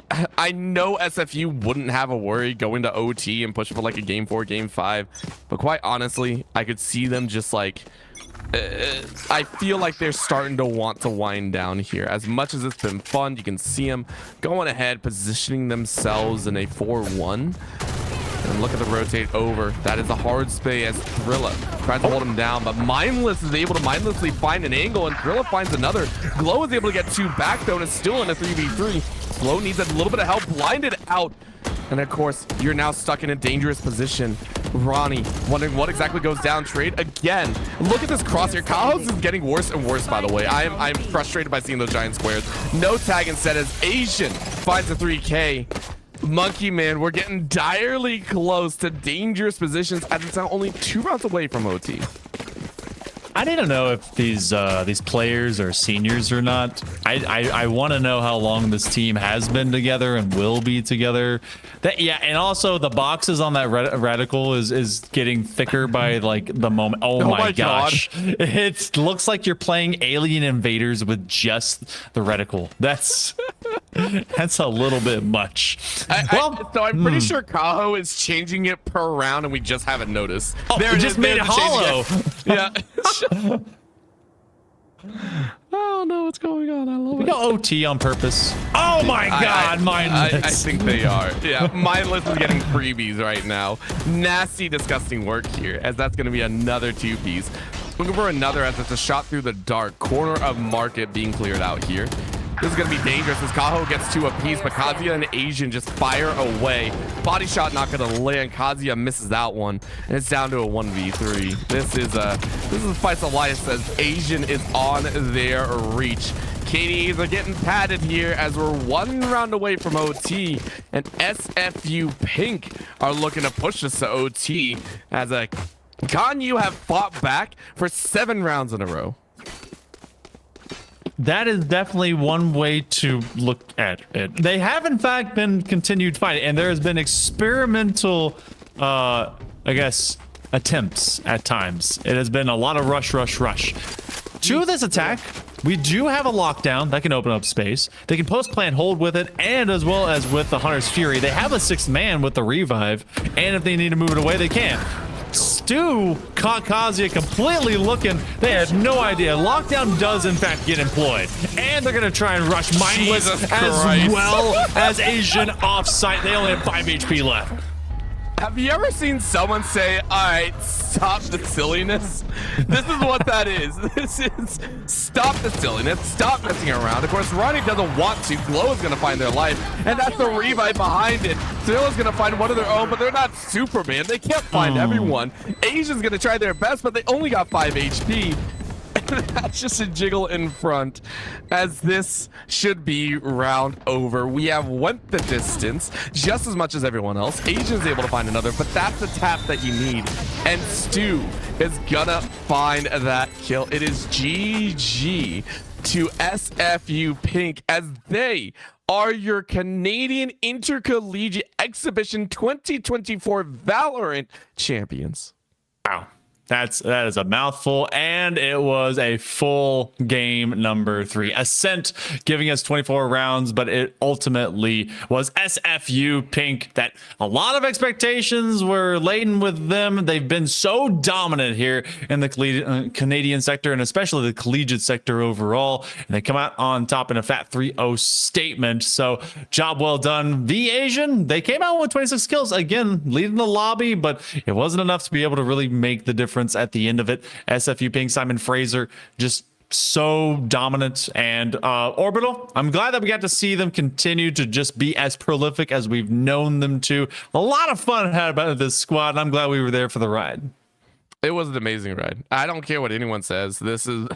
know SFU wouldn't have a worry going to OT and pushing for like a game 4, game 5, but quite honestly, I could see them just like. I feel like they're starting to want to wind down here. As much as it's been fun, you can see them going ahead, positioning themselves in a 4-1. And look at the rotate over. That is a hard spay as Thrilla tries to hold him down, but Mindless is able to mindlessly find an angle, and Thrilla finds another. Glow is able to get two back, though, and it's still in a 3v3. Glow needs a little bit of help, blinded out. And of course, you're now stuck in a dangerous position. Ronnie wondering what exactly goes down. Trade again. Look at this crosshair. Kaho's is getting worse and worse, by the way. I'm frustrated by seeing those giant squares. No tag instead as Asian finds a 3K. Monkey Man, we're getting direly close to dangerous positions as it's now only 2 rounds away from OT. I need to know if these players are seniors or not. I want to know how long this team has been together and will be together. Yeah, and also the boxes on that reticle is getting thicker by like the moment. Oh my gosh. It looks like you're playing Alien Invaders with just the reticle. That's a little bit much. So I'm pretty sure Kaho is changing it per round and we just haven't noticed. Oh, there it just made it hollow. Yeah. Oh no, what's going on? I love it. We go OT on purpose. Oh my god, Mindless. I think they are. Yeah, Mindless is getting freebies right now. Nasty, disgusting work here, as that's going to be another 2-piece. Looking for another as it's a shot through the dark. Corner of market being cleared out here. This is going to be dangerous as Kaho gets 2 apiece, but Kazuya and Asian just fire away. Body shot not going to land. Kazuya misses that one, and it's down to a 1v3. This is a fight of life as Asian is on their reach. KDs are getting padded here as we're 1 round away from OT, and SFU Pink are looking to push us to OT as a Ganyu have fought back for 7 rounds in a row. That is definitely one way to look at it. They have, in fact, been continued fighting, and there has been experimental, I guess, attempts at times. It has been a lot of rush. To this attack, we do have a lockdown that can open up space. They can post-plant hold with it, and as well as with the Hunter's Fury, they have a 6th man with the revive, and if they need to move it away, they can. Stu caught Kazuya completely looking. They had no idea. Lockdown does, in fact, get employed. And they're going to try and rush Mindless as well as Asian off-site. They only have 5 HP left. Have you ever seen someone say, all right, stop the silliness? This is what that is. This is stop the silliness. Stop messing around. Of course, Ronnie doesn't want to. Glow is going to find their life, and that's the revive behind it. Zilla's going to find one of their own, but they're not Superman. They can't find everyone. Asian's going to try their best, but they only got 5 HP. That's just a jiggle in front as this should be round over. We have went the distance just as much as everyone else. Asian's able to find another, but that's the tap that you need. And Stu is gonna find that kill. It is GG to SFU Pink as they are your Canadian Intercollegiate Exhibition 2024 Valorant champions. Wow. That is a mouthful, and it was a full game number 3. Ascent giving us 24 rounds, but it ultimately was SFU Pink that a lot of expectations were laden with them. They've been so dominant here in the Canadian sector, and especially the collegiate sector overall, and they come out on top in a fat 3-0 statement. So job well done. Asian, they came out with 26 kills, again leading the lobby, but it wasn't enough to be able to really make the difference at the end of it. SFU Pink, Simon Fraser, just so dominant. And Orbital, I'm glad that we got to see them continue to just be as prolific as we've known them to. A lot of fun had about this squad, and I'm glad we were there for the ride. It was an amazing ride. I don't care what anyone says. This has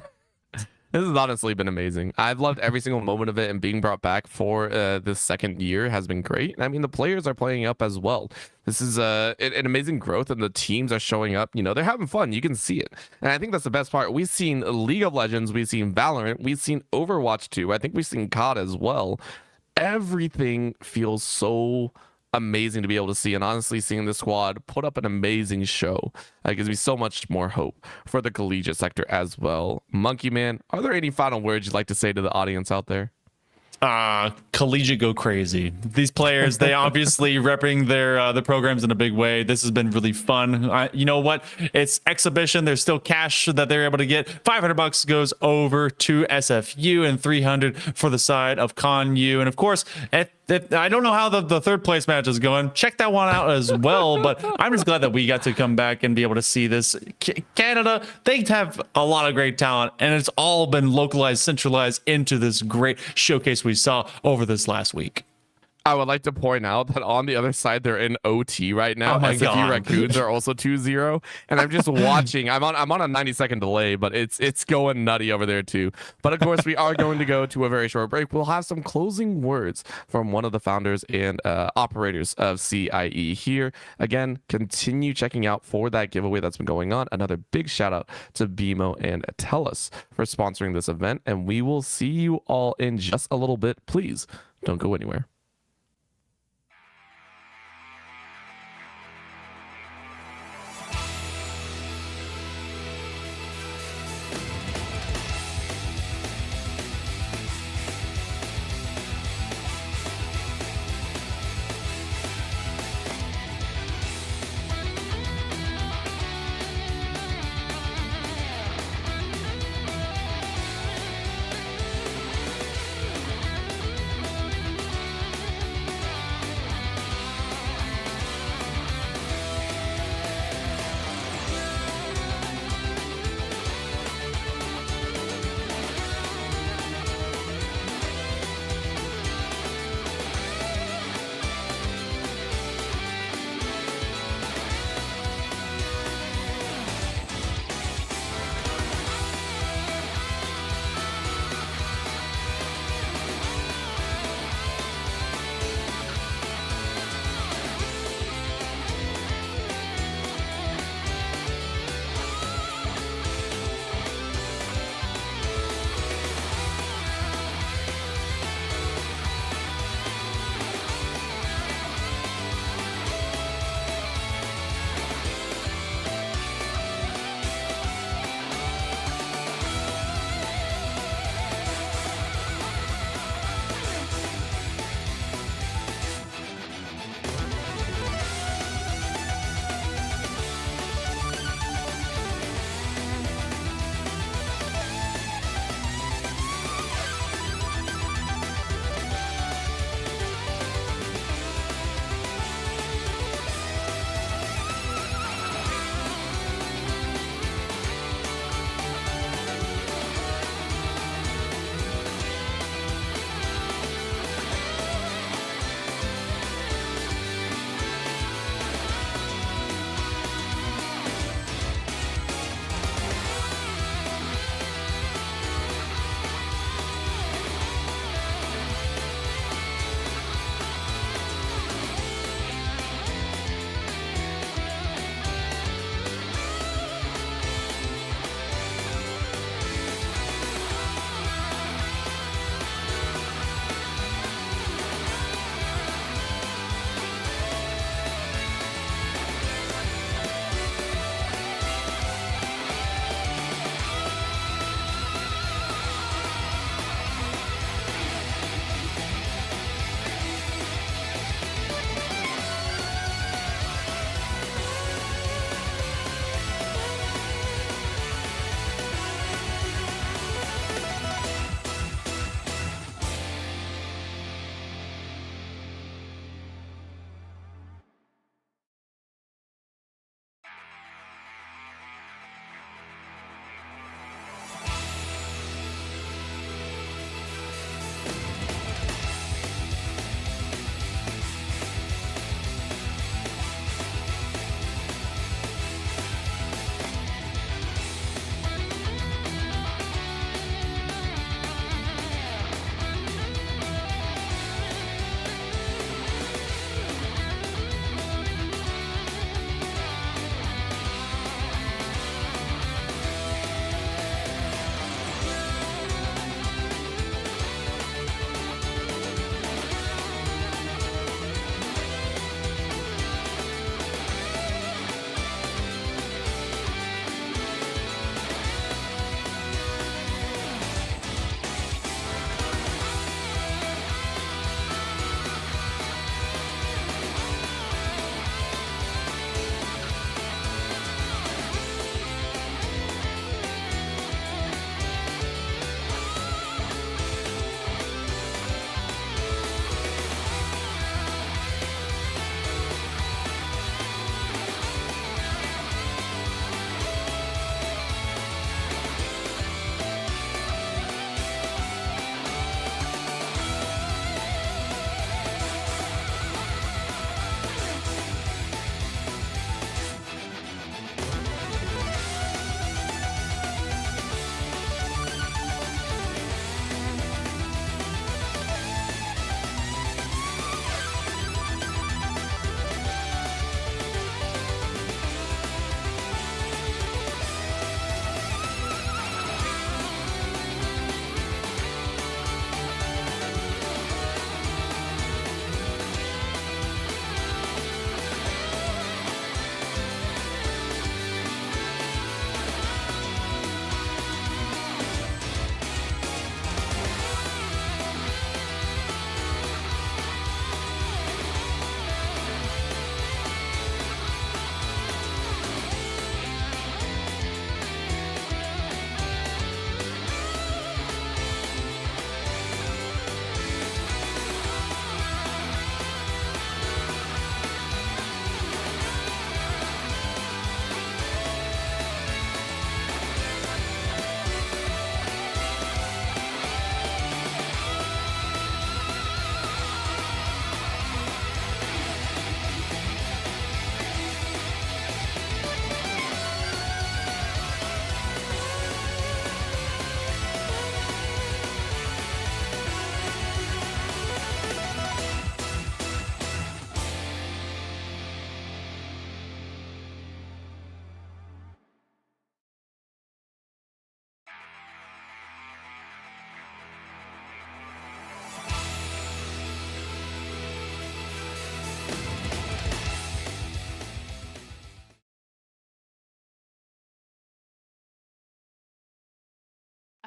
honestly been amazing. I've loved every single moment of it, and being brought back for this second year has been great. I mean, the players are playing up as well. This is an amazing growth, and the teams are showing up. You know, they're having fun. You can see it. And I think that's the best part. We've seen League of Legends. We've seen Valorant. We've seen Overwatch 2. I think we've seen COD as well. Everything feels so amazing to be able to see, and honestly seeing the squad put up an amazing show gives me so much more hope for the collegiate sector as well. Monkey Man, are there any final words you'd like to say to the audience out there? Collegiate go crazy. These players, they obviously repping their the programs in a big way. This has been really fun. You know what? It's exhibition. There's still cash that they're able to get. $500 goes over to SFU and 300 for the side of ConU. And of course, I don't know how the third place match is going. Check that one out as well. But I'm just glad that we got to come back and be able to see this. Canada, they have a lot of great talent, and it's all been localized, centralized into this great showcase we saw over this last week. I would like to point out that on the other side, they're in OT right now. Oh my SFU God. Raccoons are also 2-0, and I'm just watching. I'm on a 90-second delay, but it's going nutty over there too. But of course, we are going to go to a very short break. We'll have some closing words from one of the founders and operators of CIE here. Again, continue checking out for that giveaway that's been going on. Another big shout out to BMO and Tellus for sponsoring this event, and we will see you all in just a little bit. Please don't go anywhere.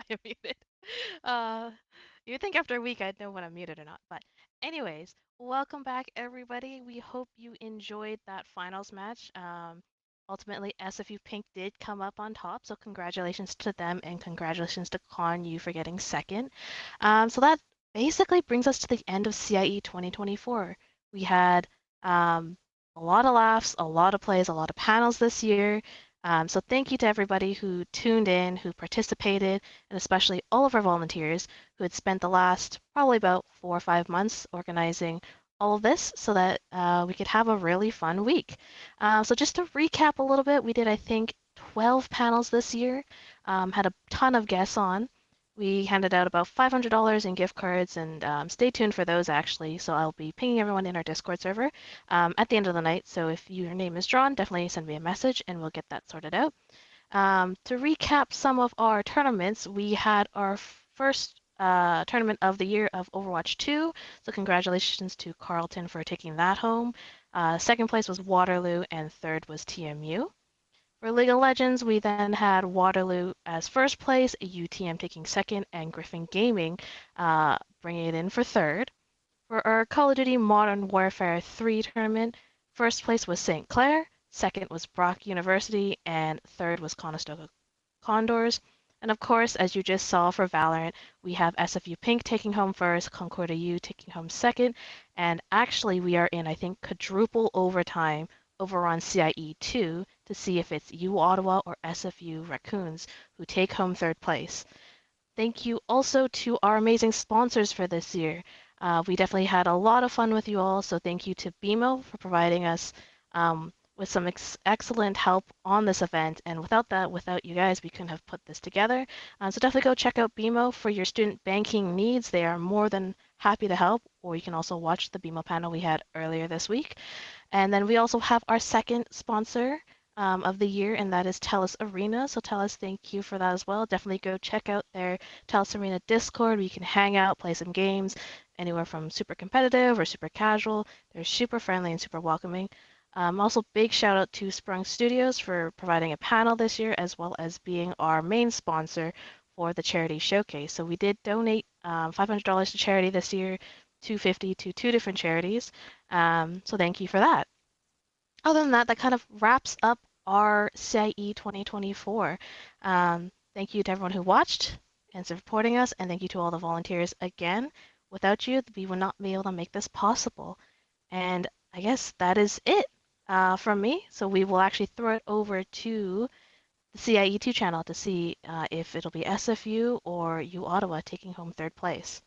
am muted. Uh, you'd think after a week I'd know when I'm muted or not. But anyways, welcome back everybody. We hope you enjoyed that finals match. Ultimately, SFU Pink did come up on top, so congratulations to them and congratulations to Con U for getting second. So that basically brings us to the end of CIE 2024. We had a lot of laughs, a lot of plays, a lot of panels this year. So thank you to everybody who tuned in, who participated, and especially all of our volunteers who had spent the last probably about 4 or 5 months organizing all of this so that we could have a really fun week. So just to recap a little bit, we did, I think, 12 panels this year, had a ton of guests on. We handed out about $500 in gift cards, and stay tuned for those actually. So I'll be pinging everyone in our Discord server at the end of the night. So if your name is drawn, definitely send me a message and we'll get that sorted out. To recap some of our tournaments, we had our first tournament of the year of Overwatch 2. So congratulations to Carlton for taking that home. Second place was Waterloo, and third was TMU. For League of Legends, we then had Waterloo as first place, UTM taking second, and Griffin Gaming bringing it in for third. For our Call of Duty Modern Warfare 3 tournament, first place was St. Clair, second was Brock University, and third was Conestoga Condors. And of course, as you just saw for Valorant, we have SFU Pink taking home first, Concordia U taking home second, and actually we are in, I think, quadruple overtime over on CIE 2 to see if it's U Ottawa or SFU Raccoons who take home third place. Thank you also to our amazing sponsors for this year. We definitely had a lot of fun with you all, so thank you to BMO for providing us with some excellent help on this event. And without you guys, we couldn't have put this together. So definitely go check out BMO for your student banking needs. They are more than happy to help, or you can also watch the BMO panel we had earlier this week. And then we also have our second sponsor of the year, and that is TELUS Arena. So TELUS, thank you for that as well. Definitely go check out their TELUS Arena Discord where you can hang out, play some games, anywhere from super competitive or super casual. They're super friendly and super welcoming. Also, big shout out to Sprung Studios for providing a panel this year, as well as being our main sponsor for the charity showcase. So we did donate $500 to charity this year, $250 to 2 different charities. So thank you for that. Other than that, that kind of wraps up our CIE 2024. Thank you to everyone who watched and supporting us, and thank you to all the volunteers again. Without you, we would not be able to make this possible. And I guess that is it from me. So we will actually throw it over to the CIE2 channel to see if it'll be SFU or U Ottawa taking home third place.